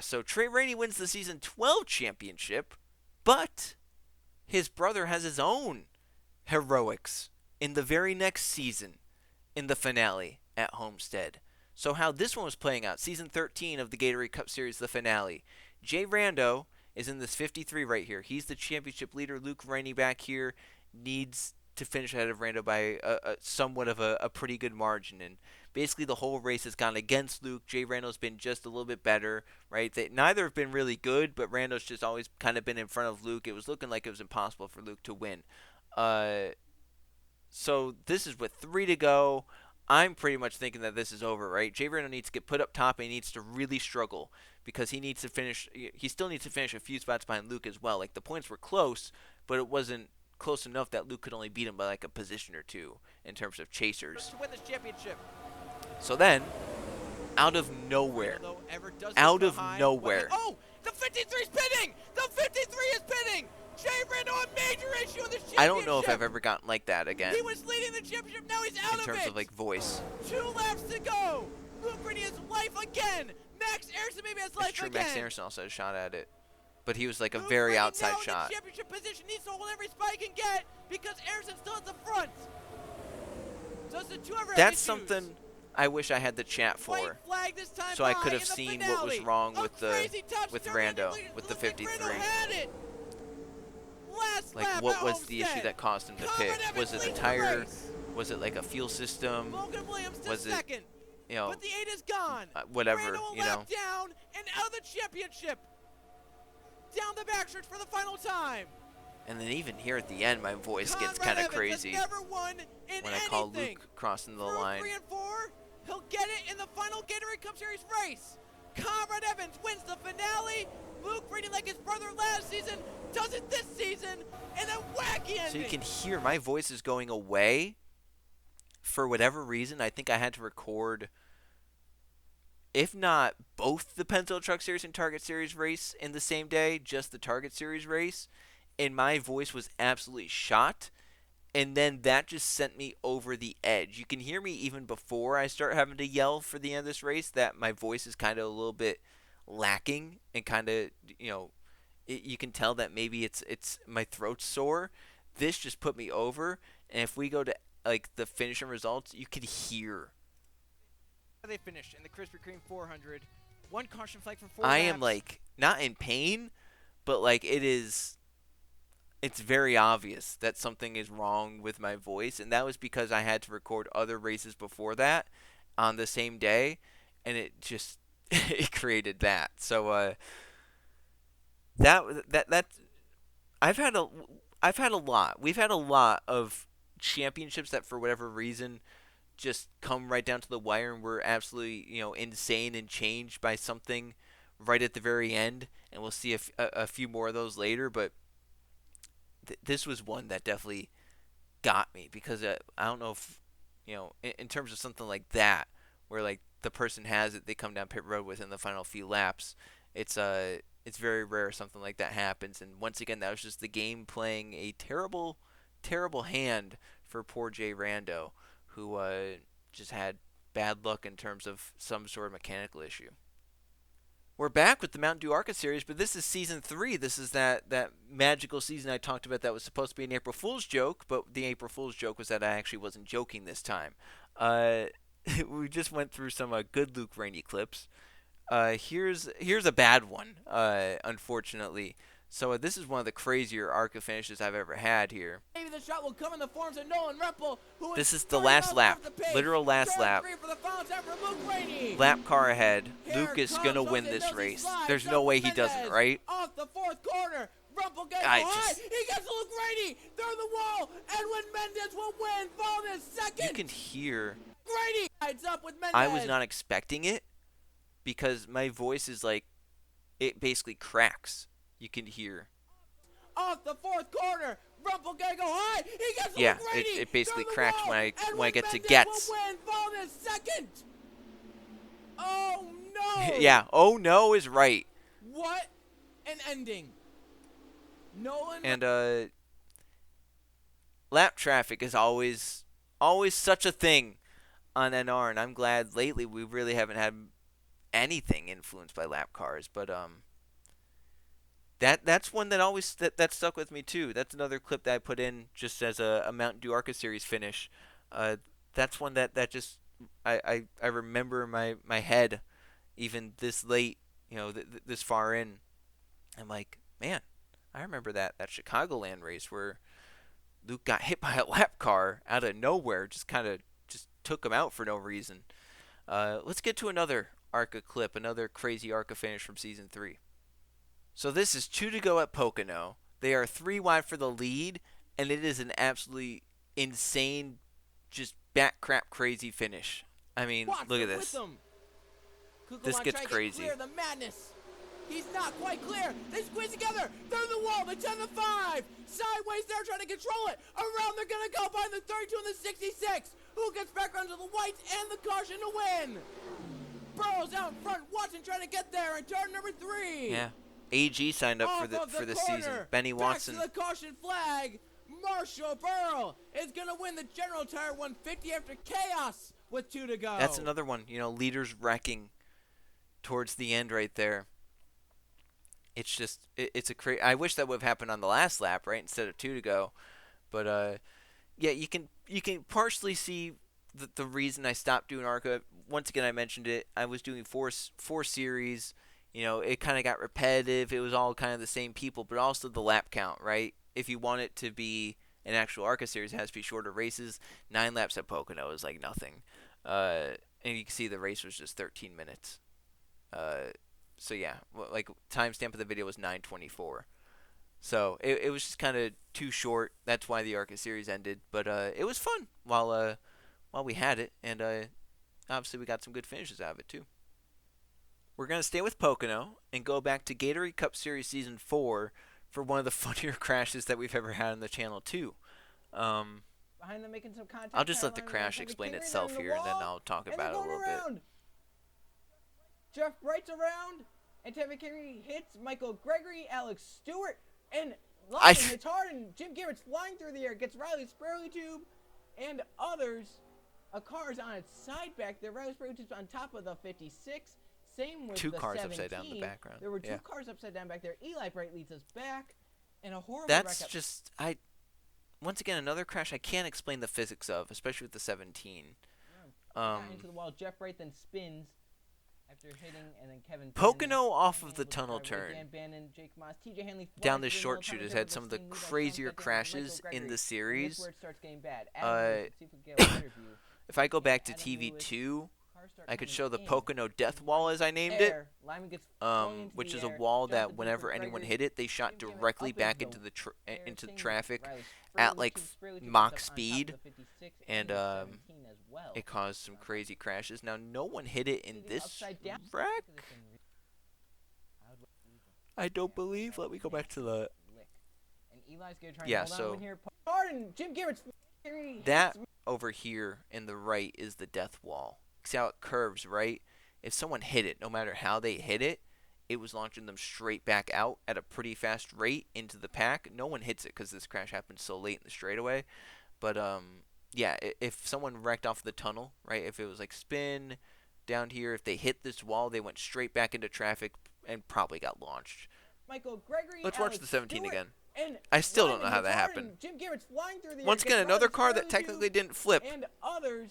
so Trey Rainey wins the season 12 championship, but his brother has his own heroics in the very next season in the finale at Homestead. So how this one was playing out, season 13 of the Gatorade Cup Series, the finale. Jay Rando is in this 53 right here. He's the championship leader. Luke Rainey back here needs to finish ahead of Rando by somewhat of a pretty good margin. And basically the whole race has gone against Luke. Jay Rando's been just a little bit better, right? Neither have been really good, but Rando's just always kind of been in front of Luke. It was looking like it was impossible for Luke to win. So this is with 3 to go. I'm pretty much thinking that this is over, right? Jay Rando needs to get put up top, and he needs to really struggle because he needs to finish. He still needs to finish a few spots behind Luke as well. Like, the points were close, but it wasn't close enough that Luke could only beat him by like a position or two in terms of chasers. To win this championship. So then, out of nowhere, oh, the 53 is pitting! The 53 is pitting! Jay Rando, a major issue in this championship. I don't know if I've ever gotten like that again. He was leading the championship, now he's out of it. In terms of like voice. 2 laps to go. Luke Rainey has life again. Max Ayrton maybe has life again. It's true, Max Ayrton also had a shot at it, but he was like a Luke very Rainey outside now shot. In the championship position, needs to hold every spot he can get because Ayrton still at the front. So it's the 2 ever. That's something I wish I had the chat for, so I could have seen what was wrong with Rando with the 53. Like, what was the issue that caused him to pit? Was it the tire? Was it like a fuel system? Was it, but the 8 is gone. Whatever, down and out of the championship. Down the backstretch for the final time. And then even here at the end, my voice gets kind of crazy when I call Luke crossing the line. 3 and 4, he'll get it in the final Gatorade Cup Series race. Conrad Evans wins the finale. Luke Rainey, like his brother last season, does it this season, and a wacky ending. So you can hear my voice is going away. For whatever reason, I think I had to record, if not both the Pensacola Truck Series and Target Series race in the same day, just the Target Series race, and my voice was absolutely shot. And then that just sent me over the edge. You can hear me even before I start having to yell for the end of this race that my voice is kind of a little bit lacking and kind of, you can tell that maybe it's my throat's sore. This just put me over. And if we go to like the finishing results, you could hear. They finished in the Krispy Kreme 400. 1 caution flag for 4 I laps. am like not in pain, but like it's very obvious that something is wrong with my voice, and that was because I had to record other races before that on the same day, and it just it created that. So that I've had a lot. We've had a lot of championships that for whatever reason just come right down to the wire, and we're absolutely insane and changed by something right at the very end, and we'll see a few more of those later, but this was one that definitely got me because I don't know if in terms of something like that where like the person has it, they come down pit road within the final few laps. It's very rare something like that happens, and once again that was just the game playing a terrible hand for poor Jay Rando, who just had bad luck in terms of some sort of mechanical issue. We're back with the Mountain Dew Arca series, but this is season 3. This is that magical season I talked about that was supposed to be an April Fool's joke, but the April Fool's joke was that I actually wasn't joking this time. We just went through some good Luke Rainey clips. Here's a bad one, unfortunately. So this is one of the crazier Arca finishes I've ever had here. Maybe the shot will come in the forms of Nolan Rempel, who This is the last lap, literal last lap. Lap car ahead. Luke is going to win this race. There's no way he doesn't, right? Off the fourth corner. Rumpel gets He gets Luke Rainey through the wall, and when Mendez will win, followed in second. You can hear. Rainey rides up with Mendez. I was not expecting it because my voice is like, it basically cracks. You can hear. Off the fourth corner, Rumpel gonna go high. He gets yeah, Luke Rainey it basically through the cracks wall, when I get to Mendez gets. Will win, followed in second. Oh no! Yeah, oh no is right. What an ending. Nolan and lap traffic is always such a thing on NR, and I'm glad lately we really haven't had anything influenced by lap cars, but that's one that always that stuck with me too. That's another clip that I put in just as a Mountain Dew Arca series finish. That's one that just I remember in my head even this late, this far in. I'm like, man, I remember that Chicagoland race where Luke got hit by a lap car out of nowhere, just took him out for no reason. Let's get to another Arca clip, another crazy Arca finish from season 3. So this is 2 to go at Pocono. They are 3 wide for the lead, and it is an absolutely insane, just back crap crazy finish. I mean, look at this. This gets crazy. Clear the madness. He's not quite clear. They squeeze together. They're the wall. They 10 to 5. Sideways, they're trying to control it. Around, they're going to go by the 32 and the 66. Who gets back onto the whites and the caution to win? Burrow's out in front. Watson trying to get there in turn number 3. Yeah. AG signed up for the season. Benny Watson. Back to the caution flag. Marshall Burrow is going to win the General Tire 150 after chaos with 2 to go. That's another one. Leaders wrecking towards the end right there. It's just, it's a crazy. I wish that would have happened on the last lap, right, instead of 2 to go. But yeah, you can partially see the reason I stopped doing Arca. Once again, I mentioned it. I was doing four series. It kind of got repetitive. It was all kind of the same people, but also the lap count, right? If you want it to be an actual Arca series, it has to be shorter races. 9 laps at Pocono is like nothing. And you can see the race was just 13 minutes. So yeah, like timestamp of the video was 9:24. So it was just kind of too short. That's why the Arca series ended. But it was fun while we had it, and obviously we got some good finishes out of it too. We're going to stay with Pocono and go back to Gatorade Cup Series Season 4 for one of the funnier crashes that we've ever had on the channel, too. Behind them making some contact. I'll just let the crash explain itself here, and then I'll talk about it a little bit. Jeff Bright's around, and Tevin Carey hits Michael Gregory, Alex Stewart, and Lawson hits hard, and Jim Garrett's flying through the air, gets Riley Sparrow Tube, and others. A car's on its side back there. Riley Sparrow Tube's on top of the 56. Same with 2 the cars 17. upside down in the background. There were 2 cars upside down back there. Eli Bright leads us back, and a horrible That's wreck just once again another crash I can't explain the physics of, especially with the 17. Into the wall. Jeff Bright then spins after hitting, and then Kevin Pocono off of the tunnel turn Dan Bannon, Jake Moss, TJ Hanley down this short shoot has had some of the crazier crashes in the series. Where it starts getting bad. Adam, see if we can get a better view. If I go back to TV2, I could show the Pocono death wall, as I named it, which is a wall that whenever anyone hit it, they shot directly back into the traffic at like Mach speed, and it caused some crazy crashes. Now, no one hit it in this wreck. I don't believe. Let me go back to the. Yeah, so that over here in the right is the death wall. See how it curves, right? If someone hit it, no matter how they hit it, it was launching them straight back out at a pretty fast rate into the pack. No one hits it because this crash happened so late in the straightaway. But yeah, if someone wrecked off the tunnel, right? If it was like spin down here, if they hit this wall, they went straight back into traffic, and probably got launched. Michael Gregory. Let's watch the 17 again. And I still don't Ryan know how that Jordan, happened. Jim Garrett's flying through the air, Once again, gets another run car through that the technically tube, didn't flip. And others,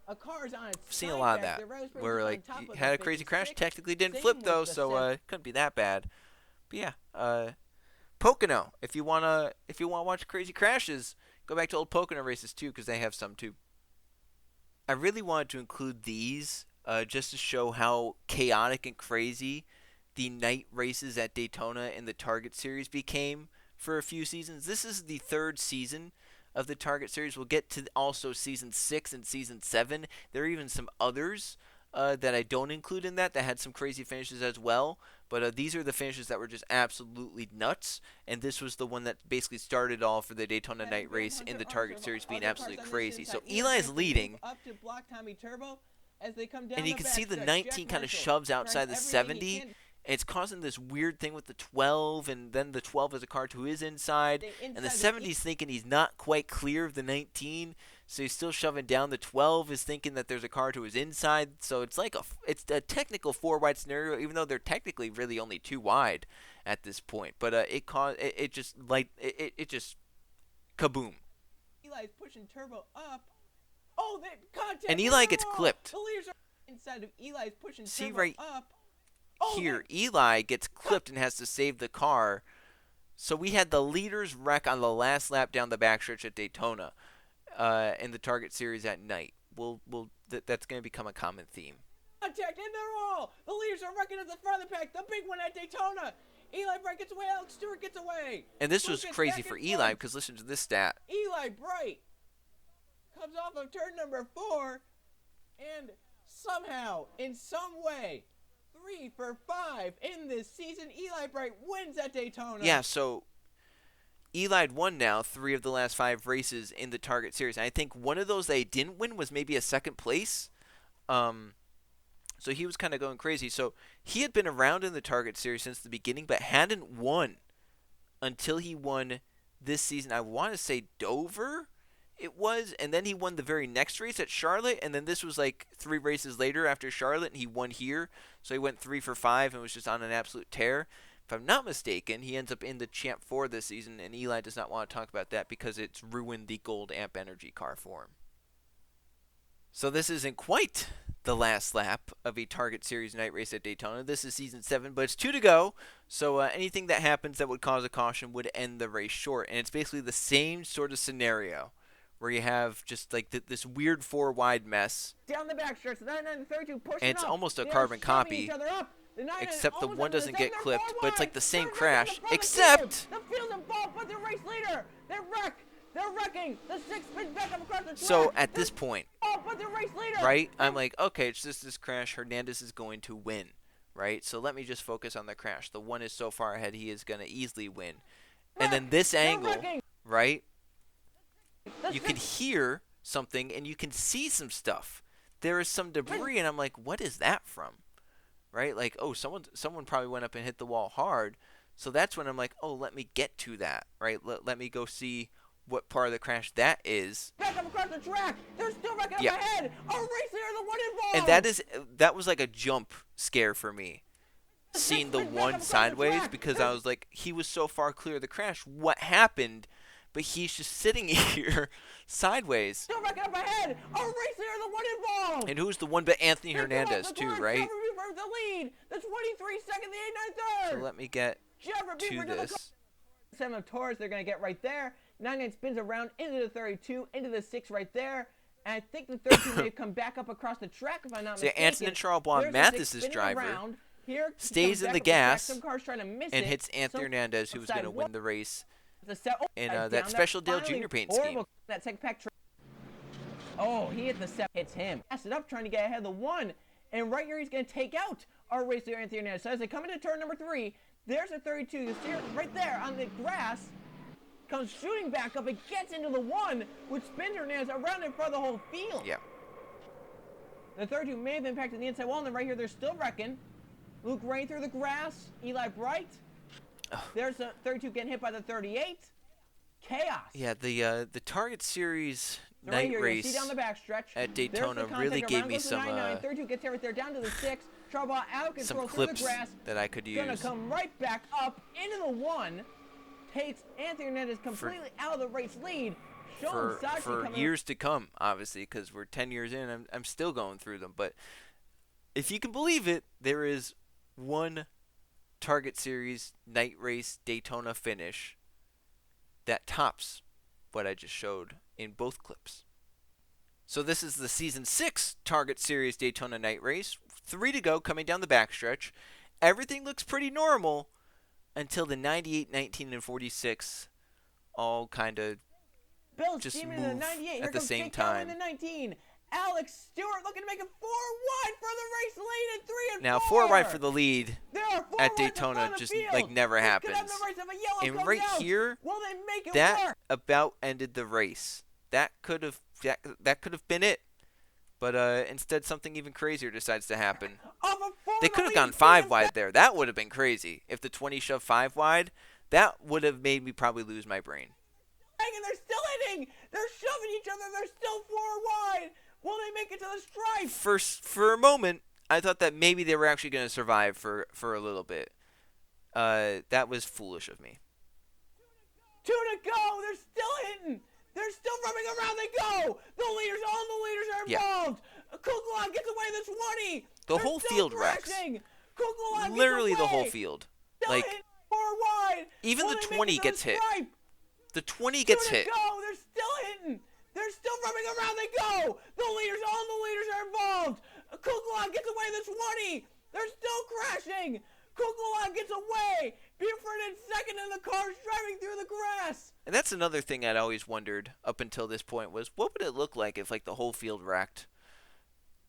a car's on its I've seen a side lot of back that. there, Rose Where on like top you of had the a crazy crash, 56. technically didn't Same flip with though, the so seven. couldn't be that bad. But yeah, Pocono. If you wanna watch crazy crashes, go back to old Pocono races too, because they have some too. I really wanted to include these just to show how chaotic and crazy the night races at Daytona in the Target Series became for a few seasons. This is the 3rd season of the Target Series. We'll get to also Season 6 and Season 7. There are even some others that I don't include in that had some crazy finishes as well. But these are the finishes that were just absolutely nuts. And this was the one that basically started all for the Daytona night race in the Target Series being absolutely crazy. So Eli's leading. Up to block Tommy Turbo as they come down And you the can see the backstretch. 19 Jack kind of Marshall shoves tries outside the everything he 70. can. And it's causing this weird thing with the 12, and then the 12 is a car who is inside. And the 70 is thinking he's not quite clear of the 19, so he's still shoving down. The 12 is thinking that there's a car who is inside, so it's like it's a technical 4-wide scenario, even though they're technically really only 2 wide at this point. But it just kaboom. Eli's pushing Turbo up. Oh, that contact! And Eli gets clipped. The leaders are inside of Eli's pushing See Turbo right up. Oh, here, Eli gets clipped and has to save the car. So we had the leaders wreck on the last lap down the backstretch at Daytona in the Target Series at night. That's going to become a common theme. Contact, and they're all. The leaders are wrecking at the front of the pack. The big one at Daytona. Eli Bright gets away. Alex Stewart gets away. And this Luke was gets crazy back for in Eli front. because listen to this stat. Eli Bright comes off of turn number 4, and somehow, in some way, 3 for 5 in this season, Eli Bright wins at Daytona. Yeah, so Eli'd won now 3 of the last 5 races in the Target Series. And I think one of those they didn't win was maybe a second place. So he was kind of going crazy. So he had been around in the Target Series since the beginning, but hadn't won until he won this season. I want to say Dover it was, and then he won the very next race at Charlotte, and then this was like 3 races later after Charlotte, and he won here. So he went 3 for 5 and was just on an absolute tear. If I'm not mistaken, he ends up in the Champ 4 this season, and Eli does not want to talk about that because it's ruined the Gold Amp Energy car for him. So this isn't quite the last lap of a Target Series night race at Daytona. This is Season 7, but it's 2 to go, so anything that happens that would cause a caution would end the race short. And it's basically the same sort of scenario where you have just like this weird 4-wide mess. Down the backstretch, the 99 and 32 pushing And it's up. almost a They are carbon shoving copy, each other up. The 99 except the almost one up to doesn't the get 7, clipped, they're but it's like forward. the same They're crash, wrecking the front of the except field. The field's involved, but the race leader. They're wrecking. The 6 spins back up across the track. so at this point, Oh, but the race leader. right, I'm like, okay, it's just this crash. Hernandez is going to win, right? So let me just focus on the crash. The one is so far ahead, he is going to easily win. And then this angle, right, you can hear something and you can see some stuff. There is some debris, and I'm like, what is that from? Right? Like, oh, someone probably went up and hit the wall hard. So that's when I'm like, oh, let me get to that, right? Let me go see what part of the crash that is. Back up across the track. They're still wrecking Yeah. up ahead. A race leader, the one involved. And that was like a jump scare for me, seeing the one sideways, because I was like, he was so far clear of the crash. What happened? But he's just sitting here sideways. Still wrecking up ahead. A race leader, the one involved. And who's the one but Anthony They're Hernandez off the too, line. right? Trevor Buford, the lead. The 23 second, the 89 So third. let me get Trevor to Buford this. 7 of Taurus, they're going to get right there. 99 spins around into the 32, into the 6 right there. And I think the 32 may come back up across the track, if I'm not So mistaken. Anthony Charlebois, There's the Mathis' 6 spinning driver, around. Here, he stays comes in back the up the track. gas Some cars trying to miss and it. hits Anthony Some Hernandez, who was going to outside win the race in down that Special Dale finally Junior paint horrible scheme. That second pack. Oh, he hit the 7, hits him. Passed it up, trying to get ahead of the 1. And right here, he's going to take out our race leader, Anthony Hernandez. So as they come into turn number 3, there's a 32. You see it right there on the grass. Comes shooting back up. It gets into the 1, which spins Hernandez around in front of the whole field. Yeah. The 32 may have impacted the inside wall, and then right here, they're still wrecking. Luke Rain through the grass. Eli Bright. There's a 32 getting hit by the 38. Chaos. Yeah, the Target Series So right night here, race you see down the backstretch. at There's the Daytona contact really around gave me goes to the some 99. 32 gets hit right there down to the 6. Trouble out, some control through the clips grass. that I could Gonna use. come right back up into the 1. Takes Anthony Hernandez completely out of the race lead. For years to come, obviously, because we're 10 years in. I'm still going through them. But if you can believe it, there is one Target Series night race Daytona finish that tops what I just showed in both clips. So this is the Season 6 Target Series Daytona night race. 3 to go coming down the backstretch. Everything looks pretty normal until the 98, 19, and 46 all kind of just move in the 98. Here at the comes same Jake Calloway time. in the 19. Alex Stewart looking to make it 4 wide for the race lead in 3 and 4. Now, 4 wide for the lead There are 4 at wide Daytona the just field. like never This could happens. have the race if a yellow And comes right out. here, Will they make it that work? about ended the race. That could have been it. But instead, something even crazier decides to happen. They could have gone 5 wide there. That would have been crazy. If the 20 shoved 5 wide, that would have made me probably lose my brain. And they're still hitting. They're shoving each other. They're still 4 wide. Will they make it to the stripe? For a moment, I thought that maybe they were actually going to survive for a little bit. That was foolish of me. 2 to go. They're still hitting. They're still running around. They go. All the leaders are involved. Kukulon gets away this 20. The whole field wrecks. Kukulon Literally gets away. the whole field. Still Like, hitting 4 wide. even Will the they make 20 it to gets the hit. stripe? The 20 gets 2 to hit. go. They're still hitting. They're still running around. They go. All the leaders are involved. Kukulon gets away this 20. They're still crashing. Kukulon gets away. Buford in second, and the car's driving through the grass. And that's another thing I'd always wondered up until this point was, what would it look like if like the whole field wrecked,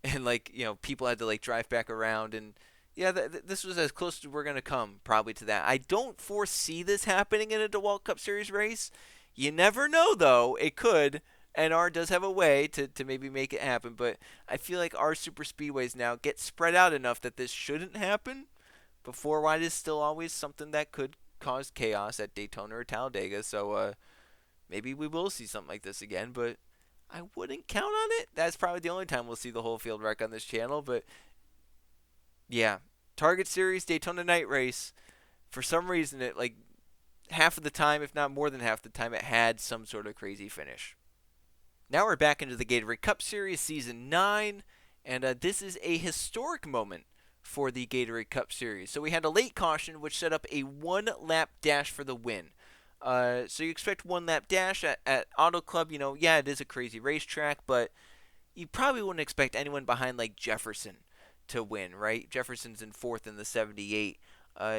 and like people had to like drive back around, and yeah, this was as close as we're gonna come probably to that. I don't foresee this happening in a DeWalt Cup Series race. You never know though, it could. NR does have a way to maybe make it happen, but I feel like our super speedways now get spread out enough that this shouldn't happen. But 4 wide is still always something that could cause chaos at Daytona or Talladega, so maybe we will see something like this again, but I wouldn't count on it. That's probably the only time we'll see the whole field wreck on this channel, but yeah, Target Series Daytona night race, for some reason it like half of the time, if not more than half the time, it had some sort of crazy finish. Now we're back into the Gatorade Cup Series Season 9, and this is a historic moment for the Gatorade Cup Series. So we had a late caution, which set up a 1-lap dash for the win. So you expect 1-lap dash at Auto Club. Yeah, it is a crazy racetrack, but you probably wouldn't expect anyone behind like Jefferson to win, right? Jefferson's in 4th in the 78.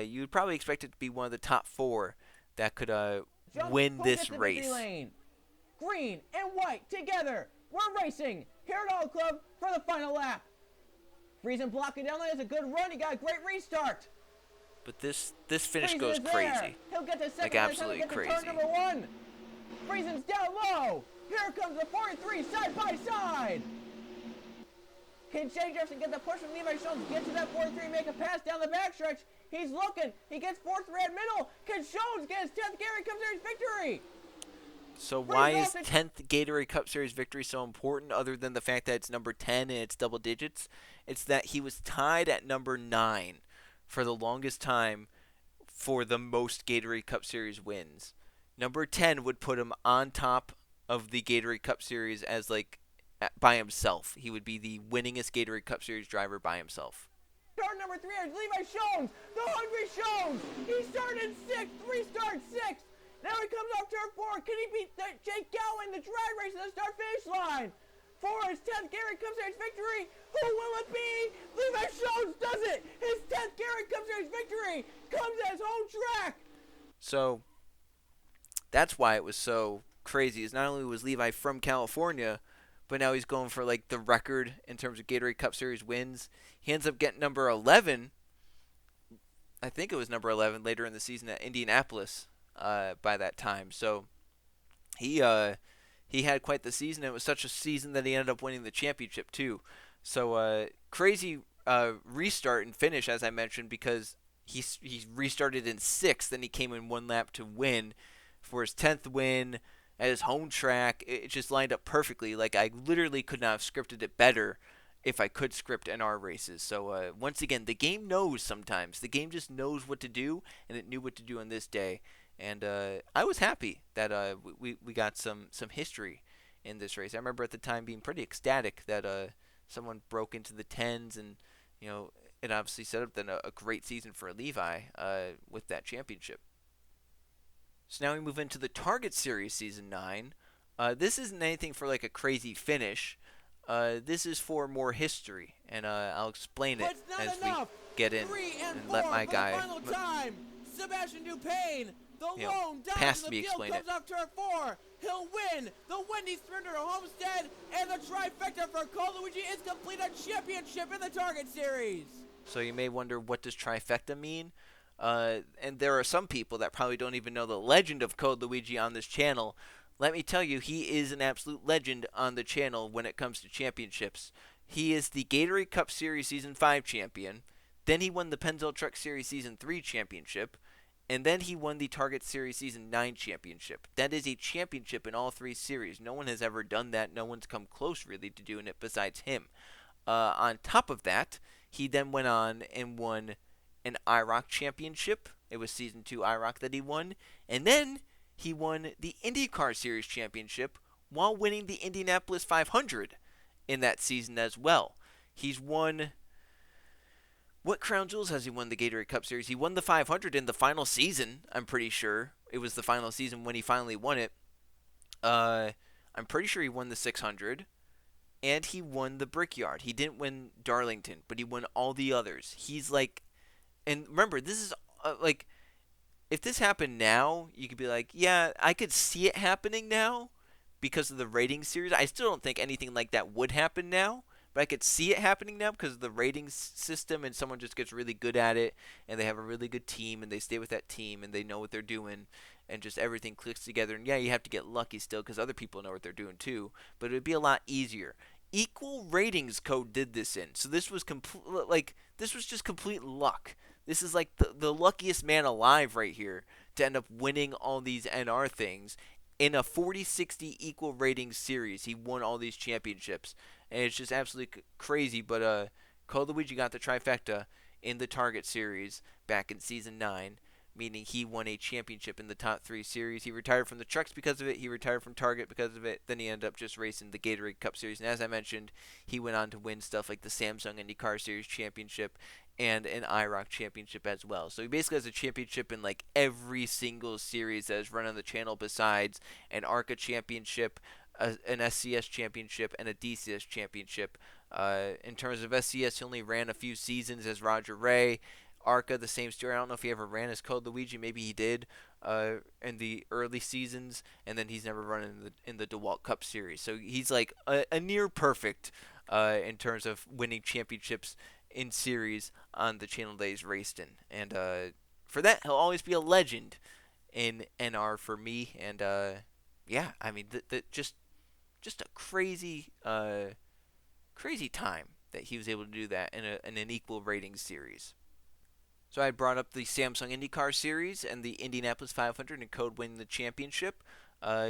You would probably expect it to be one of the top 4 that could win this race. Green and white together. We're racing here at Auto Club for the final lap. Friesen blocking down there is a good run. He got a great restart. But this finish Friesen goes is there. crazy. He'll get to second. Like absolutely crazy. Turn number 1. Friesen's down low. Here comes the 43 side by side. Can Shane Jefferson get the push from Levi Jones? Get to that 43, make a pass down the backstretch. He's looking. He gets 4th red middle. Can Jones get his 10th Gatorade Cup Series victory? So why is 10th Gatorade Cup Series victory so important, other than the fact that it's number 10 and it's double digits? It's that he was tied at number 9 for the longest time for the most Gatorade Cup Series wins. Number 10 would put him on top of the Gatorade Cup Series as like by himself. He would be the winningest Gatorade Cup Series driver by himself. Start number 3 is Levi Jones, the hungry Jones. He started 6th, restart 6th. Now he comes off turn 4. Can he beat Jake Gowen, the drag race at the start-finish line? For his 10th Gatorade Cup Series victory. Who will it be? Levi Jones does it. His 10th Gatorade Cup Series victory comes at his home track. So that's why it was so crazy. Is not only was Levi from California, but now he's going for like the record in terms of Gatorade Cup Series wins. He ends up getting number 11. I think it was number 11 later in the season at Indianapolis. By that time, so he had quite the season. It was such a season that he ended up winning the championship too. So crazy restart and finish, as I mentioned, because he restarted in 6th, then he came in 1 lap to win for his 10th win at his home track. It just lined up perfectly. Like I literally could not have scripted it better. if I could script NR races. So once again, the game knows sometimes. The game just knows what to do, and it knew what to do on this day. And I was happy that we got some history in this race. I remember at the time being pretty ecstatic that someone broke into the 10s, and it obviously set up then a great season for Levi with that championship. So now we move into the Target Series Season 9. This isn't anything for like a crazy finish. This is for more history, and I'll explain it as we get in and let my guy, Sebastian Dupayne, the lone past me explain it. Off turn 4. He'll win the Wendy Sprinter Homestead, and the trifecta for Code Luigi is complete, a championship in the Target Series. So you may wonder, what does trifecta mean? And there are some people that probably don't even know the legend of Code Luigi on this channel. Let me tell you, he is an absolute legend on the channel when it comes to championships. He is the Gatorade Cup Series Season 5 champion. Then he won the Pensacola Truck Series Season 3 championship. And then he won the Target Series Season 9 championship. That is a championship in all 3 series. No one has ever done that. No one's come close, really, to doing it besides him. On top of that, he then went on and won an IROC championship. It was Season 2 IROC that he won. And then he won the IndyCar Series championship while winning the Indianapolis 500 in that season as well. He's won... What crown jewels has he won the Gatorade Cup Series? He won the 500 in the final season, I'm pretty sure. It was the final season when he finally won it. I'm pretty sure he won the 600. And he won the Brickyard. He didn't win Darlington, but he won all the others. He's like... And remember, this is like... If this happened now, you could be like, yeah, I could see it happening now because of the rating series. I still don't think anything like that would happen now. But I could see it happening now because of the ratings system, and someone just gets really good at it, and they have a really good team, and they stay with that team, and they know what they're doing, and just everything clicks together. And yeah, you have to get lucky still because other people know what they're doing too, but it would be a lot easier. Equal ratings code did this in, so this was this was just complete luck. This is like the luckiest man alive right here to end up winning all these NR things in a 40-60 equal ratings series. He won all these championships. And it's just absolutely crazy, but Code Luigi got the trifecta in the Target Series back in Season 9, meaning he won a championship in the top 3 series. He retired from the trucks because of it. He retired from Target because of it. Then he ended up just racing the Gatorade Cup Series. And as I mentioned, he went on to win stuff like the Samsung IndyCar Series Championship and an IROC Championship as well. So he basically has a championship in like every single series that is run on the channel besides an ARCA Championship, an SCS Championship, and a DCS Championship. In terms of SCS, he only ran a few seasons as Roger Ray. ARCA, the same story. I don't know if he ever ran as Code Luigi. Maybe he did in the early seasons, and then he's never run in the DeWalt Cup Series. So he's like a near perfect in terms of winning championships in series on the channel that he's raced in. And for that, he'll always be a legend in NR for me. And yeah, I mean, just a crazy crazy time that he was able to do that in an equal rating series. So I brought up the Samsung IndyCar Series and the Indianapolis 500 and Code winning the championship.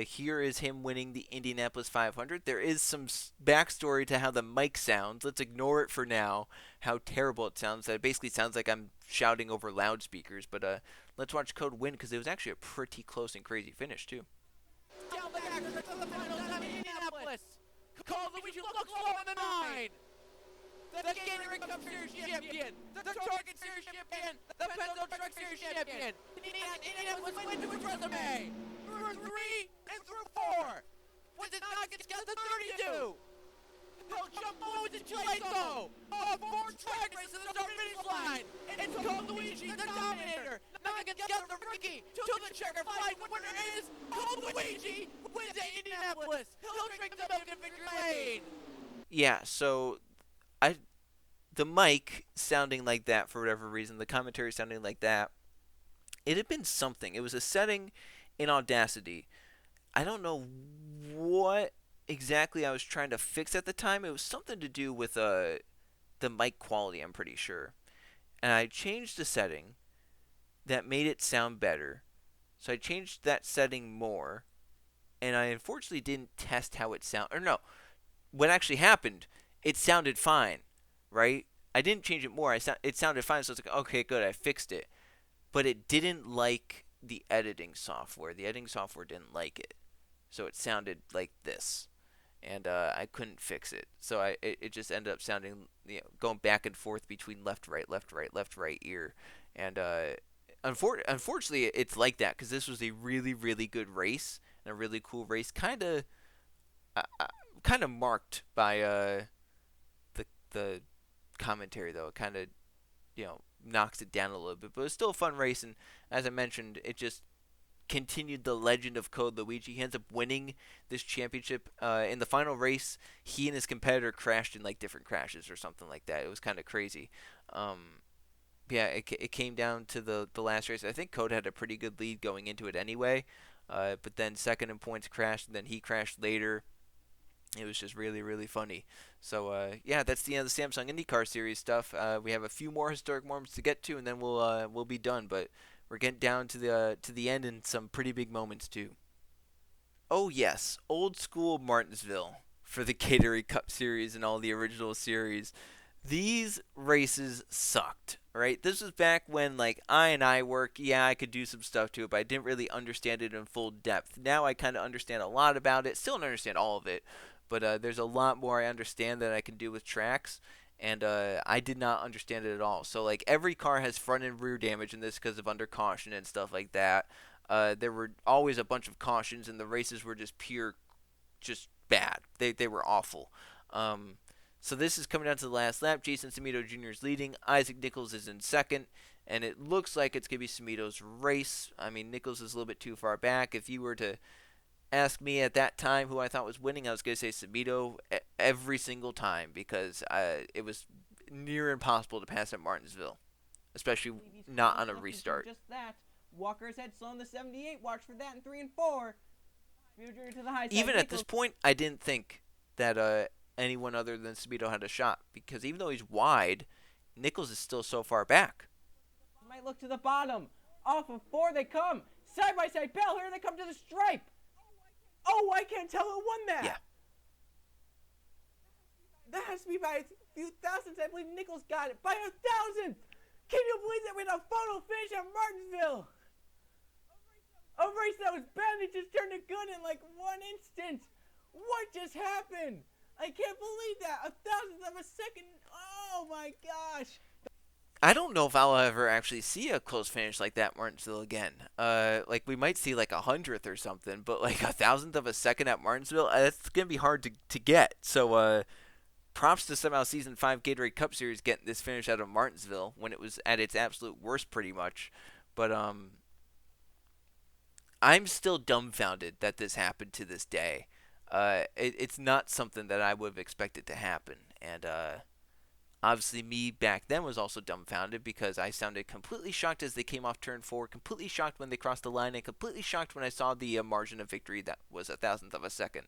Here is him winning the Indianapolis 500. There is some backstory to how the mic sounds. Let's ignore it for now, how terrible it sounds. It basically sounds like I'm shouting over loudspeakers. But let's watch Code win because it was actually a pretty close and crazy finish, too. Down the back to the final time in Indianapolis. Code Luigi looks slow in the 9. The Gatorade Cup Series champion, the Target Series champion, the Pensacola Truck Series champion. Indianapolis wins to his resume. Through 3 and through 4. Was it not gets to 32? He'll jump forward to Chileco. 4 track races to the finish line. And Code Luigi, the dominator. Knocking down the rookie to the checker flag. Winner is Code Luigi. Wins at Indianapolis. He'll drink the milk in victory lane. Yeah, so the mic sounding like that for whatever reason, the commentary sounding like that, it had been something. It was a setting in Audacity. I don't know what exactly I was trying to fix at the time. It was something to do with the mic quality, I'm pretty sure. And I changed the setting that made it sound better. So I changed that setting more. And I unfortunately didn't test how it sounded. Or no, what actually happened it sounded fine, right? I didn't change it more. It sounded fine, so it's like, okay, good, I fixed it. But it didn't like the editing software. The editing software didn't like it, so it sounded like this, and I couldn't fix it. So it just ended up sounding, going back and forth between left, right, left, right, left, right ear, and unfortunately, it's like that because this was a really, really good race and a really cool race, kind of marked by the commentary though. It kind of knocks it down a little bit, but it was still a fun race, and as I mentioned, it just continued the legend of Code Luigi. He ends up winning this championship. In the final race, he and his competitor crashed in like different crashes or something like that. It was kind of crazy. Yeah, it came down to the last race. I think Code had a pretty good lead going into it anyway, but then second in points crashed, and then he crashed later. It was just really, really funny. So, yeah, that's the end of the Samsung IndyCar Series stuff. We have a few more historic moments to get to, and then we'll be done. But we're getting down to the end, and some pretty big moments too. Oh yes, old school Martinsville for the Gatorade Cup Series and all the original series. These races sucked, right? This was back when, like, I work. Yeah, I could do some stuff to it, but I didn't really understand it in full depth. Now I kind of understand a lot about it. Still don't understand all of it, but there's a lot more I understand that I can do with tracks, and I did not understand it at all. So, like, every car has front and rear damage in this because of under caution and stuff like that. There were always a bunch of cautions, and the races were just just bad. They were awful. So this is coming down to the last lap. Jason Sumito Jr. is leading. Isaac Nichols is in second. And it looks like it's going to be Sumito's race. I mean, Nichols is a little bit too far back. If you were to ask me at that time who I thought was winning, I was going to say Sumito every single time because it was near impossible to pass at Martinsville, especially not on a restart. Just that. Walker's head slow on the 78. Watch for that in 3 and 4. Sumito to the high side. Even at this point, I didn't think that anyone other than Sumito had a shot because even though he's wide, Nichols is still so far back. Might look to the bottom. Off of 4 they come. Side by side battle. Here they come to the stripe. Oh, I can't tell who won that. Yeah. That has to be by a few thousandths. I believe Nichols got it by 1,000th. Can you believe that we had a photo finish at Martinsville? A race that was bad, it just turned to good in like 1 instant. What just happened? I can't believe that. 1,000th of a second. Oh my gosh. I don't know if I'll ever actually see a close finish like that at Martinsville again. Like we might see like 100th or something, but like 1,000th of a second at Martinsville, that's gonna be hard to get. So props to somehow Season 5 Gatorade Cup Series getting this finish out of Martinsville when it was at its absolute worst, pretty much. But I'm still dumbfounded that this happened to this day. It's not something that I would have expected to happen, and obviously me back then was also dumbfounded because I sounded completely shocked as they came off turn 4, completely shocked when they crossed the line, and completely shocked when I saw the margin of victory that was 1,000th of a second.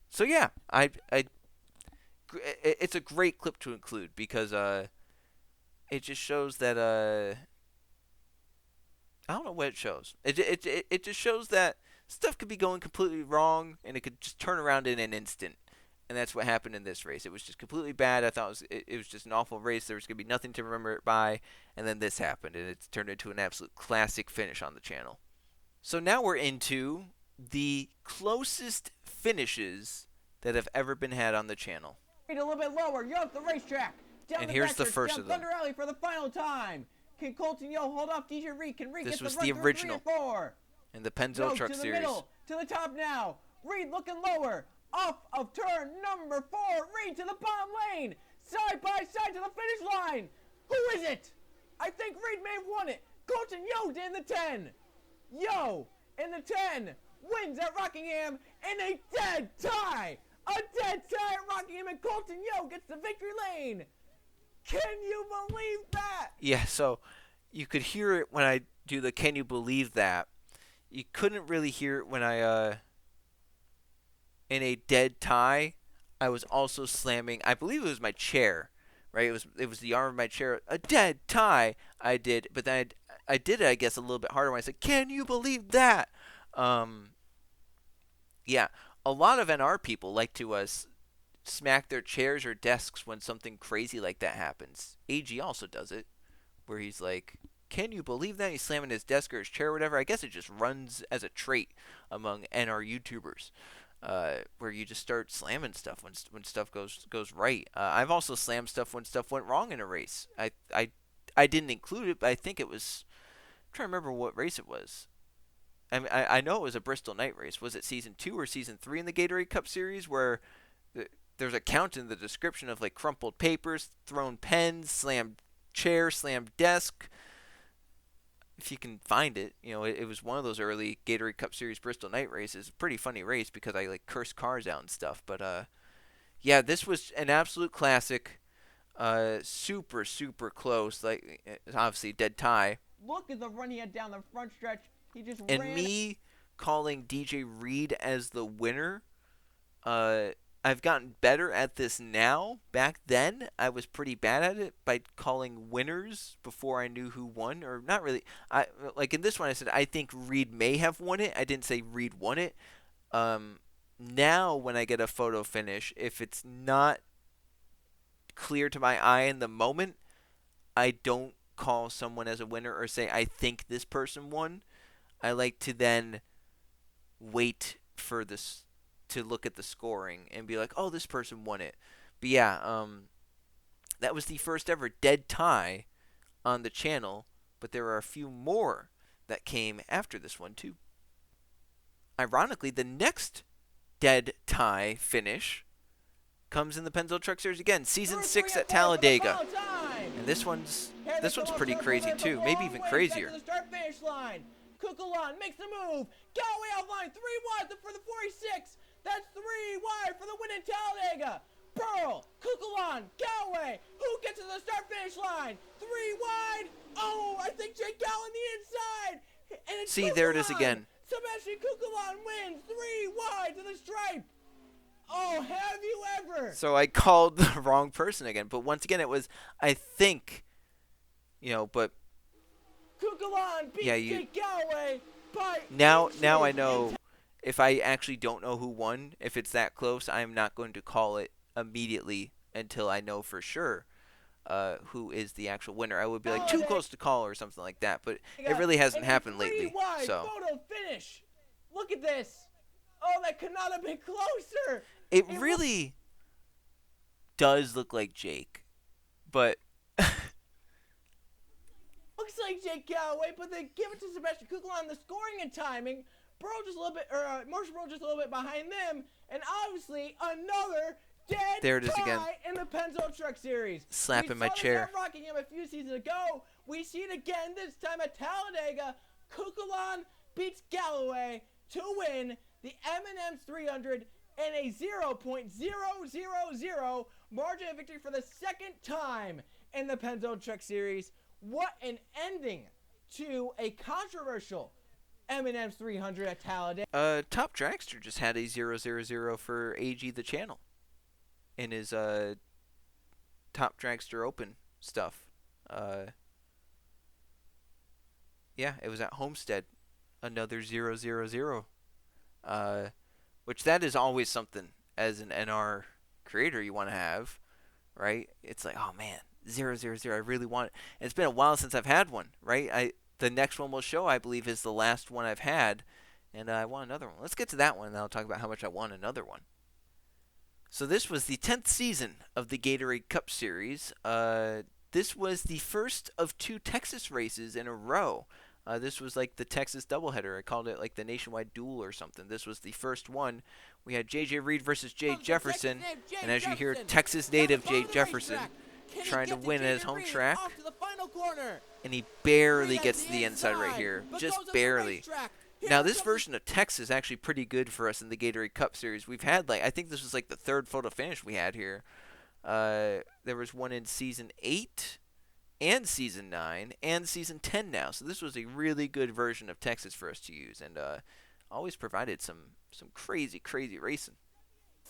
So yeah, it's a great clip to include because it just shows that I don't know what it shows. It just shows that stuff could be going completely wrong, and it could just turn around in an instant. And that's what happened in this race. It was just completely bad. I thought it was just an awful race. There was going to be nothing to remember it by. And then this happened, and it's turned into an absolute classic finish on the channel. So now we're into the closest finishes that have ever been had on the channel. A little bit lower. You're off the racetrack. Down And the here's the backstretch, first down of them. Thunder Alley for the final time. Can Colton Yo hold off DJ Reed? Can Reed This get was the the run original. through 3 and 4? In the Pensacola Yo, Truck to the Series. middle, to the top now. Reed looking lower. Off of turn number 4. Reed to the bottom lane. Side by side to the finish line. Who is it? I think Reed may have won it. Colton Yo in the 10. Yo in the 10 wins at Rockingham in a dead tie. A dead tie at Rockingham, and Colton Yo gets the victory lane. Can you believe that? Yeah, so you could hear it when I do the "Can you believe that?" You couldn't really hear it when I in a dead tie. I was also slamming. I believe it was my chair, right? It was the arm of my chair. A dead tie. I did, but then I did it, I guess, a little bit harder when I said, "Can you believe that?" Yeah, a lot of NR people like to smack their chairs or desks when something crazy like that happens. AG also does it, where he's like, can you believe that? He's slamming his desk or his chair or whatever. I guess it just runs as a trait among NR YouTubers, where you just start slamming stuff when stuff goes right. I've also slammed stuff when stuff went wrong in a race. I didn't include it, but I think it was, I'm trying to remember what race it was. I know it was a Bristol night race. Was it season 2 or season 3 in the Gatorade Cup Series, where there's a count in the description of like crumpled papers, thrown pens, slammed chair, slammed desk. If you can find it, it was one of those early Gatorade Cup Series Bristol night races. Pretty funny race because I like cursed cars out and stuff. But yeah, this was an absolute classic. Super, super close. Like, obviously dead tie. Look at the run he had down the front stretch. He just And ran. me calling DJ Reed as the winner, I've gotten better at this now. Back then, I was pretty bad at it by calling winners before I knew who won, or not really. Like in this one, I said I think Reed may have won it. I didn't say Reed won it. Now, when I get a photo finish, if it's not clear to my eye in the moment, I don't call someone as a winner or say I think this person won. I like to then wait for this to look at the scoring and be like, oh, this person won it. But yeah, that was the first ever dead tie on the channel, but there are a few more that came after this one too. Ironically, the next dead tie finish comes in the Pensacola Truck Series again, season 6 at Talladega. And this one's pretty crazy too, maybe even crazier. Kukulon makes the move. Galloway outline 3 wide for the 46. That's 3 wide for the win in Talladega. Pearl, Kukulon, Galloway. Who gets to the start finish line? 3 wide. Oh, I think Jake Gall on the inside. And it's See, Kukulon. there it is again. Sebastian Kukulon wins 3 wide to the stripe. Oh, have you ever? So I called the wrong person again, but once again it was, I think, but Kukulon beats Jake Galloway by now inches. I know if I actually don't know who won, if it's that close, I am not going to call it immediately until I know for sure who is the actual winner. I would be like too close to call or something like that, but it really hasn't happened lately. So photo finish. Look at this. Oh, that could not have been closer. It really does look like Jake, but looks like Jake Galloway, but they give it to Sebastian Kukulon. The scoring and timing, Marshall Burrow just a little bit behind them, and obviously another dead there it is tie again. In the Pensacola Truck Series. Slapping my chair. We saw this at Rockingham a few seasons ago. We see it again this time at Talladega. Kukulon beats Galloway to win the M&M's 300 and a 0.000 margin of victory for the second time in the Pensacola Truck Series. What an ending to a controversial M&M's 300 at Talladega. Top Dragster just had a 000 for AG the channel in his Top Dragster Open stuff. Yeah, it was at Homestead. Another 000. Which that is always something as an NR creator you want to have, right? It's like, oh man, 000, I really want it. And it's been a while since I've had one, right? The next one we'll show, I believe, is the last one I've had, and I want another one. Let's get to that one, and then I'll talk about how much I want another one. So this was the 10th season of the Gatorade Cup Series. This was the first of 2 Texas races in a row. This was like the Texas doubleheader. I called it like the nationwide duel or something. This was the first one. We had JJ Reed versus Jake Jefferson. And as you hear, Texas native Jake Jefferson trying to win at his home track. And he barely gets to the inside right here. Just barely. Now, this version of Texas is actually pretty good for us in the Gatorade Cup Series. We've had, I think this was like the 3rd photo finish we had here. There was one in Season 8. And Season 9, and Season 10 now. So this was a really good version of Texas for us to use, and always provided some crazy, crazy racing.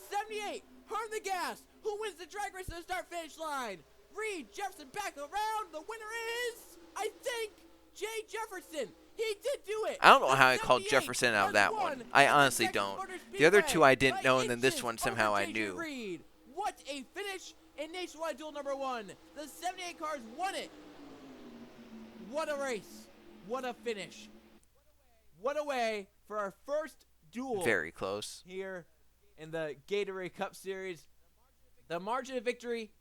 78, hard the gas. Who wins the drag race to the start-finish line? Reed, Jefferson back around. The winner is, I think, Jay Jefferson. He did do it. I don't know how I called Jefferson out of that one. I honestly don't. The other 2 I didn't know, and then this one somehow I knew. What a finish in Nationwide Duel number 1. The 78 cars won it. What a race. What a finish. What a way for our first duel. Very close. Here in the Gatorade Cup Series. The margin of victory,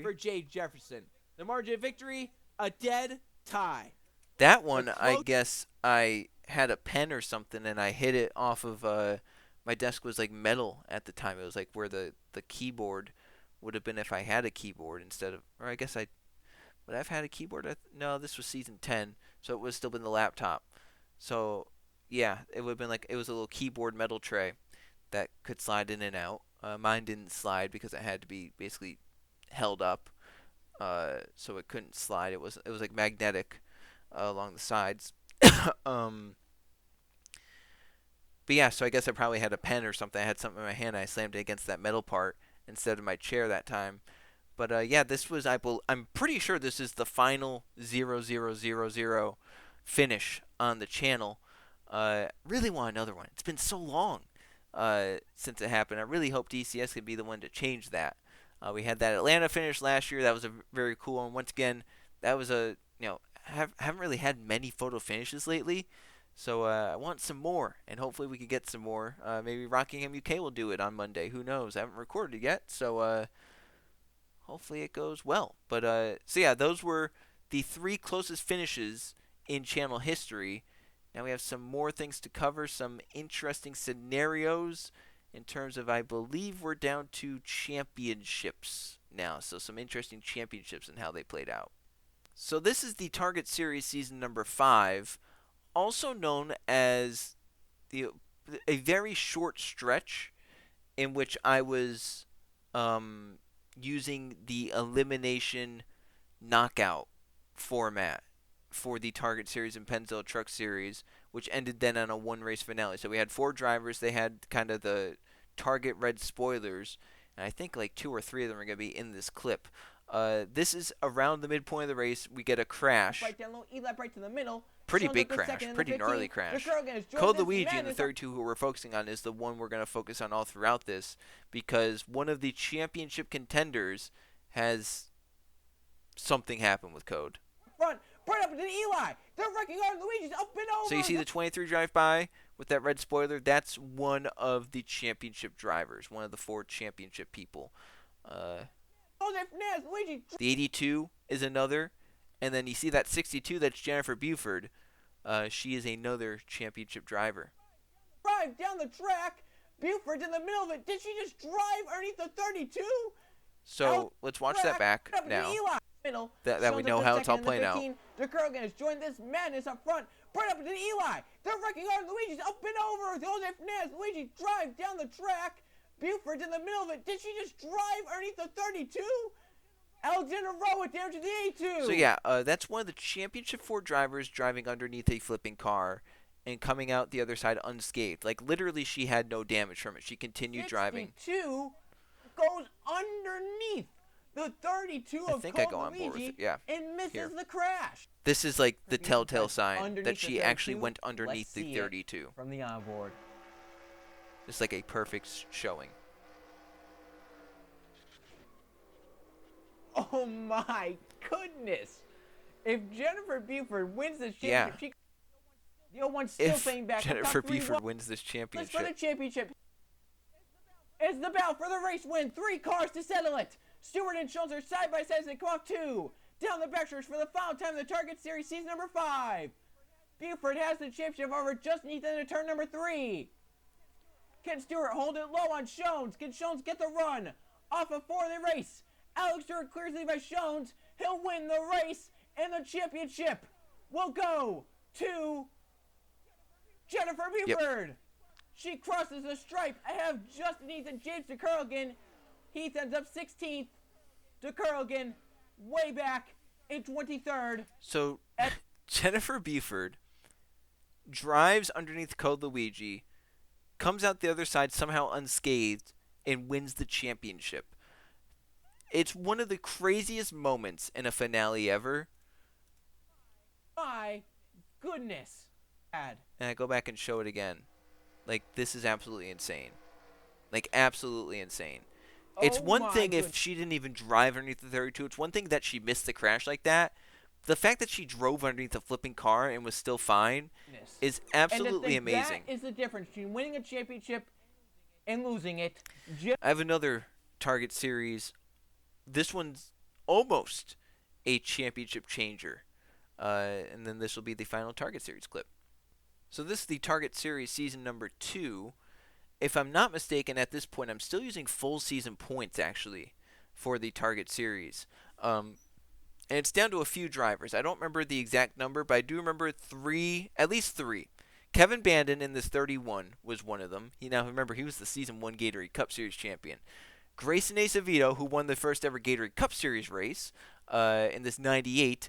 for Jay Jefferson. The margin of victory, a dead tie. That one, I guess I had a pen or something, and I hit it off of, my desk was like metal at the time. It was like where the keyboard would have been if I had a keyboard instead of, or I guess would I've had a keyboard? No, this was season 10, so it would have still been the laptop. So, yeah, it would have been like, it was a little keyboard metal tray that could slide in and out. Mine didn't slide because it had to be basically held up, so it couldn't slide. It was like magnetic along the sides. But yeah, so I guess I probably had a pen or something. I had something in my hand. I slammed it against that metal part instead of my chair that time. But yeah, this was I'm pretty sure this is the final 0000 finish on the channel. Really want another one. It's been so long since it happened. I really hope DCS can be the one to change that. We had that Atlanta finish last year. That was a very cool one. Once again, that was haven't really had many photo finishes lately. So I want some more, and hopefully we can get some more. Maybe Rockingham UK will do it on Monday. Who knows? I haven't recorded it yet, so hopefully it goes well. But so yeah, those were the 3 closest finishes in channel history. Now we have some more things to cover, some interesting scenarios in terms of, I believe we're down to championships now. So some interesting championships and how they played out. So this is the Target Series season number 5, also known as a very short stretch in which I was using the elimination knockout format for the Target Series and Pensacola Truck Series, which ended then on a 1-race finale. So we had 4 drivers. They had kind of the Target red spoilers, and I think like 2 or 3 of them are going to be in this clip. This is around the midpoint of the race. We get a crash. Right down low, E-lap right to the middle. Pretty big crash, pretty gnarly crash. Code Luigi in the 32, who we're focusing on, is the one we're going to focus on all throughout this, because one of the championship contenders has something happen with Code. Front, right up into Eli. They're wrecking on Luigi's up and over. So you see the 23 drive by with that red spoiler. That's one of the championship drivers, one of the 4 championship people. The 82 is another. And then you see that 62, that's Jennifer Buford. She is another championship driver. Drive down the track. Buford's in the middle of it. Did she just drive underneath the 32? So let's watch that back now. That we know how it's all playing out. DeKerlgan has joined this madness up front. Right up into Eli. They're wrecking on Luigi's up and over. Jose Fernandez. Luigi drives down the track. Buford's in the middle of it. Did she just drive underneath the 32? Alexander Rowett down to the A2. So yeah, that's one of the championship 4 drivers driving underneath a flipping car and coming out the other side unscathed. Like literally, she had no damage from it. She continued driving. 62 goes underneath the 32 of Code Luigi and misses the crash. This is like the telltale sign that she actually went underneath the 32. From the onboard. It's like a perfect showing. Oh my goodness! If Jennifer Buford wins this championship, the 01's still playing back. Jennifer Buford wins this championship. For the championship. It's the battle for the race win. 3 cars to settle it. Stewart and Schultz are side by side as they come off 2. Down the backstretch for the final time of the Target Series season number 5. Buford has the championship over just beneath into turn number 3. Can Stewart hold it low on Shones? Can Shones get the run? Off of 4 of the race. Alex Stewart clears lead by Shones. He'll win the race, and the championship will go to Jennifer Buford. Yep. She crosses the stripe. I have Justin Heath and James DeKerlgan. Heath ends up 16th. DeKerlgan way back in 23rd. So Jennifer Buford drives underneath Code Luigi, comes out the other side somehow unscathed, and wins the championship. It's one of the craziest moments in a finale ever. My goodness. And I go back and show it again. Like, this is absolutely insane. Like, absolutely insane. It's Oh one my thing if goodness. she didn't even drive underneath the 32. It's one thing that she missed the crash like that. The fact that she drove underneath a flipping car and was still fine is absolutely amazing. That is the difference between winning a championship and losing it. I have another Target Series. This one's almost a championship changer. And then this will be the final Target Series clip. So this is the Target Series season number 2. If I'm not mistaken, at this point, I'm still using full season points, actually, for the Target Series. And it's down to a few drivers. I don't remember the exact number, but I do remember at least three. Kevin Bandon in this 31 was one of them. Remember, he was the Season 1 Gatorade Cup Series champion. Grayson Acevedo, who won the first ever Gatorade Cup Series race in this 98,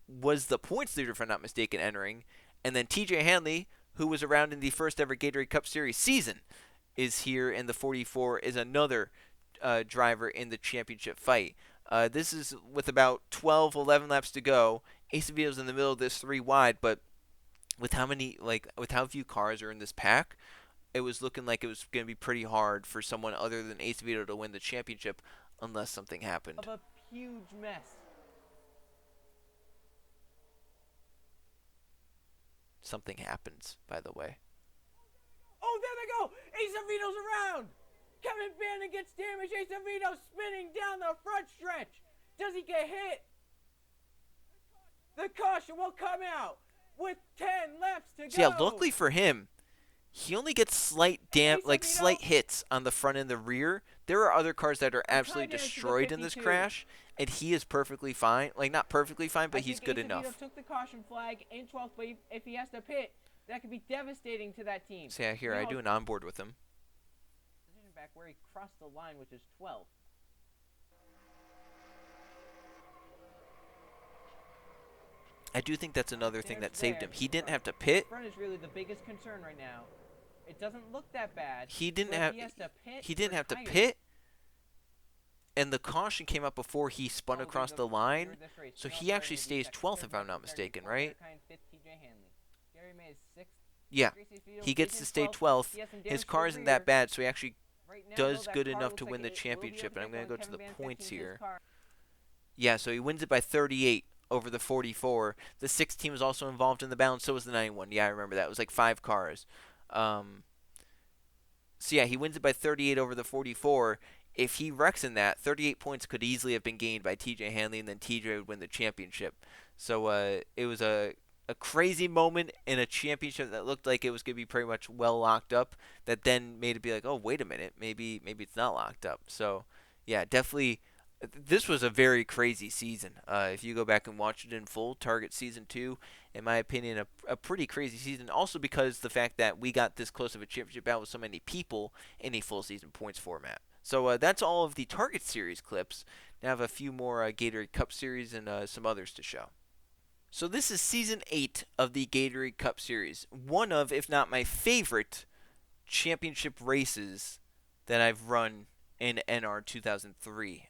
was the points leader, if I'm not mistaken, entering. And then TJ Hanley, who was around in the first ever Gatorade Cup Series season, is here in the 44, is another driver in the championship fight. This is with about 12, 11 laps to go. Acevedo's in the middle of this 3 wide, but with how few cars are in this pack, it was looking like it was going to be pretty hard for someone other than Acevedo to win the championship unless something happened. Of a huge mess. Something happens, by the way. Oh, there they go! Acevedo's around! Kevin Bandon gets damaged. Acevedo spinning down the front stretch. Does he get hit? The caution will come out with 10 laps to go. So yeah, luckily for him, he only gets slight hits on the front and the rear. There are other cars that are absolutely destroyed in this crash, and he is perfectly fine. Like, not perfectly fine, but he's good enough. Acevedo took the caution flag in 12th, but if he has to pit, that could be devastating to that team. So yeah, here, I do an onboard with him. Back where he crossed the line, which is 12. I do think that's another thing that saved him. He didn't have to pit. Front is really the biggest concern right now. It doesn't look that bad. He didn't have to pit, and the caution came up before he spun across the line, so he actually stays 12th if I'm not mistaken, right? Yeah, he gets to stay 12th. His car isn't that bad, so he actually does good enough to win the championship. And I'm going to go to the points here. Yeah, so he wins it by 38 over the 44. The 6th team was also involved in the balance, so was the 91. Yeah, I remember that. It was like 5 cars. So yeah, he wins it by 38 over the 44. If he wrecks in that, 38 points could easily have been gained by TJ Hanley, and then TJ would win the championship. So it was a crazy moment in a championship that looked like it was going to be pretty much well locked up, that then made it be like, oh, wait a minute, maybe it's not locked up. So, yeah, definitely, this was a very crazy season. If you go back and watch it in full, Target Season 2, in my opinion, a pretty crazy season. Also because the fact that we got this close of a championship battle with so many people in a full season points format. So that's all of the Target Series clips. Now I have a few more Gatorade Cup Series and some others to show. So this is Season 8 of the Gatorade Cup Series. One of, if not my favorite, championship races that I've run in NR2003.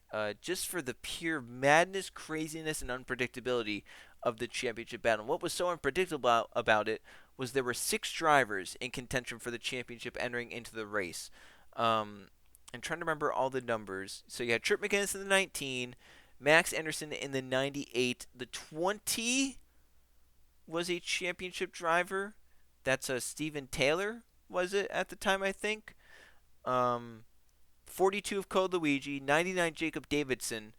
Just for the pure madness, craziness, and unpredictability of the championship battle. What was so unpredictable about it was there were 6 drivers in contention for the championship entering into the race. I'm trying to remember all the numbers. So you had Trip McGinnis in the 19, Max Anderson in the 98. The 20 was a championship driver. That's Steven Taylor, was it, at the time, I think. 42 of Code Luigi, 99 Jacob Davidson,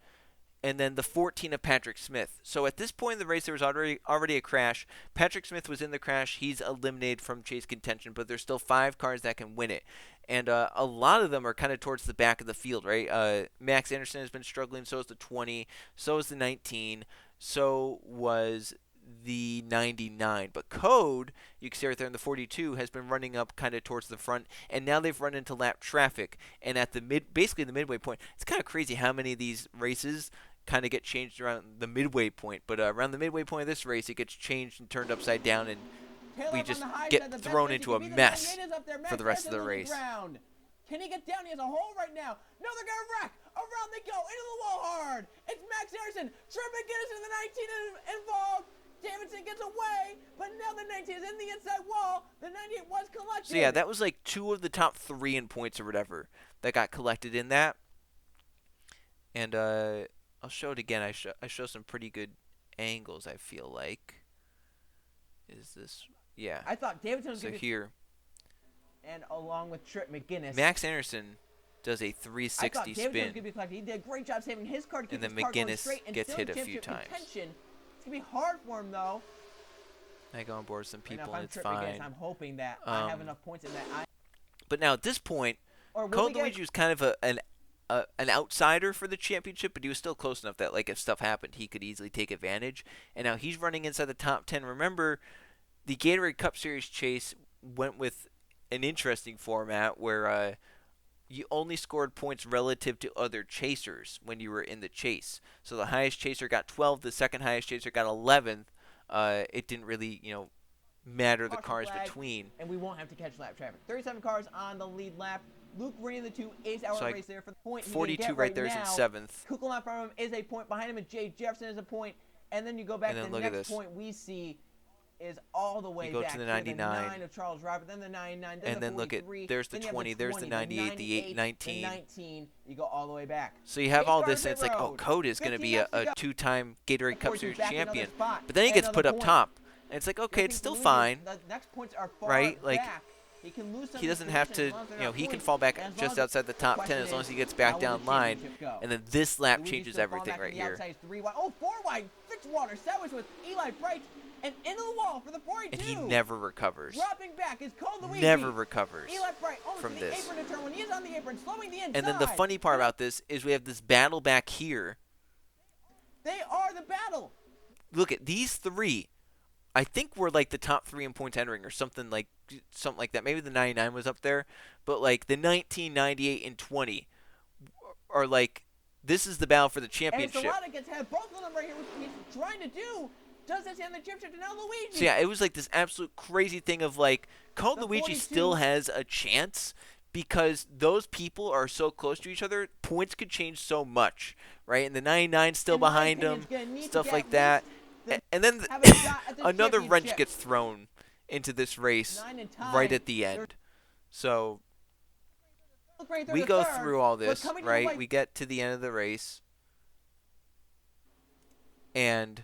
and then the 14 of Patrick Smith. So at this point in the race, there was already a crash. Patrick Smith was in the crash. He's eliminated from chase contention, but there's still 5 cars that can win it. And a lot of them are kind of towards the back of the field, right? Max Anderson has been struggling. So is the 20. So is the 19. So was the 99. But Code, you can see right there in the 42, has been running up kind of towards the front. And now they've run into lap traffic. And at basically the midway point, it's kind of crazy how many of these races kind of get changed around the midway point. But around the midway point of this race, it gets changed and turned upside down, and we just get thrown into a mess for the rest of the race. Can he get down? He has a hole right now. No, they're going to wreck. Around they go. Into the wall hard. It's Max Anderson. Trip McGinnis in the 19 involved. Davidson gets away, but now the 19 is in the inside wall. The 98 was collected. So yeah, that was like 2 of the top 3 in points or whatever that got collected in that. And I'll show it again. I show some pretty good angles, I feel like. Is this... Yeah. I thought Davidson was So going to be... here, And along with Trip McGinnis. Max Anderson does a 360 I thought Davidson was spin. going to be collected. He did a great job saving his car to keep And then his car going McGinnis straight and gets still in hit a few championship times. contention. It's going to be hard for him, though. I go on board with some And people, if I'm and it's Trip McGinnis, fine. I'm hoping that I have enough points in that. But now at this point, Or will we Code get... Luigi was kind of an outsider for the championship, but he was still close enough that, like, if stuff happened, he could easily take advantage. And now he's running inside the top 10. Remember, the Gatorade Cup Series chase went with an interesting format where you only scored points relative to other chasers when you were in the chase. So the highest chaser got 12, the second highest chaser got 11th. It didn't really, matter the cars between. And we won't have to catch lap traffic. 37 cars on the lead lap. Luke running the 2 8-hour So race there for the point. 42 right there is in 7th. Kukla from him is a point behind him, and Jay Jefferson is a point. And then you go back And to then the look at next this. point we see is all the way You go back to the 99. 9 of Charles Robert, then the 99, then And the then look at, 43, there's the then you have 20, there's the 98, the 8, 19. the 19. You go all the way back. So you have Race all car this, pit and it's like, oh, road. Code is going to 15 be laps to a go. 2-time Gatorade Cup Of course, Series he's back another champion. spot. But then he And gets another put up point. top. And it's like, I okay, think it's still Luigi, fine. The next points are far Right? Like, back. He can lose some He of his doesn't have position to, as long as they're not he can points. fall back And as long just as outside the top 10 as long as he gets back how will down the line. championship go? And then this lap Luigi's changes still falling everything back right from the here. outside, 3 wide. Oh, 4 wide. Fitzwater sandwich with Eli Bright and into the wall for the 42. And he never recovers. Dropping back is Code Luigi. Never recovers Eli Bright almost from to the this. apron to turn when he is on the apron, slowing the inside. And then the funny part about this is we have this battle back here. They are the battle. Look at these three. I think we're like the top 3 in points entering or something like that. Maybe the 99 was up there, but like the 19, 98, and 20 are like, this is the battle for the championship. And Solana gets had both of them right here, which he's trying to do. Does this hand the championship to now Luigi? So yeah, it was like this absolute crazy thing of like, Code The Luigi 42. still has a chance because those people are so close to each other. Points could change so much, right? And the 99 still In my behind opinion, him, it's gonna need to stuff get like at that. least the- And then have a shot at the another wrench championship. gets thrown into this race 9 and tied. right at the end. So Right there we to go third, through all but this, coming to the right? right- We get to the end of the race. And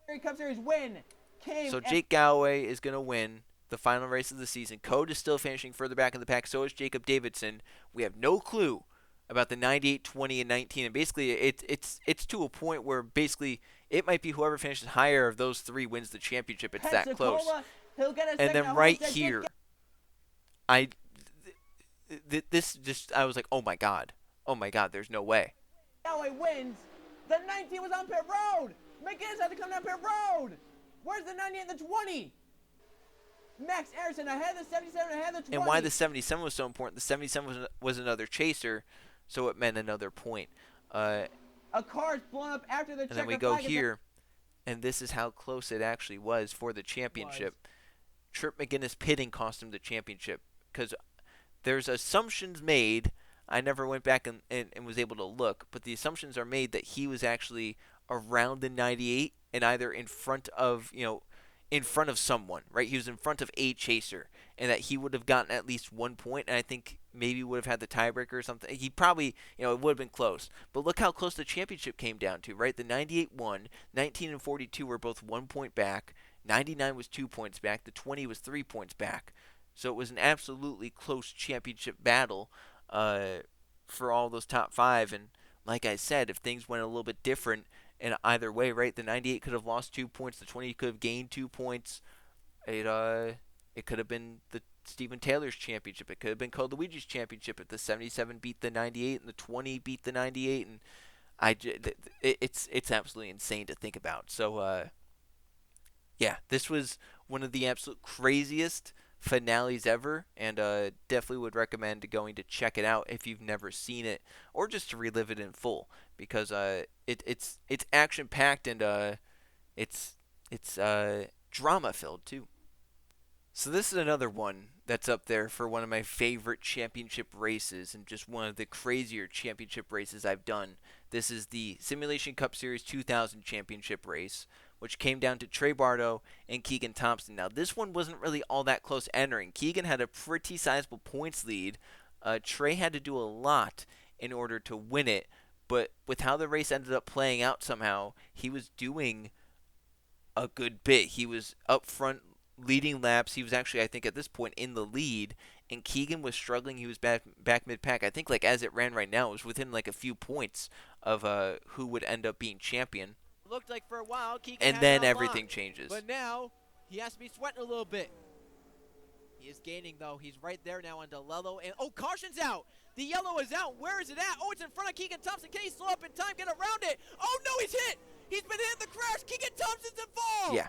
Gatorade Cup Series win came. so Jake Galloway is going to win the final race of the season. Code is still finishing further back in the pack. So is Jacob Davidson. We have no clue about the 98, 20, and 19. And basically, it's to a point where basically it might be whoever finishes higher of those 3 wins the championship. It's that close. Pensacola, he'll get a And second then at right Homestead, here, I was like, oh my god, there's no way. Galloway wins. The 19 was on pit road. McGinnis had to come down pit road. Where's the 98 and the 20? Max Anderson ahead of the 77, ahead of the 20. And why the 77 was so important? The 77 was another chaser, so it meant another point. A car's blown up after the And then we go here, and this is how close it actually was for the championship. Trip McGinnis pitting cost him the championship because there's assumptions made. I never went back and was able to look, but the assumptions are made that he was actually around the 98 and either in front of someone, right? He was in front of a chaser, and that he would have gotten at least 1 point, and I think maybe would have had the tiebreaker or something. He probably, it would have been close. But look how close the championship came down to, right? The 98 won, 19 and 42 were both 1 point back, 99 was 2 points back, the 20 was 3 points back. So it was an absolutely close championship battle for all those top 5. And like I said, if things went a little bit different in either way, right? The 98 could have lost 2 points, the 20 could have gained 2 points. It could have been the Stephen Taylor's championship. It could have been Code Luigi's championship if the 77 beat the 98 and the 20 beat the 98. And it's absolutely insane to think about. So yeah, this was one of the absolute craziest finales ever, and definitely would recommend going to check it out if you've never seen it, or just to relive it in full, because it's action packed and it's drama filled too. So this is another one that's up there for one of my favorite championship races and just one of the crazier championship races I've done. This is the Simulation Cup Series 2000 championship race, which came down to Trey Bardo and Keegan Thompson. Now, this one wasn't really all that close entering. Keegan had a pretty sizable points lead. Trey had to do a lot in order to win it, But with how the race ended up playing out somehow, he was doing a good bit. He was up front leading laps. He was actually, I think, at this point in the lead. And Keegan was struggling. He was back mid-pack. I think, like, as it ran right now, it was within, like, a few points of who would end up being champion. Looked like for a while Keegan And had then it on everything lock. changes. But now he has to be sweating a little bit. He is gaining, though. He's right there now on DeLello. And oh, caution's out. The yellow is out. Where is it at? Oh, it's in front of Keegan Thompson. Can he slow up in time, get around it? Oh, no, he's hit. He's been hit in the crash. Keegan Thompson's involved. Yeah.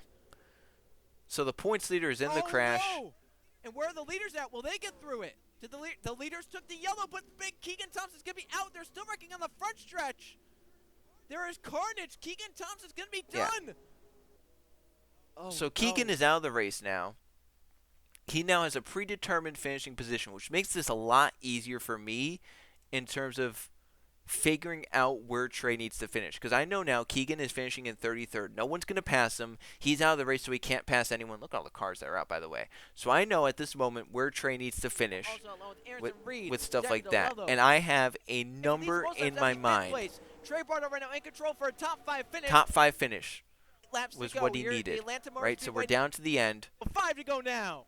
So the points leader is in the crash. No. And where are the leaders at? Will they get through it? Did the leaders took the yellow, but big Keegan Thompson's going to be out. They're still wrecking on the front stretch. There is carnage. Keegan Thompson's going to be done. Yeah. Oh, So Keegan is out of the race now. He now has a predetermined finishing position, which makes this a lot easier for me in terms of figuring out where Trey needs to finish. Because I know now Keegan is finishing in 33rd. No one's going to pass him. He's out of the race, so he can't pass anyone. Look at all the cars that are out, by the way. So I know at this moment where Trey needs to finish with stuff like that. And I have a number in my mind. Trey Bardo right now in control for a top 5 finish. Top 5 finish Laps was to go. what he Here, needed. the Atlanta Right, Motors so Speedway we're down to the end. 5 to go now.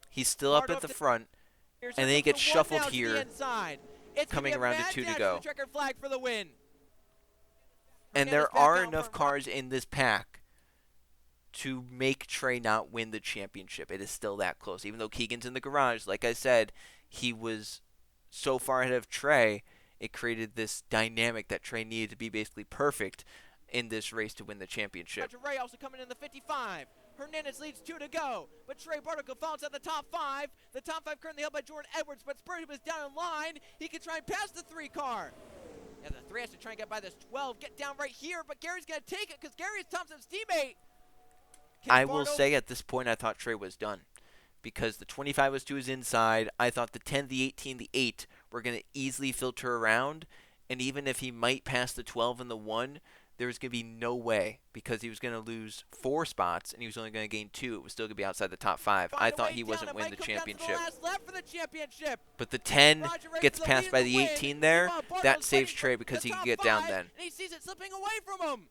He's still up Bardo at the to- front. Here's And then he up to gets one shuffled now to the here, inside. It's gonna coming be a around to mad 2 to dash go. the checkered flag for the win. And Hernandez there back are out enough front. cars in this pack to make Trey not win the championship. It is still that close. Even though Keegan's in the garage, like I said, he was so far ahead of Trey, it created this dynamic that Trey needed to be basically perfect in this race to win the championship. Roger Ray also coming in the 55. Hernandez leads 2 to go, but Trey Bartico falls at the top 5. The top 5 currently held by Jordan Edwards, but Spurgeon was down in line. He can try and pass the 3 car. Yeah, the 3 has to try and get by this 12. Get down right here, but Gary's going to take it because Gary is Thompson's teammate. I will say at this point I thought Trey was done because the 25 was to his inside. I thought the 10, the 18, the 8 were going to easily filter around, and even if he might pass the 12 and the 1, there was going to be no way because he was going to lose 4 spots and he was only going to gain 2. It was still going to be outside the top 5. I thought he wasn't winning the championship. But the 10 gets passed by the 18 there. That saves Trey because he can get down then. And he sees it slipping away from him.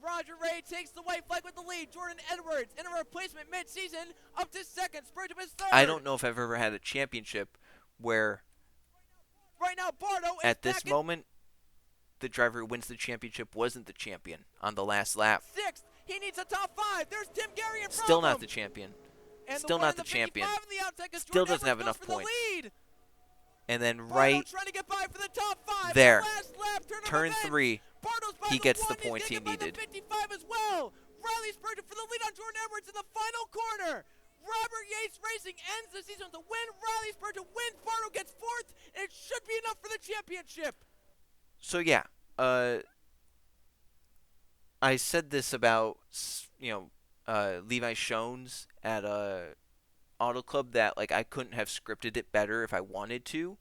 Roger Ray takes the white flag with the lead. Jordan Edwards in a replacement mid-season up to 2nd. Spurgeon is 3rd. I don't know if I've ever had a championship where right now Bardo is at this back in moment the driver who wins the championship wasn't the champion on the last lap. 6th. He needs a top 5. There's Tim Gary in front Still of not him. the champion. And Still the one not in the champion. 55 on the outside 'cause Still Jordan doesn't have Edwards enough goes for the points. lead. And then Bardo right trying to get by for the top 5. there, Last lap, turn 3, Bardo's by he the gets 1. the points He's he taken by needed. the 55 as well. Riley Spurgeon for the lead on Jordan Edwards in the final corner. Robert Yates Racing ends the season with a win. Riley Spurgeon wins. Bardo gets 4th, and it should be enough for the championship. So yeah, I said this about Levi Shones at Auto Club that like I couldn't have scripted it better if I wanted to,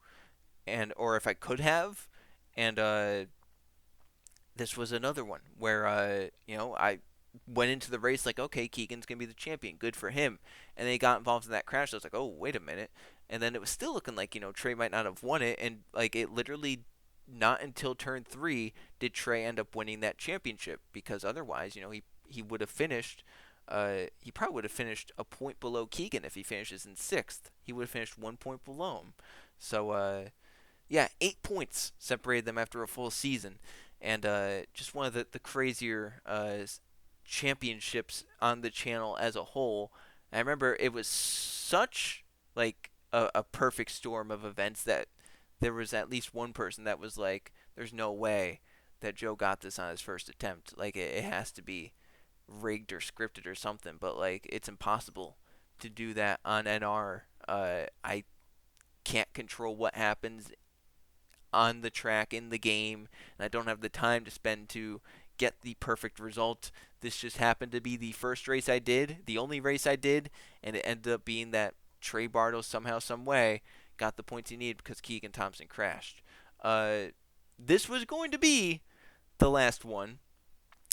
or if I could have, and this was another one where I went into the race like, okay, Keegan's gonna be the champion, good for him, and then he got involved in that crash. So I was like, oh, wait a minute, and then it was still looking like Trey might not have won it, and like it literally not until turn 3 did Trey end up winning that championship, because otherwise he would have finished. He probably would have finished a point below Keegan if he finishes in 6th. He would have finished 1 point below him. So, 8 points separated them after a full season. And just one of the crazier championships on the channel as a whole. I remember it was such like a perfect storm of events that there was at least one person that was like, there's no way that Joe got this on his first attempt. Like, it has to be rigged or scripted or something, but like it's impossible to do that on NR. I can't control what happens on the track in the game, and I don't have the time to spend to get the perfect result. This just happened to be the first race I did, the only race I did, and it ended up being that Trey Bardo somehow, some way got the points he needed because Keegan Thompson crashed. This was going to be the last one.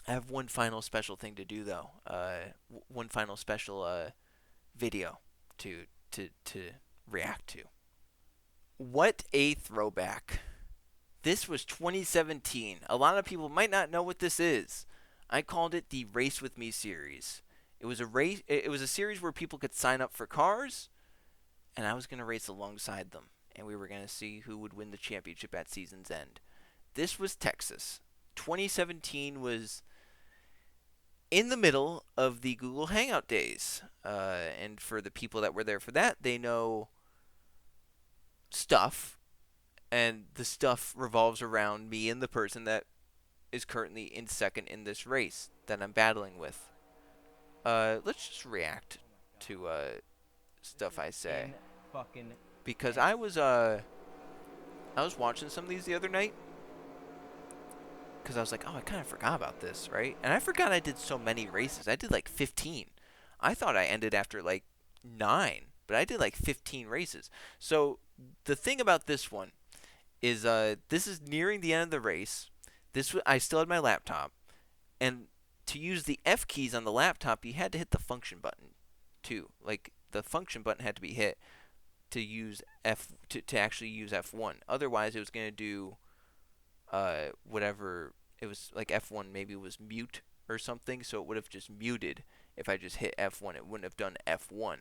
I have one final special thing to do, though. One final special video to react to. What a throwback This was 2017. A lot of people might not know what this is. I called it the Race With Me series. It was a race. It was a series where people could sign up for cars, and I was going to race alongside them, and we were going to see who would win the championship at season's end. This was Texas. 2017 was in the middle of the Google Hangout days, and for the people that were there for that, they know stuff, and the stuff revolves around me and the person that is currently in second in this race that I'm battling with. Let's just react to stuff I say, because I was watching some of these the other night, because I was like, oh, I kind of forgot about this, right? And I forgot I did so many races. I did like 15. I thought I ended after like 9, but I did like 15 races. So the thing about this one is this is nearing the end of the race. I still had my laptop, and to use the F keys on the laptop, you had to hit the function button too. Like the function button had to be hit to use to actually use F1. Otherwise, it was going to do whatever. It was like F1 maybe was mute or something, so it would have just muted if I just hit F1. It wouldn't have done F1.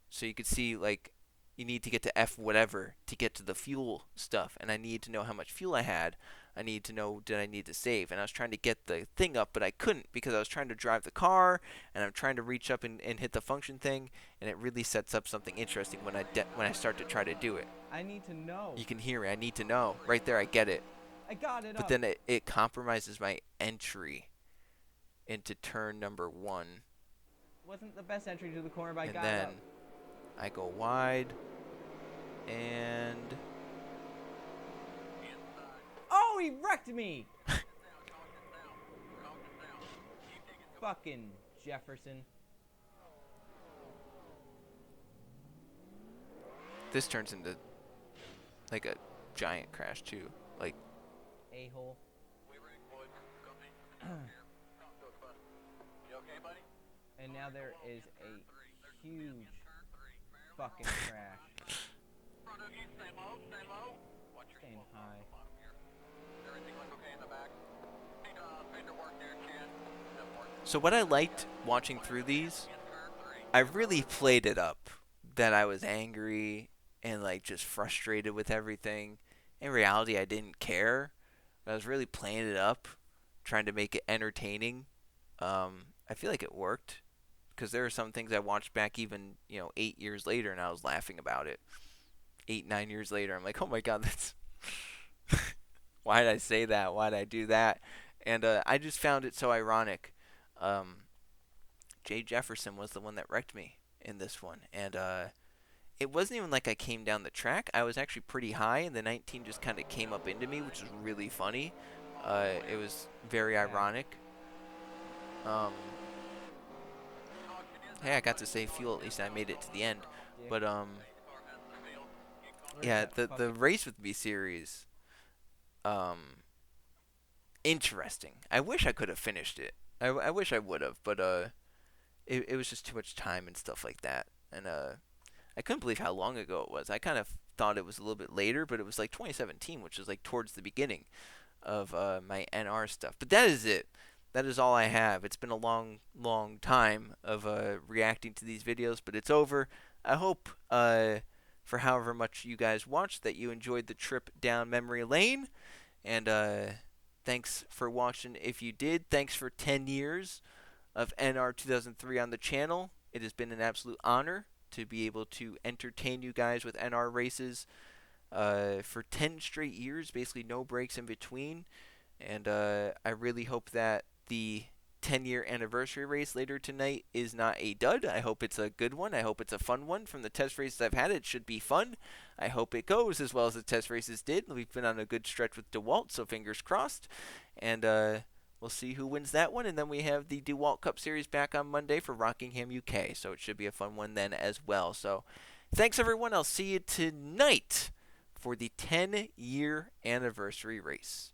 So you could see, like, you need to get to F whatever to get to the fuel stuff, and I need to know how much fuel I had. I need to know, did I need to save? And I was trying to get the thing up, but I couldn't because I was trying to drive the car, and I'm trying to reach up and hit the function thing, and it really sets up something interesting when I start to try to do it. I need to know. You can hear me. I need to know. Right there, I get it. I got it. But then it compromises my entry into turn number 1. Wasn't the best entry to the corner, but I and got then it up. I go wide, and oh, he wrecked me! Fucking Jefferson. this turns into like a giant crash too. Like a-hole. And now there is a huge fucking crash. Staying high. So what I liked watching through these, I really played it up that I was angry and like just frustrated with everything. In reality, I didn't care. But I was really playing it up, trying to make it entertaining. I feel like it worked, because there are some things I watched back even 8 years later, and I was laughing about it. 8-9 years later, I'm like, oh my god, that's why did I say that? Why did I do that? And I just found it so ironic. Jay Jefferson was the one that wrecked me in this one, and it wasn't even like I came down the track. I was actually pretty high, and the 19 just kind of came up into me, which was really funny. It was very ironic. Hey, I got to save fuel. At least I made it to the end. But yeah, the Race With Me series, interesting. I wish I could have finished it. I wish I would have, but it was just too much time and stuff like that. And I couldn't believe how long ago it was. I kind of thought it was a little bit later, but it was like 2017, which was like towards the beginning of my NR stuff. But that is it. That is all I have. It's been a long, long time of reacting to these videos, but it's over. I hope for however much you guys watched that you enjoyed the trip down memory lane. And thanks for watching if you did. Thanks for 10 years of NR 2003 on the channel. It has been an absolute honor to be able to entertain you guys with NR races for 10 straight years, basically no breaks in between. And I really hope that the 10-year anniversary race later tonight is not a dud. I hope it's a good one. I hope it's a fun one. From the test races I've had, it should be fun. I hope it goes as well as the test races did. We've been on a good stretch with DeWalt, so fingers crossed. And we'll see who wins that one. And then we have the DeWalt Cup Series back on Monday for Rockingham, UK. So it should be a fun one then as well. So thanks, everyone. I'll see you tonight for the 10-year anniversary race.